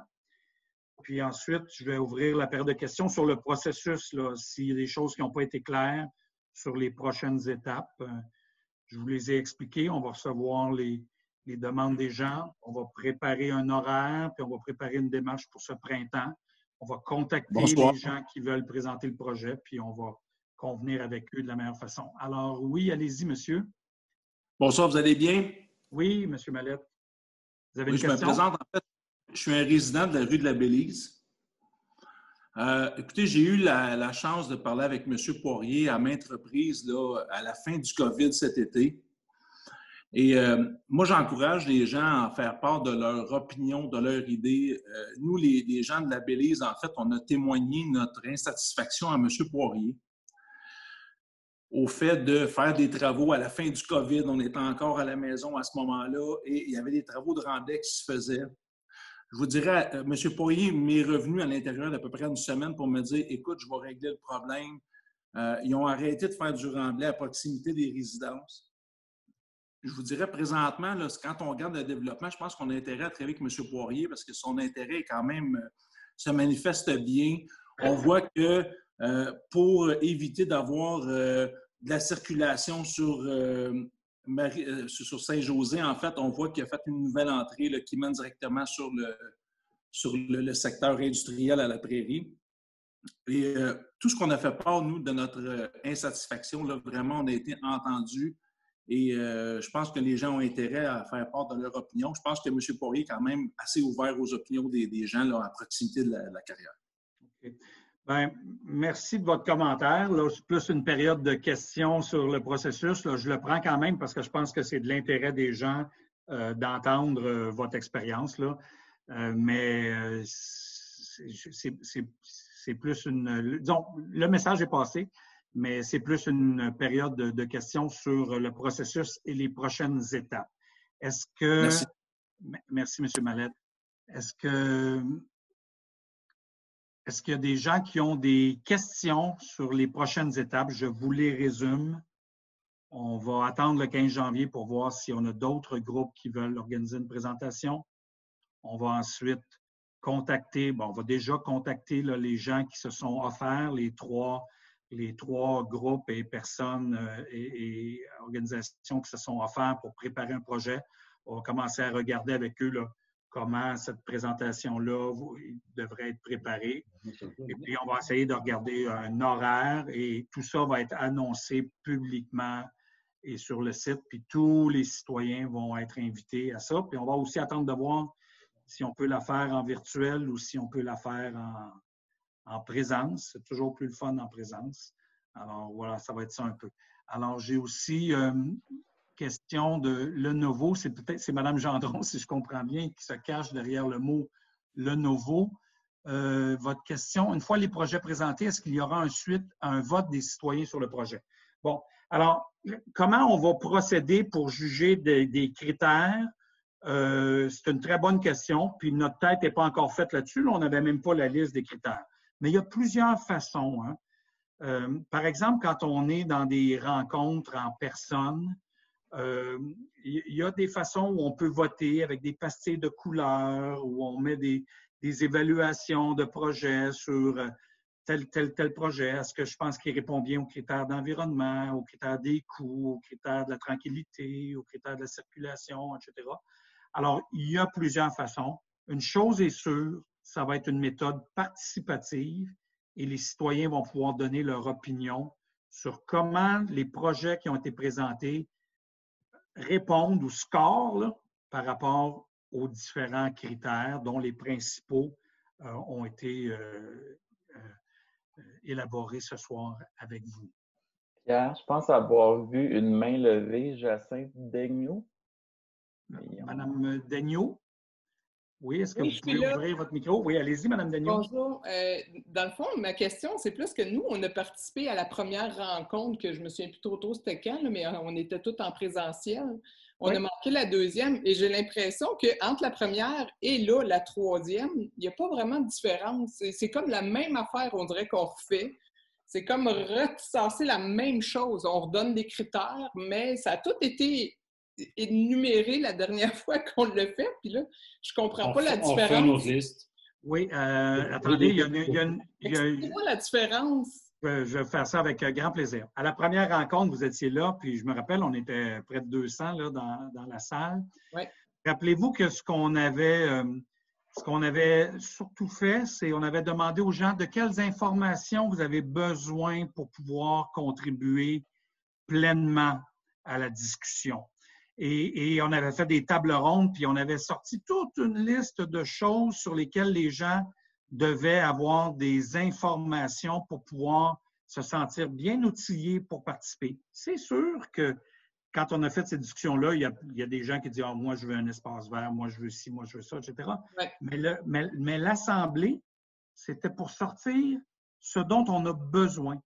Puis ensuite, je vais ouvrir la période de questions sur le processus, s'il y a des choses qui n'ont pas été claires sur les prochaines étapes. Je vous les ai expliquées. On va recevoir les demandes des gens. On va préparer un horaire, puis on va préparer une démarche pour ce printemps. On va contacter les gens qui veulent présenter le projet, puis on va convenir avec eux de la meilleure façon. Alors, oui, allez-y, monsieur.
Bonsoir, vous allez bien?
Oui, monsieur Mallette. Vous avez une
question? Je me présente, en fait, je suis un résident de la rue de la Bélise. Écoutez, j'ai eu la chance de parler avec M. Poirier à maintes reprises là, à la fin du COVID cet été. Et moi, j'encourage les gens à faire part de leur opinion, de leur idée. Nous, les gens de la Bélise, en fait, on a témoigné notre insatisfaction à M. Poirier au fait de faire des travaux à la fin du COVID. On était encore à la maison à ce moment-là et il y avait des travaux de remblai qui se faisaient. Je vous dirais, M. Poirier m'est revenu à l'intérieur d'à peu près une semaine pour me dire « Écoute, je vais régler le problème. » Ils ont arrêté de faire du remblai à proximité des résidences. Je vous dirais, présentement, là, quand on regarde le développement, je pense qu'on a intérêt à travailler avec M. Poirier parce que son intérêt, quand même, se manifeste bien. On voit que pour éviter d'avoir de la circulation sur Saint-José, en fait, on voit qu'il a fait une nouvelle entrée là, qui mène directement sur le secteur industriel à la prairie. Et tout ce qu'on a fait part, nous, de notre insatisfaction, là, vraiment, on a été entendus. Et je pense que les gens ont intérêt à faire part de leur opinion. Je pense que M. Poirier est quand même assez ouvert aux opinions des gens là, à proximité de la carrière.
Okay. Bien, merci de votre commentaire. Là, c'est plus une période de questions sur le processus. Là, je le prends quand même parce que je pense que c'est de l'intérêt des gens d'entendre votre expérience. Mais c'est plus une... Disons, le message est passé, mais c'est plus une période de questions sur le processus et les prochaines étapes. Est-ce que...
Merci.
Merci, M. Mallette. Est-ce qu'il y a des gens qui ont des questions sur les prochaines étapes? Je vous les résume. On va attendre le 15 janvier pour voir si on a d'autres groupes qui veulent organiser une présentation. On va ensuite contacter, on va déjà contacter là, les gens qui se sont offerts, les trois groupes et personnes et organisations qui se sont offerts pour préparer un projet. On va commencer à regarder avec eux là, comment cette présentation-là devrait être préparée. Et puis, on va essayer de regarder un horaire et tout ça va être annoncé publiquement et sur le site. Puis, tous les citoyens vont être invités à ça. Puis, on va aussi attendre de voir si on peut la faire en virtuel ou si on peut la faire en présence. C'est toujours plus le fun en présence. Alors, voilà, ça va être ça un peu. Alors, j'ai aussi... question de Lenovo, c'est Mme Gendron, si je comprends bien, qui se cache derrière le mot Lenovo. Votre question, une fois les projets présentés, est-ce qu'il y aura ensuite un vote des citoyens sur le projet? Bon, alors, comment on va procéder pour juger des critères? C'est une très bonne question, puis notre tête n'est pas encore faite là-dessus. Là, on n'avait même pas la liste des critères. Mais il y a plusieurs façons. Hein. Par exemple, quand on est dans des rencontres en personne, il y a des façons où on peut voter avec des pastilles de couleurs, où on met des évaluations de projets sur tel projet. Est-ce que je pense qu'il répond bien aux critères d'environnement, aux critères des coûts, aux critères de la tranquillité, aux critères de la circulation, etc. Alors, il y a plusieurs façons. Une chose est sûre, ça va être une méthode participative et les citoyens vont pouvoir donner leur opinion sur comment les projets qui ont été présentés répondent ou scorent là, par rapport aux différents critères dont les principaux ont été élaborés ce soir avec vous.
Pierre, je pense avoir vu une main levée, Jacinthe Daigneault.
Madame Daigneault? Oui, est-ce que
Oui,
vous
je suis
pouvez
là.
ouvrir votre micro? Oui, allez-y, Mme Daigneault.
Bonjour. Dans le fond, ma question, c'est plus que nous, on a participé à la première rencontre, que je me souviens plus trop c'était quand, là, mais on était tous en présentiel. On a manqué la deuxième et j'ai l'impression qu'entre la première et là, la troisième, il n'y a pas vraiment de différence. C'est comme la même affaire, on dirait qu'on refait. C'est comme retisser la même chose. On redonne des critères, mais ça a tout été énuméré la dernière fois qu'on l'a fait. Puis là, je comprends pas la différence.
On fait notre liste.
Oui, attendez, il y a
Expliquez-moi la différence.
Je vais faire ça avec grand plaisir. À la première rencontre, vous étiez là, puis je me rappelle, on était près de 200 là, dans la salle.
Oui.
Rappelez-vous que ce qu'on avait surtout fait, c'est on avait demandé aux gens de quelles informations vous avez besoin pour pouvoir contribuer pleinement à la discussion. Et on avait fait des tables rondes, puis on avait sorti toute une liste de choses sur lesquelles les gens devaient avoir des informations pour pouvoir se sentir bien outillés pour participer. C'est sûr que quand on a fait cette discussion-là, il y a des gens qui disent « Ah, moi, je veux un espace vert, moi, je veux ci, moi, je veux ça, etc.
Ouais. »
Mais l'Assemblée, c'était pour sortir ce dont on a besoin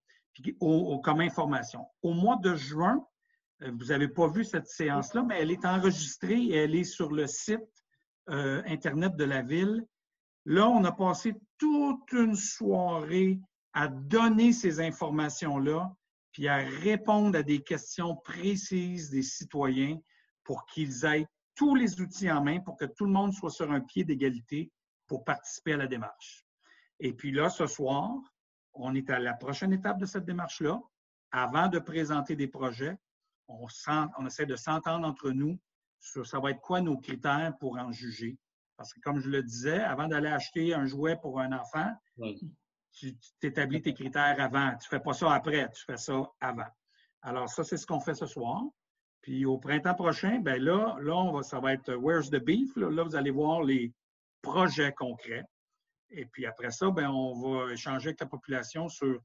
comme information. Au mois de juin, vous n'avez pas vu cette séance-là, mais elle est enregistrée et elle est sur le site Internet de la Ville. Là, on a passé toute une soirée à donner ces informations-là, puis à répondre à des questions précises des citoyens pour qu'ils aient tous les outils en main pour que tout le monde soit sur un pied d'égalité pour participer à la démarche. Et puis là, ce soir, on est à la prochaine étape de cette démarche-là. Avant de présenter des projets, on essaie de s'entendre entre nous sur ça va être quoi nos critères pour en juger. Parce que, comme je le disais, avant d'aller acheter un jouet pour un enfant, tu t'établis tes critères avant. Tu ne fais pas ça après, tu fais ça avant. Alors, ça, c'est ce qu'on fait ce soir. Puis, au printemps prochain, bien là ça va être Where's the Beef? Là, vous allez voir les projets concrets. Et puis, après ça, bien, on va échanger avec la population sur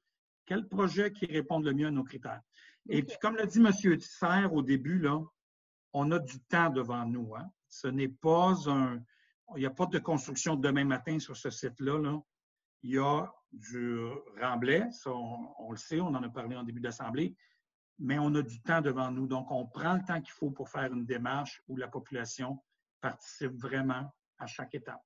quels projets qui répondent le mieux à nos critères. Et puis, comme l'a dit M. Tisser au début, là, on a du temps devant nous. Hein? Ce n'est pas il n'y a pas de construction de demain matin sur ce site-là. Là. Il y a du remblai, ça, on le sait, on en a parlé en début d'assemblée, mais on a du temps devant nous. Donc, on prend le temps qu'il faut pour faire une démarche où la population participe vraiment à chaque étape.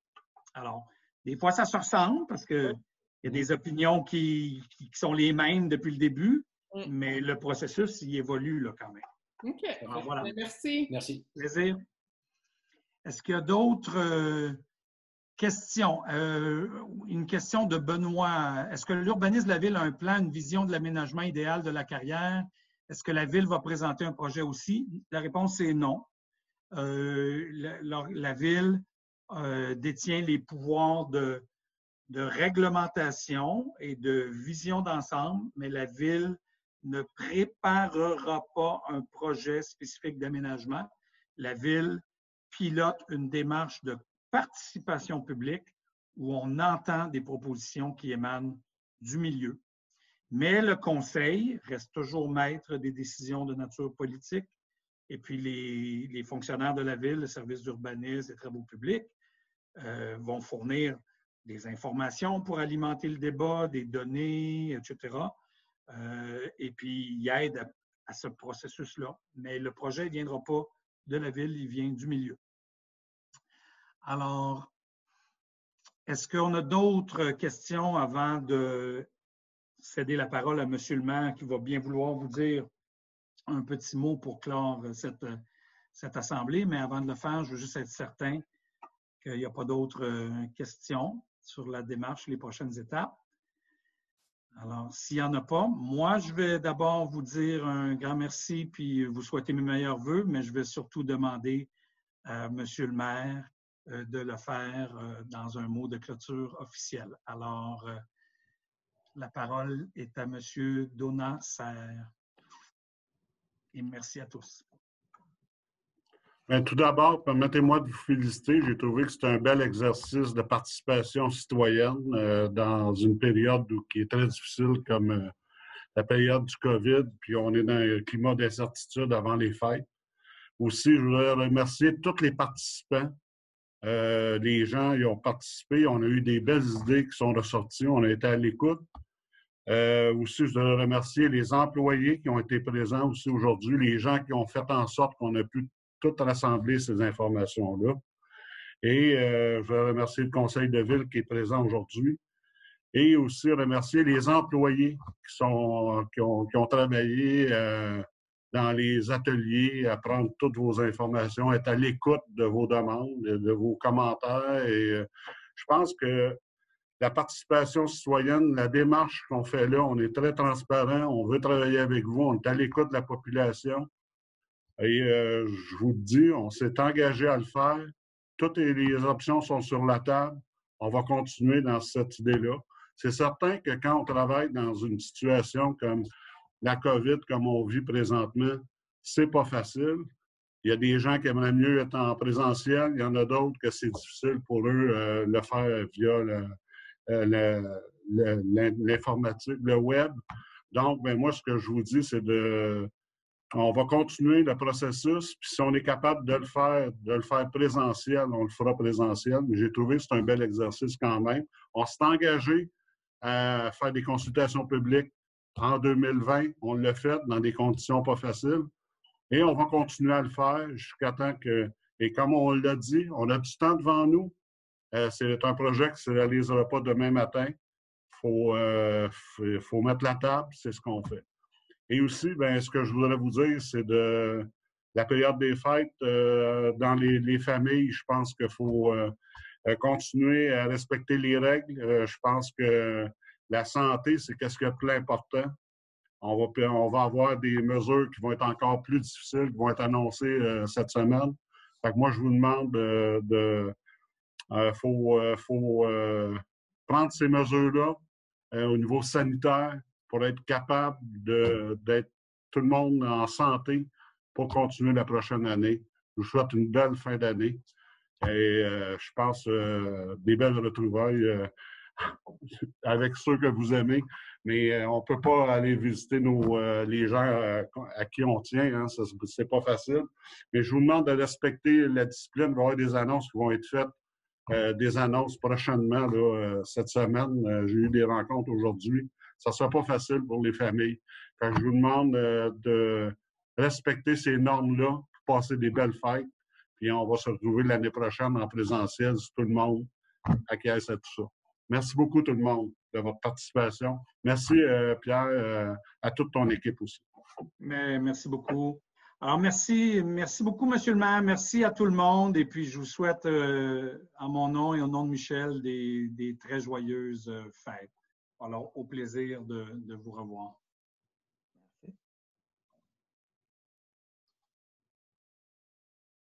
Alors, des fois, ça se ressemble parce qu'il y a des opinions qui sont les mêmes depuis le début, mais le processus, il évolue là, quand même.
OK.
Alors, voilà.
Merci.
Merci.
Plaisir. Est-ce qu'il y a d'autres questions? Une question de Benoît. Est-ce que l'urbanisme de la Ville a un plan, une vision de l'aménagement idéal de la carrière? Est-ce que la Ville va présenter un projet aussi? La réponse est non. La Ville détient les pouvoirs de réglementation et de vision d'ensemble, mais la Ville ne préparera pas un projet spécifique d'aménagement. La Ville pilote une démarche de participation publique où on entend des propositions qui émanent du milieu. Mais le Conseil reste toujours maître des décisions de nature politique et puis les fonctionnaires de la Ville, le service d'urbanisme et travaux publics, vont fournir des informations pour alimenter le débat, des données, etc. Et puis, ils aident à ce processus-là. Mais le projet ne viendra pas de la Ville, il vient du milieu. Alors, est-ce qu'on a d'autres questions avant de céder la parole à M. le maire qui va bien vouloir vous dire un petit mot pour clore cette assemblée? Mais avant de le faire, je veux juste être certain qu'il n'y a pas d'autres questions sur la démarche, les prochaines étapes. Alors, s'il n'y en a pas, moi, je vais d'abord vous dire un grand merci puis vous souhaiter mes meilleurs vœux, mais je vais surtout demander à M. le maire de le faire dans un mot de clôture officiel. Alors, la parole est à M. Donat Serre. Et merci à tous.
Bien, tout d'abord, permettez-moi de vous féliciter. J'ai trouvé que c'est un bel exercice de participation citoyenne dans une période qui est très difficile comme la période du COVID, puis on est dans un climat d'incertitude avant les fêtes. Aussi, je voudrais remercier tous les participants Les gens y ont participé. On a eu des belles idées qui sont ressorties. On a été à l'écoute. Aussi, je voudrais remercier les employés qui ont été présents aussi aujourd'hui, les gens qui ont fait en sorte qu'on a pu tout rassembler ces informations-là. Et je veux remercier le conseil de ville qui est présent aujourd'hui. Et aussi remercier les employés qui ont travaillé dans les ateliers, à prendre toutes vos informations, être à l'écoute de vos demandes, de vos commentaires. Et je pense que la participation citoyenne, la démarche qu'on fait là, on est très transparent, on veut travailler avec vous, on est à l'écoute de la population. Et je vous le dis, on s'est engagé à le faire. Toutes les options sont sur la table. On va continuer dans cette idée-là. C'est certain que quand on travaille dans une situation comme la COVID, comme on vit présentement, c'est pas facile. Il y a des gens qui aimeraient mieux être en présentiel. Il y en a d'autres que c'est difficile pour eux le faire via l'informatique, le web. Donc, ben, moi, ce que je vous dis, c'est on va continuer le processus, puis si on est capable de le faire présentiel, on le fera présentiel. Mais j'ai trouvé que c'est un bel exercice quand même. On s'est engagé à faire des consultations publiques en 2020. On l'a fait dans des conditions pas faciles. Et on va continuer à le faire jusqu'à temps que... Et comme on l'a dit, on a du temps devant nous. C'est un projet qui ne se réalisera pas demain matin. Il faut mettre la table, c'est ce qu'on fait. Et aussi, bien, ce que je voudrais vous dire, c'est de la période des fêtes dans les familles. Je pense qu'il faut continuer à respecter les règles. Je pense que la santé, c'est qu'est-ce qui est le plus important. On va avoir des mesures qui vont être encore plus difficiles, qui vont être annoncées cette semaine. Fait que moi, je vous demande faut prendre ces mesures-là au niveau sanitaire pour être capable d'être tout le monde en santé pour continuer la prochaine année. Je vous souhaite une belle fin d'année et je pense des belles retrouvailles avec ceux que vous aimez, mais on ne peut pas aller visiter les gens à qui on tient, hein, c'est pas facile. Mais je vous demande de respecter la discipline. Il va y avoir des annonces qui vont être faites, des annonces prochainement là, cette semaine. J'ai eu des rencontres aujourd'hui. Ça ne sera pas facile pour les familles. Quand je vous demande de respecter ces normes-là pour passer des belles fêtes, puis on va se retrouver l'année prochaine en présentiel si tout le monde acquiesce à tout ça. Merci beaucoup tout le monde de votre participation. Merci Pierre, à toute ton équipe aussi.
Merci beaucoup. Alors, merci beaucoup, Monsieur le maire. Merci à tout le monde. Et puis, je vous souhaite, en mon nom et au nom de Michel, des très joyeuses fêtes. Alors, au plaisir de vous revoir.